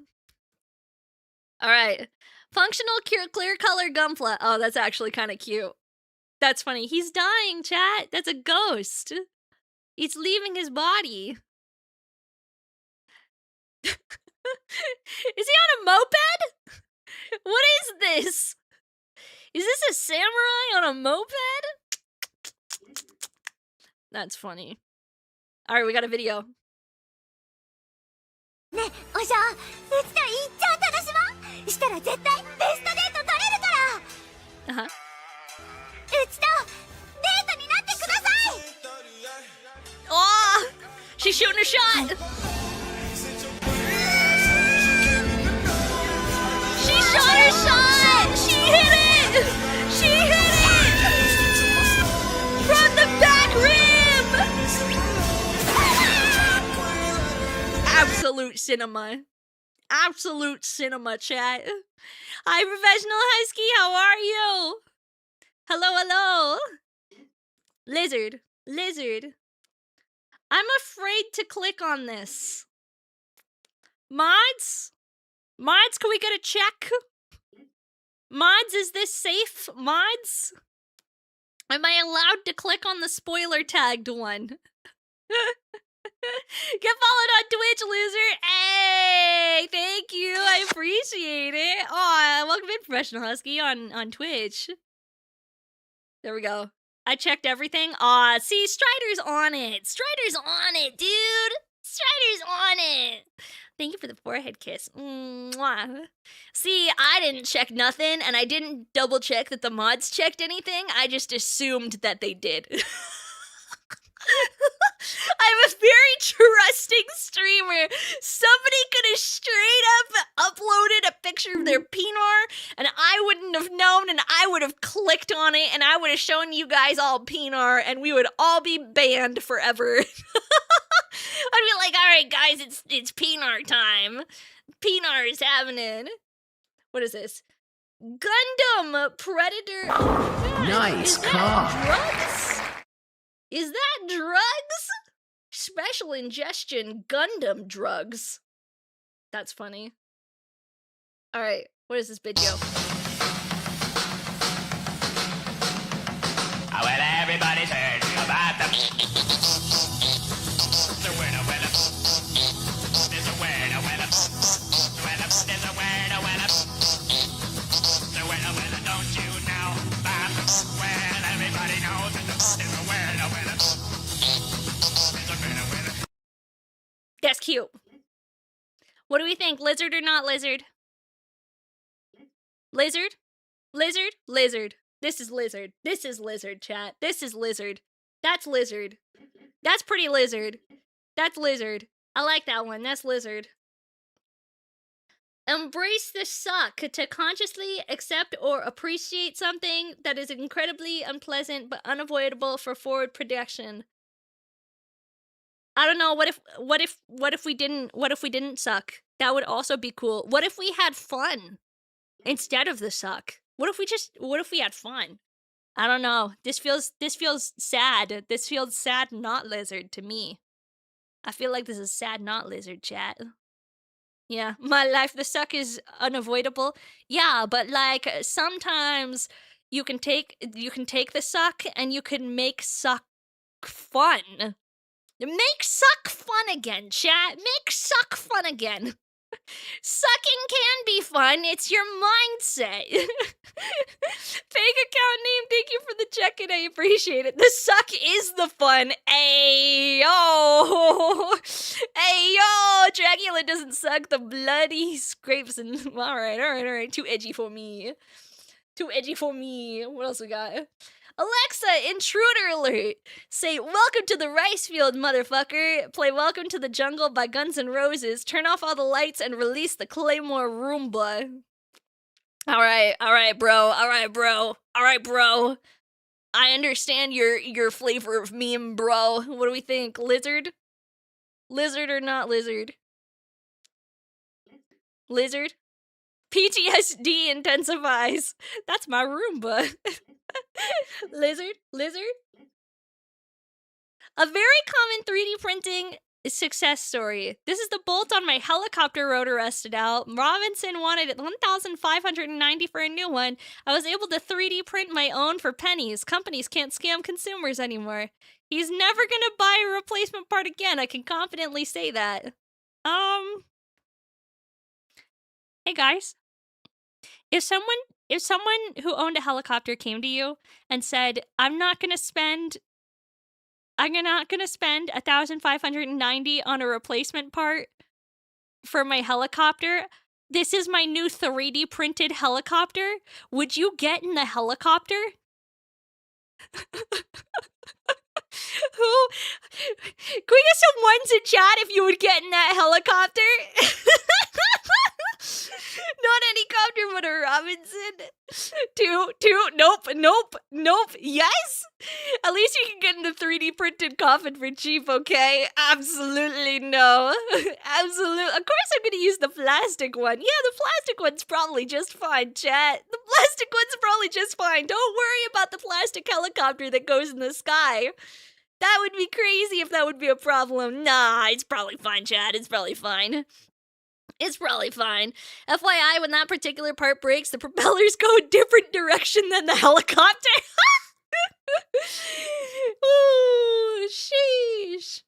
Alright. Functional clear color gunpla. Oh, that's actually kind of cute. That's funny. He's dying, chat. That's a ghost. It's leaving his body. Is he on a moped? What is this? Is this a samurai on a moped? That's funny. Alright, we got a video. Uh-huh. Oh! She's shooting her shot! She shot her shot! She hit it! She hit it! From the back rim! Absolute cinema. Absolute cinema, chat. Hi, Professional Husky, how are you? Hello, hello. Lizard. Lizard. I'm afraid to click on this. Mods? Mods, can we get a check? Mods, is this safe? Mods? Am I allowed to click on the spoiler tagged one? Get followed on Twitch, loser. Hey, thank you. I appreciate it. Aw, welcome in, Professional Husky, on Twitch. There we go. I checked everything. Aw, see, Strider's on it. Strider's on it, dude. Strider's on it. Thank you for the forehead kiss. Mwah. See, I didn't check nothing, and I didn't double check that the mods checked anything. I just assumed that they did. I'm a very trusting streamer. Somebody could have straight up uploaded a picture of their penis, and I wouldn't have known, and I would have clicked on it, and I would have shown you guys all penis, and we would all be banned forever. I'd be like, all right, guys, it's penis time. Penis is happening. What is this? Gundam Predator. Oh, Nice car. Drugs? Is that drugs? Special ingestion Gundam drugs. That's funny. Alright, what is this video? Well, everybody's heard about the winner, winner. There's a winner, winner. There's a winner, winner. The winner, winner, don't you know about the well, everybody knows that there's a winner, winner. There's a winner, winner. That's cute. What do we think? Lizard or not lizard? Lizard? Lizard? Lizard. This is lizard. This is lizard, chat. This is lizard. That's lizard. That's pretty lizard. That's lizard. I like that one. That's lizard. Embrace the suck. To consciously accept or appreciate something that is incredibly unpleasant but unavoidable for forward projection. I don't know. What if we didn't suck? That would also be cool. What if we had fun instead of the suck? What if we had fun? I don't know. This feels sad. This feels sad, not lizard to me. I feel like this is sad, not lizard chat. Yeah, my life, the suck is unavoidable. Yeah, but like sometimes you can take the suck and you can make suck fun. Make suck fun again, chat. Make suck fun again. Sucking can be fun. It's your mindset. Fake account name, thank you for the check-in. I appreciate it. The suck is the fun. Ayo. Ayo. Dracula doesn't suck the blood. He scrapes and... Alright. Too edgy for me. What else we got? Alexa, intruder alert! Say, welcome to the rice field, motherfucker! Play Welcome to the Jungle by Guns N' Roses, turn off all the lights, and release the Claymore Roomba. Alright, bro. I understand your flavor of meme, bro. What do we think? Lizard? Lizard or not lizard? Lizard? PTSD intensifies. That's my Roomba. Lizard? A very common 3D printing success story. This is the bolt on my helicopter rotor rusted out. Robinson wanted 1,590 for a new one. I was able to 3D print my own for pennies. Companies can't scam consumers anymore. He's never gonna buy a replacement part again. I can confidently say that. Hey guys. If someone who owned a helicopter came to you and said, I'm not gonna spend 1,590 on a replacement part for my helicopter, this is my new 3D printed helicopter, would you get in the helicopter? Who? Can we get some ones in chat if you would get in that helicopter? Not any copter, but a Robinson. Two. Nope. Yes? At least you can get in the 3D printed coffin for cheap, okay? Absolutely no. Absolutely. Of course I'm gonna use the plastic one. Yeah, the plastic one's probably just fine, chat. The plastic one's probably just fine. Don't worry about the plastic helicopter that goes in the sky. That would be crazy if that would be a problem. Nah, it's probably fine, chat. It's probably fine. FYI, when that particular part breaks, the propellers go a different direction than the helicopter. Ooh, sheesh.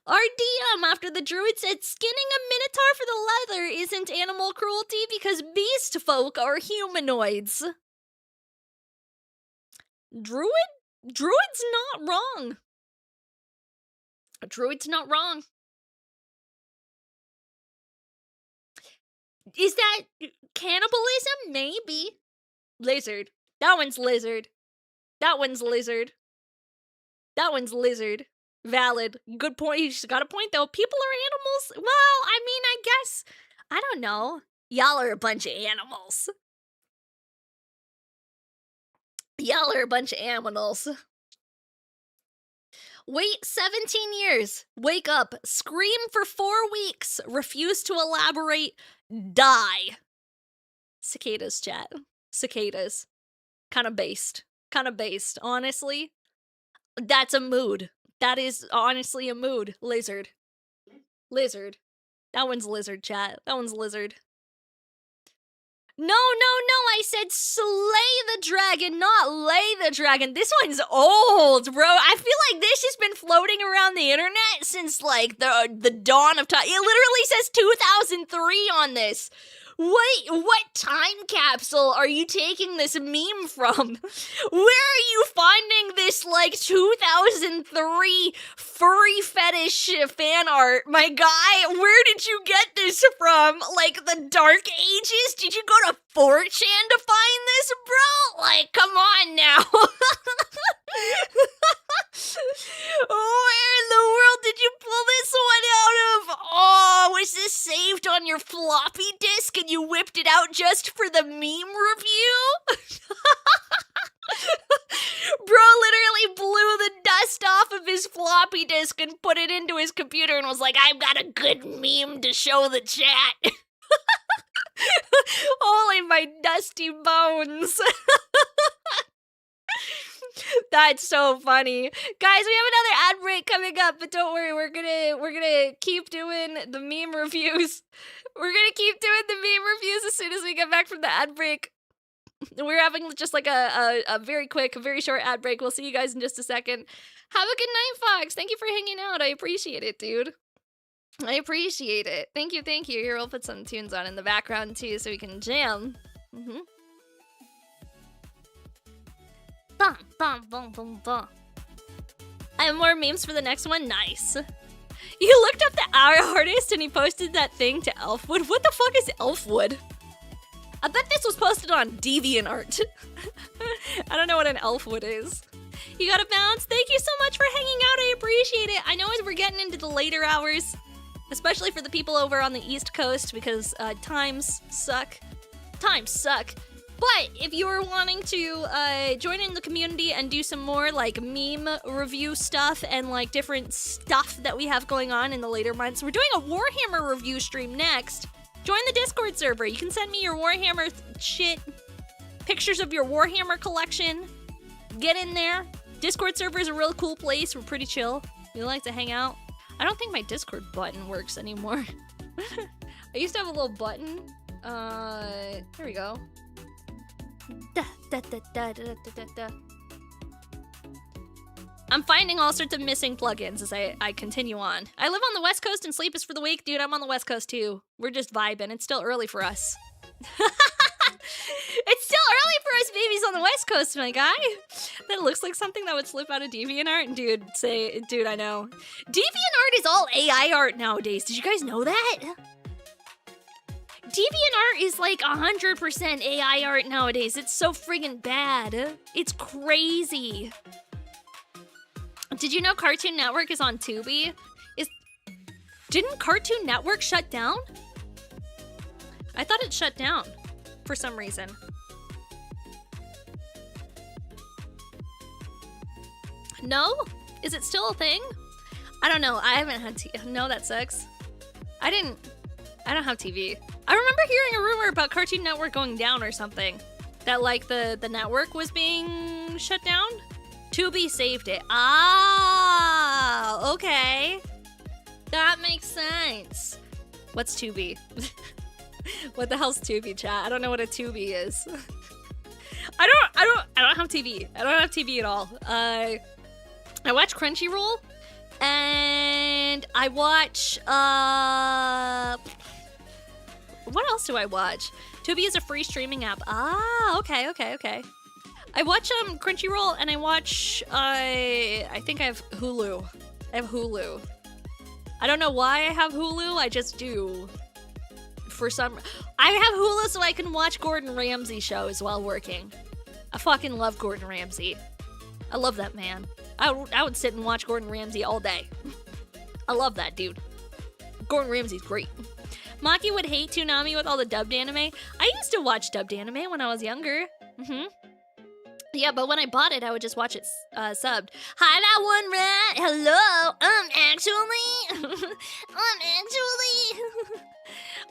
RDM after the druid said skinning a minotaur for the leather isn't animal cruelty because beast folk are humanoids. Druid's not wrong. Druid's not wrong. Is that cannibalism? Maybe. Lizard. That one's lizard. Valid. Good point. He's got a point, though. People are animals? Well, I mean, I guess. I don't know. Y'all are a bunch of animals. Wait 17 years. Wake up. Scream for 4 weeks. Refuse to elaborate. Die. Cicadas, chat. Cicadas. Kind of based. Honestly. That's a mood. That is honestly a mood. Lizard. That one's lizard, chat. No, I said slay the dragon, not lay the dragon. This one's old, bro. I feel like this has been floating around the internet since, like, the dawn of time. It literally says 2003 on this. Wait, what time capsule are you taking this meme from? Where are you finding this, like, 2003 furry fetish fan art? My guy, where did you get this from? Like, the Dark Ages? Did you go to 4chan to find this, bro? Like, come on now. Where in the world did you pull this one out of? Oh, was this saved on your floppy disk and you whipped it out just for the meme review? Bro literally blew the dust off of his floppy disk and put it into his computer and was like, I've got a good meme to show the chat. Holy my dusty bones. That's so funny. Guys, we have another ad break coming up, but don't worry, we're gonna keep doing the meme reviews. We're gonna keep doing the meme reviews as soon as we get back from the ad break. We're having just like a very quick, very short ad break. We'll see you guys in just a second. Have a good night, Fox. Thank you for hanging out. I appreciate it, dude. I appreciate it. Thank you, thank you. Here, we'll put some tunes on in the background too so we can jam. Bum, bum, bum, bum, bum. I have more memes for the next one. Nice. You looked up the Our Artist and he posted that thing to Elfwood. What the fuck is Elfwood? I bet this was posted on DeviantArt. I don't know what an Elfwood is. You gotta bounce. Thank you so much for hanging out. I appreciate it. I know as we're getting into the later hours, especially for the people over on the East Coast, because times suck. Times suck. But if you are wanting to join in the community and do some more like meme review stuff and like different stuff that we have going on in the later months, we're doing a Warhammer review stream next. Join the Discord server. You can send me your Warhammer shit, pictures of your Warhammer collection. Get in there. Discord server is a real cool place. We're pretty chill. We like to hang out. I don't think my Discord button works anymore. I used to have a little button. Here we go. Da, da, da, da, da, da, da. I'm finding all sorts of missing plugins as I continue on. I live on the West Coast and sleep is for the weak. Dude, I'm on the West Coast too. We're just vibing. It's still early for us. It's still early for us babies on the West Coast, my guy. That looks like something that would slip out of DeviantArt. Dude, I know. DeviantArt is all AI art nowadays. Did you guys know that? DeviantArt is like 100% AI art nowadays. It's so friggin' bad. It's crazy. Did you know Cartoon Network is on Tubi? Didn't Cartoon Network shut down? I thought it shut down for some reason. No? Is it still a thing? I don't know. I haven't had no, that sucks. I don't have TV. I remember hearing a rumor about Cartoon Network going down or something. That like the network was being shut down? Tubi saved it. Ah, okay. That makes sense. What's Tubi? What the hell's Tubi, chat? I don't know what a Tubi is. I don't have TV. I don't have TV at all. I watch Crunchyroll and I watch what else do I watch? Tubi is a free streaming app. Ah, okay. I watch Crunchyroll and I watch I think I have Hulu. I have Hulu. I don't know why I have Hulu, I just do. I have Hulu so I can watch Gordon Ramsay shows while working. I fucking love Gordon Ramsay. I love that man. I would sit and watch Gordon Ramsay all day. I love that dude. Gordon Ramsay's great. Maki would hate Toonami with all the dubbed anime. I used to watch dubbed anime when I was younger. Yeah, but when I bought it, I would just watch it subbed. Hi, that one rat. Hello. Actually.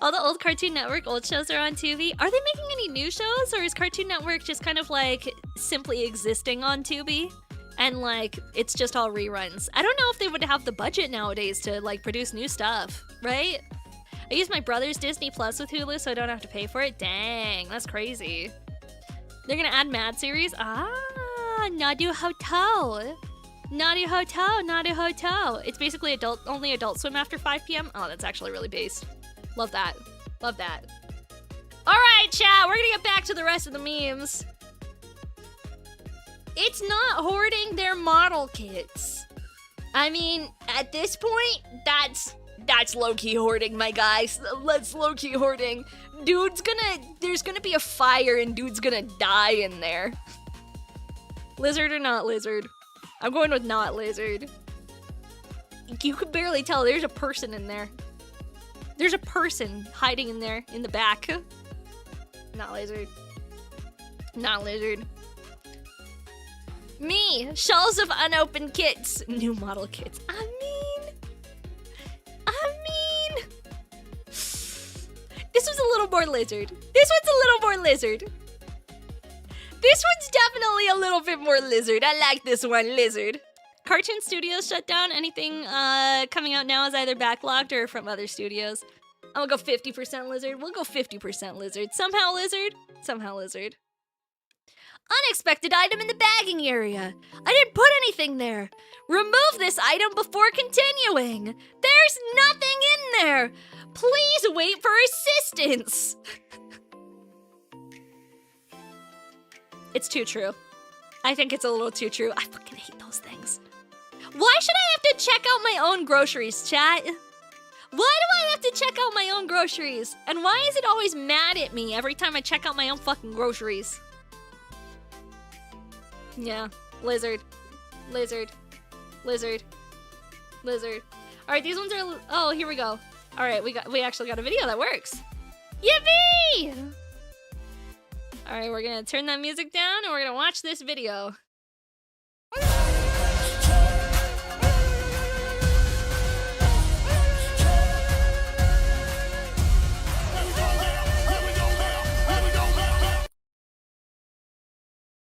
All the old Cartoon Network old shows are on Tubi. Are they making any new shows, or is Cartoon Network just kind of like simply existing on Tubi? And like, it's just all reruns. I don't know if they would have the budget nowadays to like produce new stuff, right? I use my brother's Disney Plus with Hulu so I don't have to pay for it. Dang, that's crazy. They're gonna add Mad series? Ah, Nadu Hotel. Nadu Hotel, Nadu Hotel. It's basically only Adult Swim after 5 p.m. Oh, that's actually really based. Love that. Love that. All right, chat, we're gonna get back to the rest of the memes. It's not hoarding their model kits. I mean, at this point, that's low-key hoarding, my guys. That's low-key hoarding. There's gonna be a fire and dude's gonna die in there. Lizard or not lizard? I'm going with not lizard. You could barely tell there's a person in there. There's a person hiding in there, in the back. Not lizard. Not lizard. Me, shelves of unopened kits. New model kits. I mean. This was a little more lizard. This one's a little more lizard. This one's definitely a little bit more lizard. I like this one, lizard. Cartoon Studios shut down. Anything coming out now is either backlogged or from other studios. I'm gonna go 50% lizard. We'll go 50% lizard. Somehow lizard. Somehow lizard. Unexpected item in the bagging area. I didn't put anything there. Remove this item before continuing. There's nothing in there. Please wait for assistance. It's too true. I think it's a little too true. I fucking hate those things. Why should I have to check out my own groceries, chat? Why do I have to check out my own groceries? And why is it always mad at me every time I check out my own fucking groceries? Yeah, lizard. Lizard. Lizard. Lizard. Alright, these ones are... Oh, here we go. Alright, we actually got a video that works. Yippee! Alright, we're gonna turn that music down and we're gonna watch this video.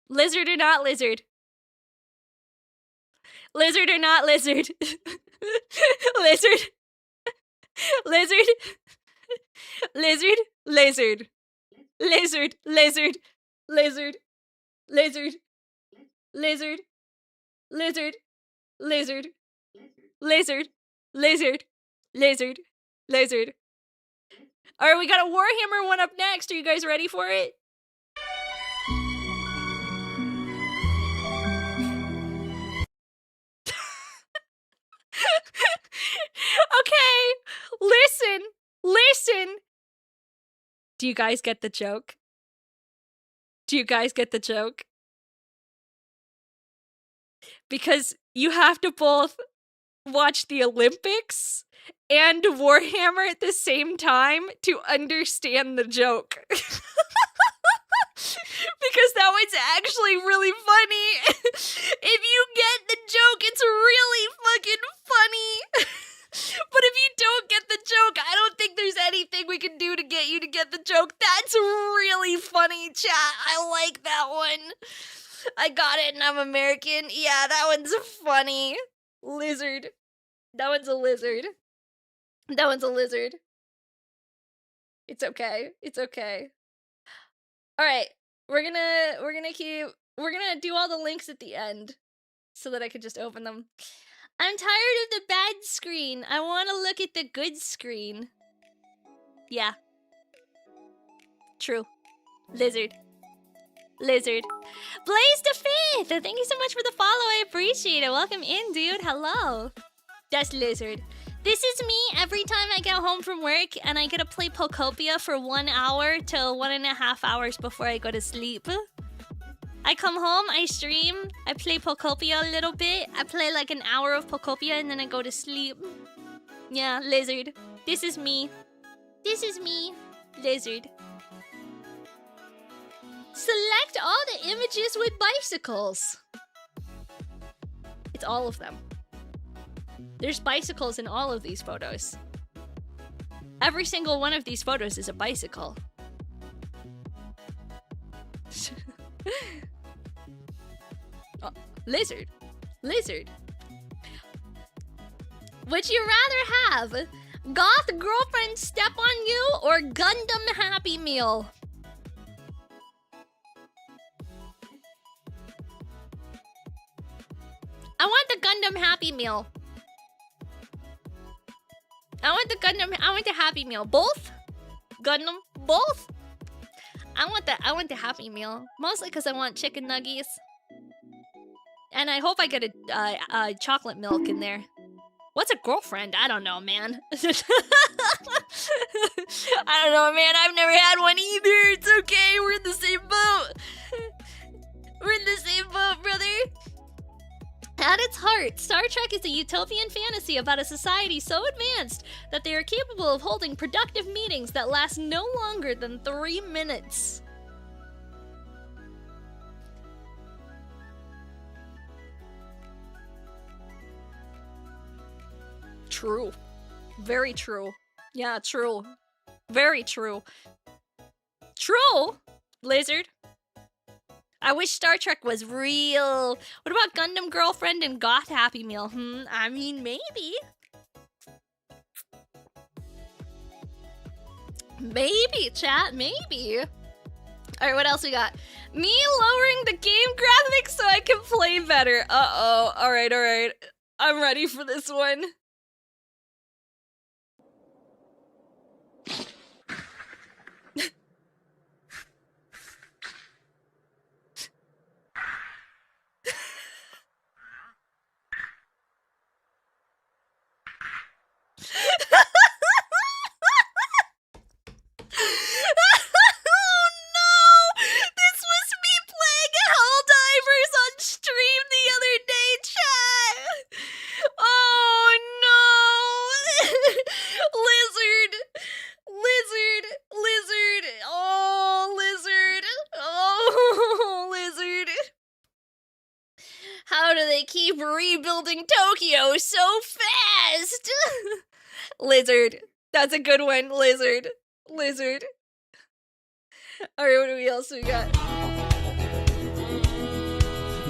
Lizard or not lizard? Lizard or not lizard? Lizard? Lizard? Lizard? Lizard? Lizard? Lizard? Lizard? Lizard? Lizard? Lizard? Lizard? Lizard? Lizard? Lizard? Lizard? Alright, we got a Warhammer one up next. Are you guys ready for it? Okay, listen. Do you guys get the joke? Do you guys get the joke? Because you have to both watch the Olympics and Warhammer at the same time to understand the joke. Because that one's actually really funny. If you get the joke, it's really fucking funny. But if you don't get the joke, I don't think there's anything we can do to get you to get the joke. That's really funny, chat. I like that one. I got it and I'm American. Yeah, that one's funny. Lizard. That one's a lizard. That one's a lizard. It's okay. It's okay. Alright. We're gonna do all the links at the end so that I could just open them. I'm tired of the bad screen. I want to look at the good screen. Yeah. True. Lizard. Lizard. Blaze the 5th! Thank you so much for the follow. I appreciate it. Welcome in, dude. Hello. That's Lizard. This is me every time I get home from work and I get to play Pokopia for 1 hour to 1.5 hours before I go to sleep. I come home, I stream, I play Pokopia a little bit. I play like an hour of Pokopia and then I go to sleep. Yeah, Lizard. This is me. This is me, Lizard. Select all the images with bicycles. It's all of them. There's bicycles in all of these photos. Every single one of these photos is a bicycle. Oh, lizard. Lizard. Would you rather have Goth Girlfriend Step on You or Gundam Happy Meal? I want the Gundam Happy Meal. I want the Happy Meal. Both? Gundam? Both? I want the Happy Meal. Mostly because I want chicken nuggies. And I hope I get a chocolate milk in there. What's a girlfriend? I don't know, man. I don't know, man. I've never had one either. It's okay. We're in the same boat. We're in the same boat, brother. At its heart, Star Trek is a utopian fantasy about a society so advanced that they are capable of holding productive meetings that last no longer than 3 minutes. True. Very true. Yeah, true. Very true. True, Lizard. I wish Star Trek was real. What about Gundam Girlfriend and Goth Happy Meal? I mean, maybe. Maybe, chat, maybe. All right, what else we got? Me lowering the game graphics so I can play better. Uh-oh. All right. I'm ready for this one. Oh no! This was me playing Helldivers on stream the other day, chat! Oh no! Lizard! Oh, lizard! Oh, lizard! How do they keep rebuilding Tokyo so fast? Lizard. That's a good one, lizard. Alright, what else we got?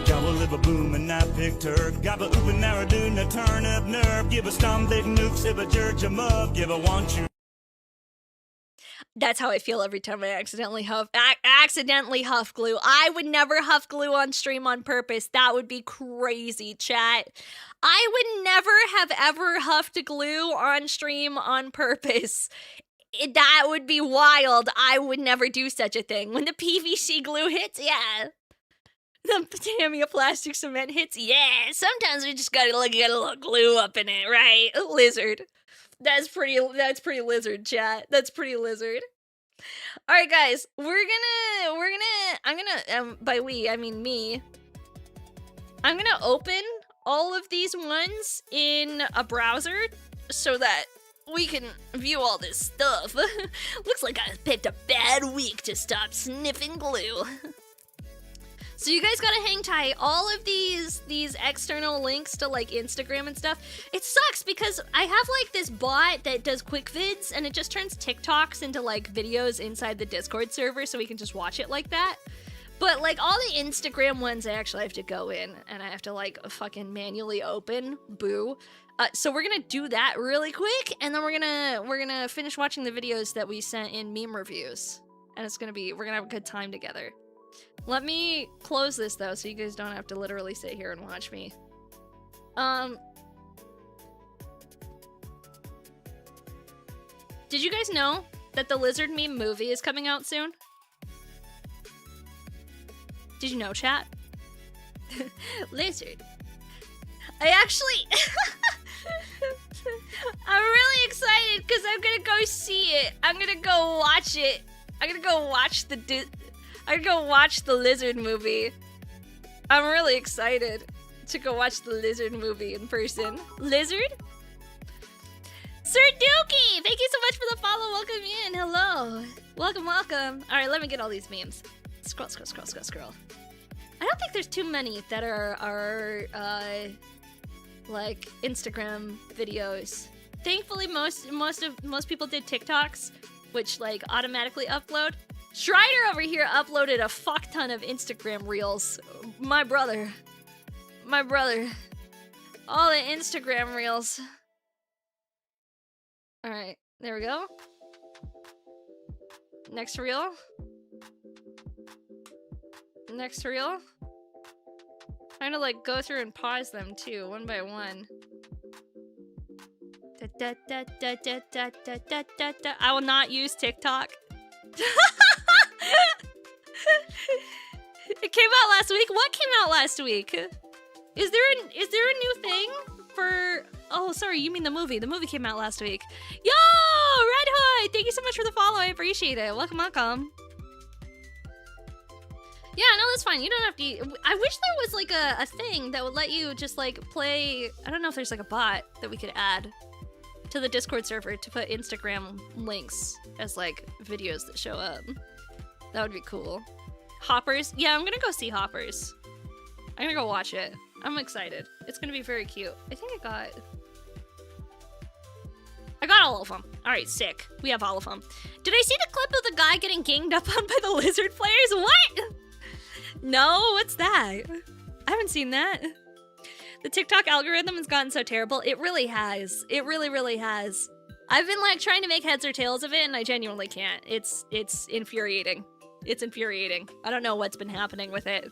Gobble liver boom and I picked her. Gobble oop and Naraduna turn up nerve. Give a stomp big nuke, sip a church a mug. Give a want you. That's how I feel every time I accidentally huff glue. I would never huff glue on stream on purpose. That would be crazy, chat. I would never have ever huffed glue on stream on purpose. That would be wild. I would never do such a thing. When the PVC glue hits, yeah. The Tamiya plastic cement hits, yeah. Sometimes we just gotta get a little glue up in it, right? Lizard. That's pretty lizard, chat. That's pretty lizard. All right, guys, by we, I mean me. I'm gonna open all of these ones in a browser so that we can view all this stuff. Looks like I picked a bad week to stop sniffing glue. So you guys gotta hang tight. All of these external links to like Instagram and stuff. It sucks because I have like this bot that does quick vids and it just turns TikToks into like videos inside the Discord server so we can just watch it like that. But like all the Instagram ones I actually have to go in and I have to like fucking manually open. Boo. So we're gonna do that really quick and then we're gonna finish watching the videos that we sent in meme reviews. And we're gonna have a good time together. Let me close this though, so you guys don't have to literally sit here and watch me. Did you guys know that the Lizard Meme movie is coming out soon? Did you know, chat? Lizard. I actually... I'm really excited because I'm gonna go see it. I'm gonna go watch it. I'm gonna go watch the Lizard movie. I'm really excited to go watch the Lizard movie in person. Lizard? Sir Dookie! Thank you so much for the follow. Welcome in. Hello. Welcome. Alright, let me get all these memes. Scroll. I don't think there's too many that are like Instagram videos. Thankfully, most people did TikToks, which like automatically upload. Strider over here uploaded a fuck ton of Instagram reels. My brother. All the Instagram reels. Alright, there we go. Next reel. I'm gonna like go through and pause them too, one by one. I will not use TikTok. It came out last week. What came out last week? Is there a new thing for? Oh, sorry, you mean the movie? The movie came out last week. Yo, Red Hood! Thank you so much for the follow. I appreciate it. Welcome. Yeah, no, that's fine. You don't have to. I wish there was like a thing that would let you just like play. I don't know if there's like a bot that we could add to the Discord server to put Instagram links as like videos that show up. That would be cool. Hoppers? Yeah, I'm gonna go see Hoppers. I'm gonna go watch it. I'm excited. It's gonna be very cute. I think I got all of them. All right, sick. We have all of them. Did I see the clip of the guy getting ganged up on by the lizard players? What? No, what's that? I haven't seen that. The TikTok algorithm has gotten so terrible. It really has. It really, really has. I've been like trying to make heads or tails of it, and I genuinely can't. It's infuriating. It's infuriating. I don't know what's been happening with it.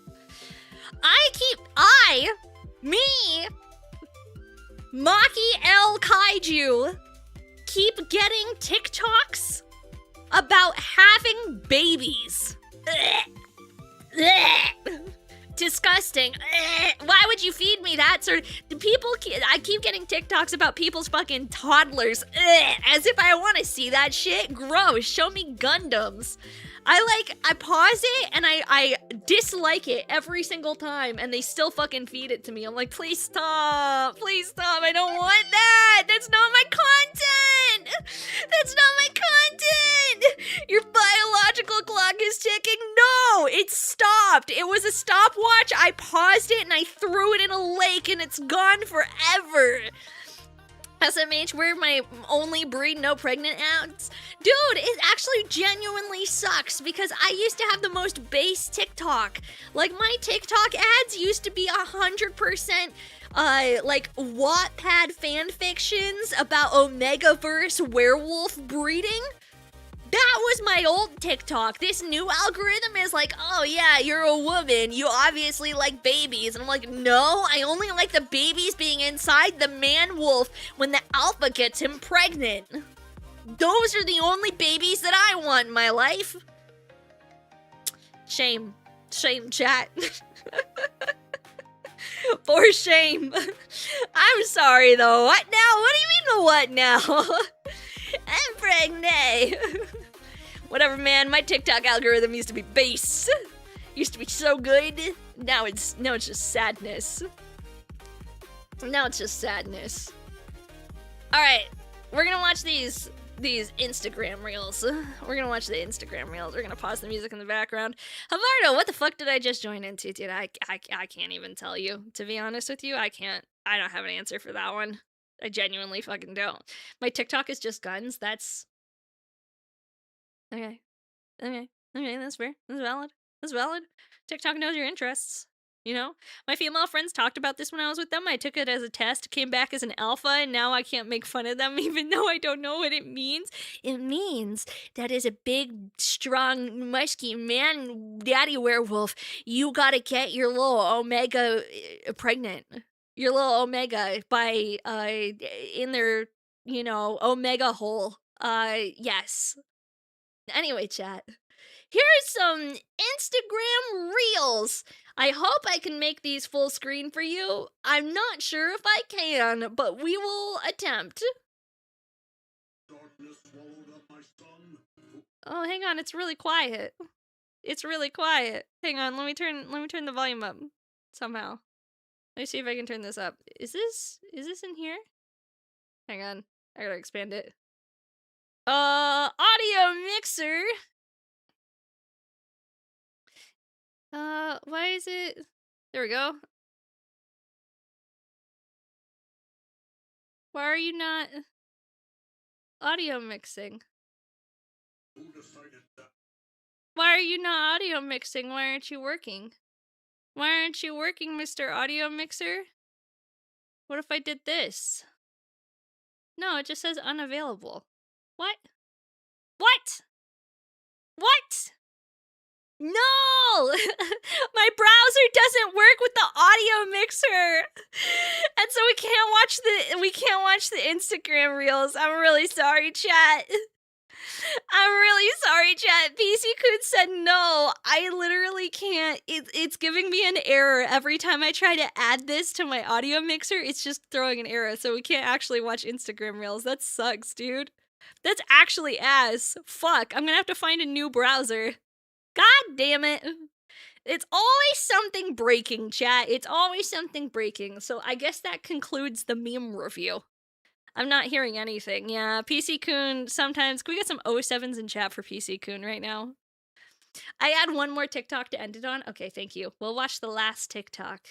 Me, Maki L Kaiju, keep getting TikToks about having babies. Disgusting. Why would you feed me that sort of... I keep getting TikToks about people's fucking toddlers. As if I want to see that shit. Gross. Show me Gundams. I pause it and I dislike it every single time, and they still fucking feed it to me. I'm like, please stop. Please stop. I don't want that. That's not my content. That's not my content. Your biological clock is ticking. No, it stopped. It was a stopwatch. I paused it and I threw it in a lake, and it's gone forever. SMH, we're my only breed, no pregnant ads. Dude, it actually genuinely sucks because I used to have the most base TikTok. Like, my TikTok ads used to be 100% like Wattpad fan fictions about Omegaverse werewolf breeding. That was my old TikTok. This new algorithm is like, oh yeah, you're a woman. You obviously like babies. And I'm like, no, I only like the babies being inside the man wolf when the alpha gets him pregnant. Those are the only babies that I want in my life. Shame. Shame, chat. For shame. I'm sorry though. What now? What do you mean the what now? I'm pregnant. Whatever, man. My TikTok algorithm used to be base. Used to be so good. Now it's just sadness. Now it's just sadness. All right, we're gonna watch these Instagram reels. We're gonna watch the Instagram reels. We're gonna pause the music in the background. Havardo, what the fuck did I just join into, dude? I can't even tell you. To be honest with you, I can't. I don't have an answer for that one. I genuinely fucking don't. My TikTok is just guns. That's... Okay. That's fair. That's valid. That's valid. TikTok knows your interests. You know? My female friends talked about this when I was with them. I took it as a test, came back as an alpha, and now I can't make fun of them even though I don't know what it means. It means that as a big, strong, musky man, daddy werewolf, you gotta get your little Omega pregnant. Your little Omega by, in their, you know, Omega hole. Yes. Anyway, chat. Here's some Instagram Reels. I hope I can make these full screen for you. I'm not sure if I can, but we will attempt. Oh, hang on, it's really quiet. It's really quiet. Hang on, let me turn the volume up somehow. Let me see if I can turn this up. Is this in here? Hang on, I gotta expand it. Audio mixer. Why is it? There we go. Why are you not audio mixing? Why are you not audio mixing? Why aren't you working? Why aren't you working, Mr. Audio Mixer? What if I did this? No, it just says unavailable. What? What? What? No! My browser doesn't work with the audio mixer. And so we can't watch the Instagram reels. I'm really sorry, chat. I'm really sorry, chat. PC Coon said no. I literally can't. It's giving me an error every time I try to add this to my audio mixer. It's just throwing an error, so we can't actually watch Instagram reels. That sucks, dude. That's actually ass. Fuck. I'm gonna have to find a new browser. God damn it. It's always something breaking, chat. It's always something breaking. So I guess that concludes the meme review. I'm not hearing anything. Yeah, PC Coon sometimes... Can we get some 07s in chat for PC Coon right now? I add one more TikTok to end it on? Okay, thank you. We'll watch the last TikTok.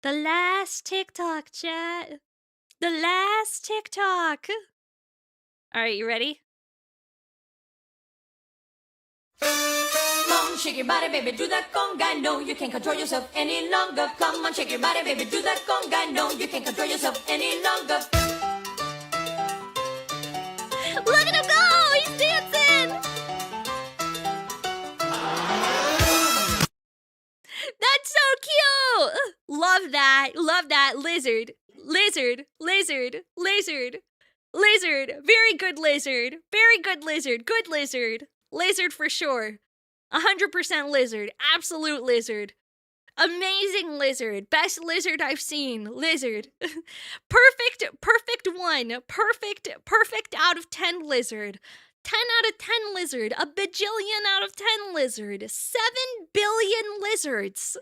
The last TikTok, chat. The last TikTok. Alright, you ready? on, shake your body, baby, do that conga. No, you can't control yourself any longer. Come on, shake your body, baby, do that conga. No, you can't control yourself any longer. Look at him go! He's dancing! That's so cute! Love that. Love that. Lizard. Lizard. Lizard. Lizard. Lizard. Very good lizard. Very good lizard. Good lizard. Lizard for sure. 100% lizard. Absolute lizard. Amazing lizard. Best lizard I've seen. Lizard. Perfect one. Perfect out of 10 lizard. 10 out of 10 lizard. A bajillion out of 10 lizard. 7 billion lizards.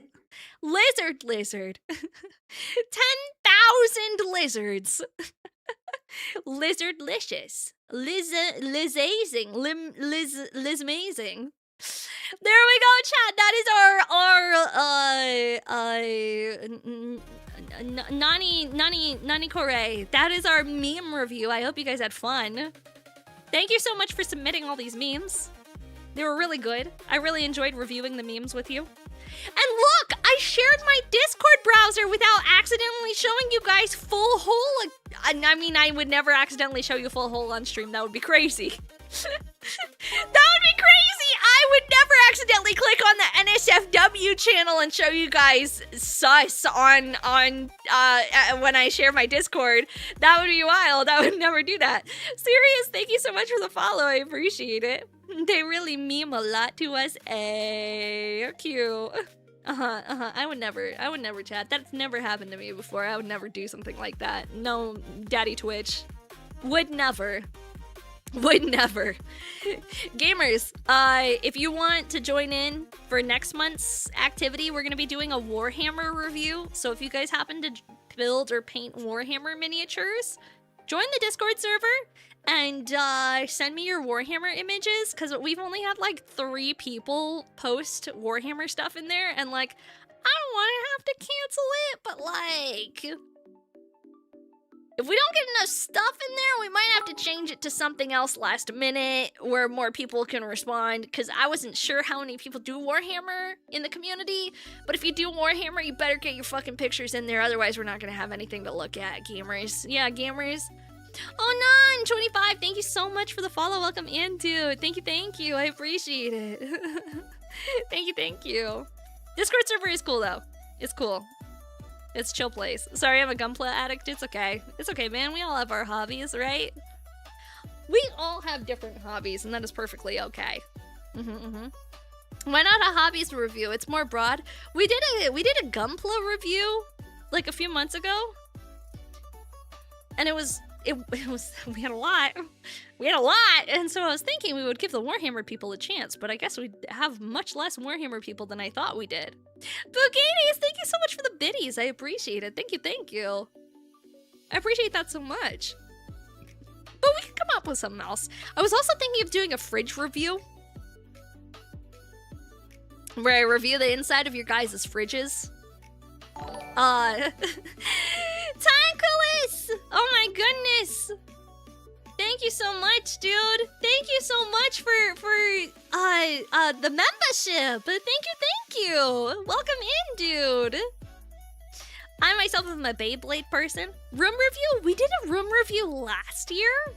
Lizard. 10,000 lizards. Lizardlicious. Lizazing. Lizmazing. There we go, chat. That is our Nani Kore. That is our meme review. I hope you guys had fun. Thank you so much for submitting all these memes. They were really good. I really enjoyed reviewing the memes with you. And look, I shared my Discord browser without accidentally showing you guys full hole. I mean, I would never accidentally show you full hole on stream. That would be crazy. That would be crazy. I would never accidentally click on the NSFW channel and show you guys sus on when I share my Discord. That would be wild. I would never do that. Serious, thank you so much for the follow. I appreciate it. They really meme a lot to us. Cute. I would never chat. That's never happened to me before. I would never do something like that. No, Daddy Twitch. Would never. Gamers, if you want to join in for next month's activity, we're going to be doing a Warhammer review. So if you guys happen to build or paint Warhammer miniatures, join the Discord server and send me your Warhammer images, because we've only had like 3 people post Warhammer stuff in there, and like, I don't want to have to cancel it, but like, if we don't get enough stuff in there, we might have to change it to something else last minute where more people can respond, because I wasn't sure how many people do Warhammer in the community. But if you do Warhammer, you better get your fucking pictures in there, otherwise we're not going to have anything to look at, gamers. Yeah, gamers. Oh, Nan, 25, thank you so much for the follow. Welcome in, dude. Thank you. I appreciate it. Thank you. Discord server is cool, though. It's cool. It's chill place. Sorry, I'm a Gunpla addict. It's okay. It's okay, man. We all have our hobbies, right? We all have different hobbies, and that is perfectly okay. Why not a hobbies review? It's more broad. We did a Gunpla review like a few months ago, and it was we had a lot, and so I was thinking we would give the Warhammer people a chance, but I guess we have much less Warhammer people than I thought we did. Boogaties, thank you so much for the biddies. I appreciate it. Thank you. I appreciate that so much. But we can come up with something else. I was also thinking of doing a fridge review, where I review the inside of your guys' fridges. Tankulis! Oh my goodness! Thank you so much, dude. Thank you so much for the membership. Thank you. Welcome in, dude. I myself am a Beyblade person. Room review? We did a room review last year.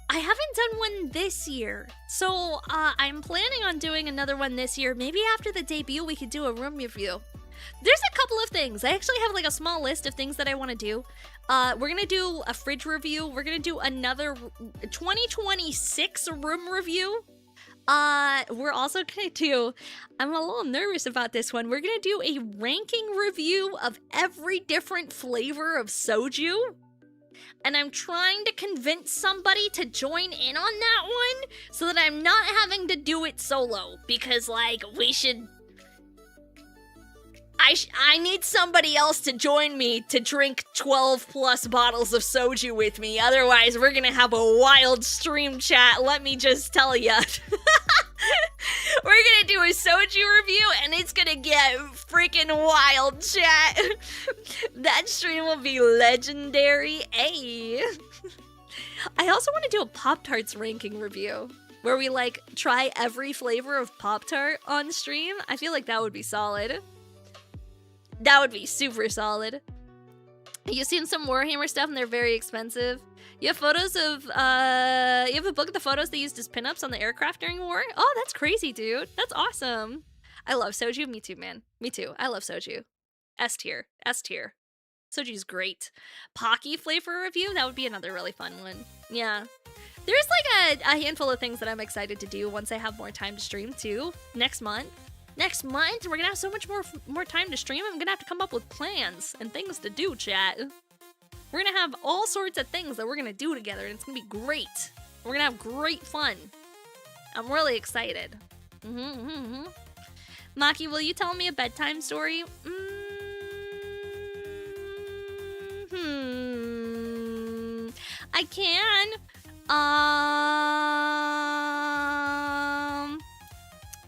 I haven't done one this year. So I'm planning on doing another one this year. Maybe after the debut we could do a room review. There's a couple of things. I actually have like a small list of things that I want to do. We're going to do a fridge review. We're going to do another 2026 room review. We're also going to do, I'm a little nervous about this one. We're going to do a ranking review of every different flavor of soju. And I'm trying to convince somebody to join in on that one so that I'm not having to do it solo. Because, like, we should... I need somebody else to join me to drink 12 plus bottles of soju with me. Otherwise, we're gonna have a wild stream chat, let me just tell ya. We're gonna do a soju review and it's gonna get freaking wild, chat. That stream will be legendary. Ay. I also want to do a Pop-Tarts ranking review. where we like try every flavor of Pop-Tart on stream. I feel like that would be solid. That would be super solid. You've seen some Warhammer stuff and they're very expensive. You have photos of, you have a book of the photos they used as pinups on the aircraft during war? Oh, that's crazy, dude. That's awesome. I love soju. Me too, man. Me too. I love soju. S tier. S tier. Soju's great. Pocky flavor review? That would be another really fun one. Yeah. There's like a handful of things that I'm excited to do once I have more time to stream too. Next month, we're gonna have so much more time to stream. I'm gonna have to come up with plans and things to do, chat. We're gonna have all sorts of things that we're gonna do together, and it's gonna be great. We're gonna have great fun. I'm I'm really excited. Maki, will you tell me a bedtime story? I can.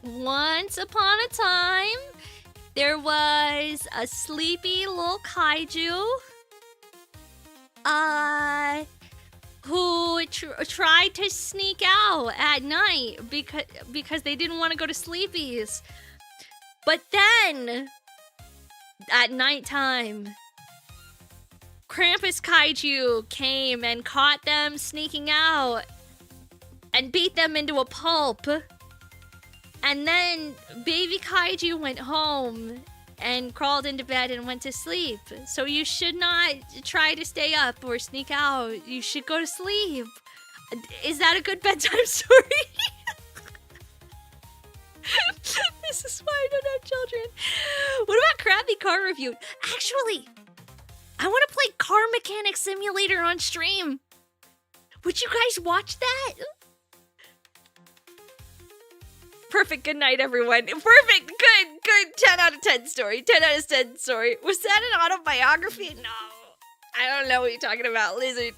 Once upon a time, there was a sleepy little kaiju, who tried to sneak out at night because they didn't want to go to sleepies. But then, at nighttime, Krampus Kaiju came and caught them sneaking out and beat them into a pulp. And then baby Kaiju went home and crawled into bed and went to sleep. So you should not try to stay up or sneak out. You should go to sleep. Is that a good bedtime story? This is why I don't have children. What about crappy car review? Actually, I want to play Car Mechanic Simulator on stream. Would you guys watch that? Perfect. Good night, everyone. Perfect. Good. 10 out of 10 story. 10 out of 10 story. Was that an autobiography? No. I don't know what you're talking about. Lizard.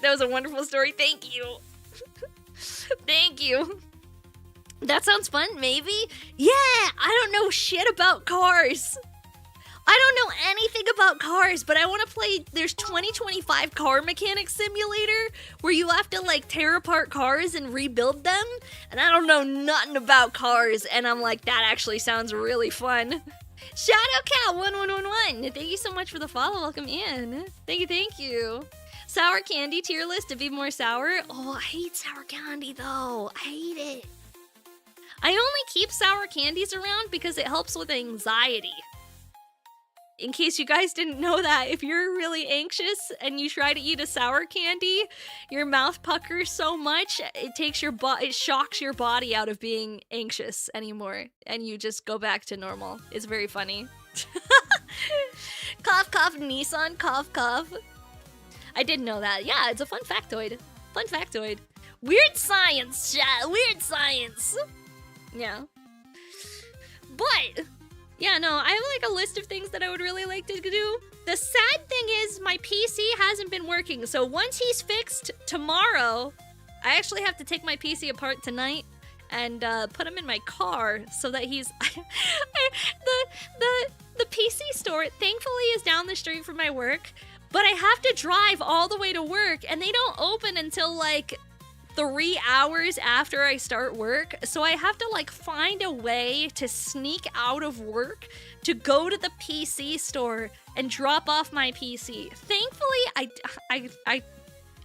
That was a wonderful story. Thank you. Thank you. That sounds fun, maybe? Yeah, I don't know shit about cars. I don't know anything about cars, but I want to play. There's 2025 Car Mechanic Simulator where you have to like tear apart cars and rebuild them. And I don't know nothing about cars, and I'm like, that actually sounds really fun. ShadowCat1111, thank you so much for the follow. Welcome in. Thank you. Sour candy tier list to be more sour. Oh, I hate sour candy though. I hate it. I only keep sour candies around because it helps with anxiety. In case you guys didn't know that, if you're really anxious and you try to eat a sour candy, your mouth puckers so much, it shocks your body out of being anxious anymore, and you just go back to normal. It's very funny. Cough, cough, Nissan, cough, cough. I didn't know that. Yeah, it's a fun factoid. Fun factoid. Weird science, chat. Weird science. Yeah. But, yeah, no, I have like a list of things that I would really like to do. The sad thing is my PC hasn't been working. So once he's fixed tomorrow, I actually have to take my PC apart tonight and put him in my car so that he's... the PC store, thankfully, is down the street from my work, but I have to drive all the way to work, and they don't open until like 3 hours after I start work, so I have to like find a way to sneak out of work to go to the PC store and drop off my PC. Thankfully,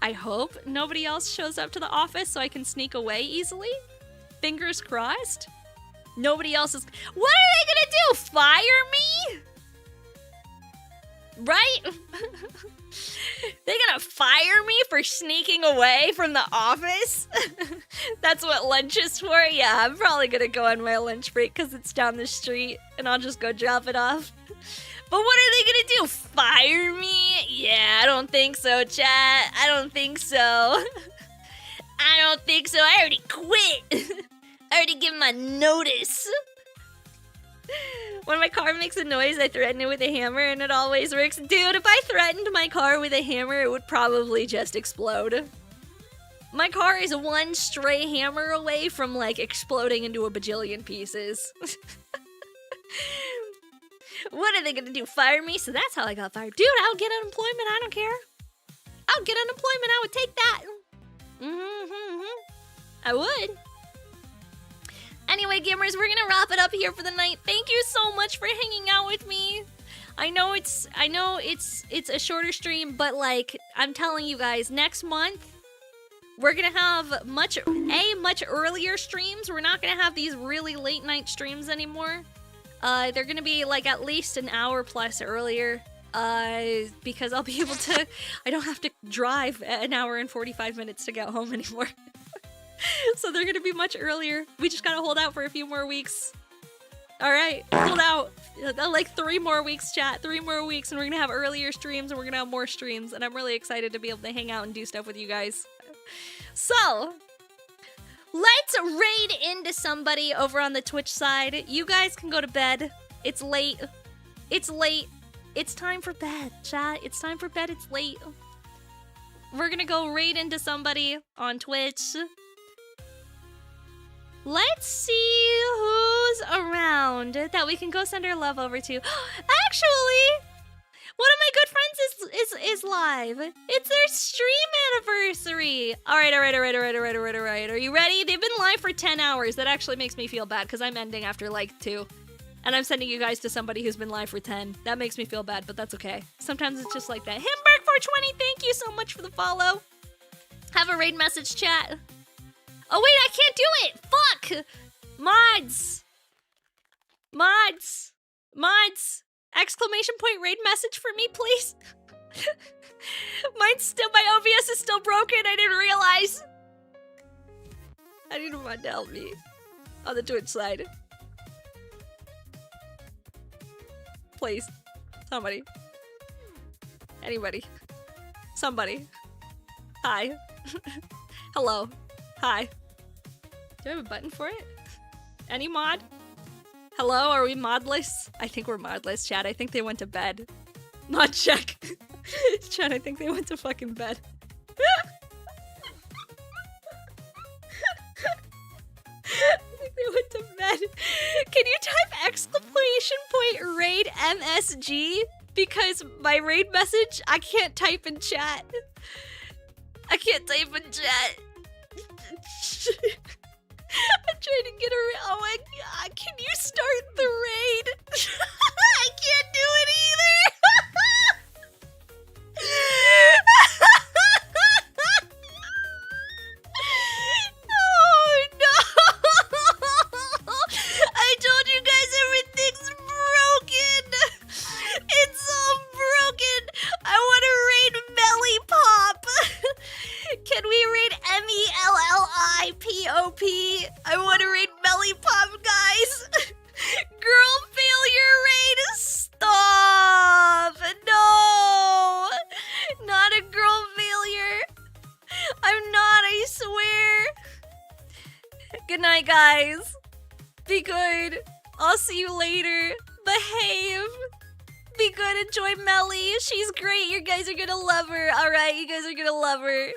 I hope nobody else shows up to the office so I can sneak away easily. Fingers crossed. Nobody else is... What are they gonna do? Fire me? Right? They gonna fire me for sneaking away from the office? That's what lunch is for? Yeah, I'm probably gonna go on my lunch break because it's down the street and I'll just go drop it off. But what are they gonna do? Fire me? Yeah, I don't think so, chat. I don't think so. I don't think so. I already quit. I already given my notice. When my car makes a noise, I threaten it with a hammer and it always works. Dude, if I threatened my car with a hammer, it would probably just explode. My car is one stray hammer away from, like, exploding into a bajillion pieces. What are they gonna do, fire me? So that's how I got fired. Dude, I'll get unemployment, I don't care. I'll get unemployment, I would take that. I would. Anyway, gamers, we're gonna wrap it up here for the night. Thank you so much for hanging out with me. I know it's a shorter stream, but like I'm telling you guys, next month we're gonna have much earlier streams. We're not gonna have these really late night streams anymore. They're gonna be like at least an hour plus earlier. Because I'll be able to. I don't have to drive an hour and 45 minutes to get home anymore. So they're gonna be much earlier. We just gotta hold out for a few more weeks. Alright, hold out. Like 3 more weeks, chat. 3 more weeks, and we're gonna have earlier streams, and we're gonna have more streams, and I'm really excited to be able to hang out and do stuff with you guys. So, let's raid into somebody over on the Twitch side. You guys can go to bed. It's late. It's late. It's time for bed, chat. It's time for bed. It's late. We're gonna go raid into somebody on Twitch. Let's see who's around that we can go send our love over to. Actually, one of my good friends is live. It's their stream anniversary. All right. Are you ready? They've been live for 10 hours. That actually makes me feel bad because I'm ending after like 2. And I'm sending you guys to somebody who's been live for 10. That makes me feel bad, but that's okay. Sometimes it's just like that. Himberg420, thank you so much for the follow. Have a raid message, chat. Oh, wait, I can't do it! Fuck! Mods! Mods! Mods! Exclamation point raid message for me, please. My OBS is still broken. I didn't realize. I need a mod to help me on the Twitch side. Please. Somebody. Anybody. Somebody. Hi. Hello. Hi. Do I have a button for it? Any mod? Hello, are we modless? I think we're modless, chat. I think they went to bed. Mod check. Chat, I think they went to fucking bed. I think they went to bed. Can you type exclamation point raid MSG? Because my raid message, I can't type in chat. I can't type in chat. I'm trying to get around. Oh my god, can you start the raid? I can't do it either. Oh no. I told you guys everything's broken. It's all broken. I want to raid Melly Pop. Can we raid MELLIPOP? I want to raid Melly Pop, guys. Girl failure raid. Stop. No. Not a girl failure. I'm not, I swear. Good night, guys. Be good. I'll see you later. Behave. Be good. Enjoy Melly. She's great. You guys are gonna love her. Alright, you guys are gonna love her.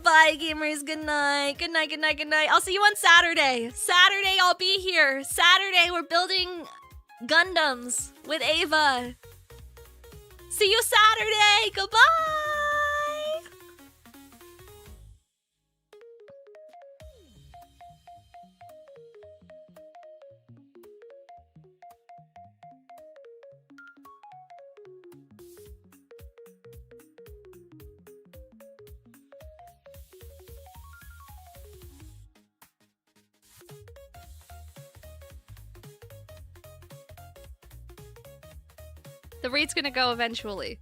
Bye, gamers. Good night. Good night, good night, good night. I'll see you on Saturday. Saturday, I'll be here. Saturday, we're building Gundams with Ava. See you Saturday. Goodbye. The raid's gonna go eventually.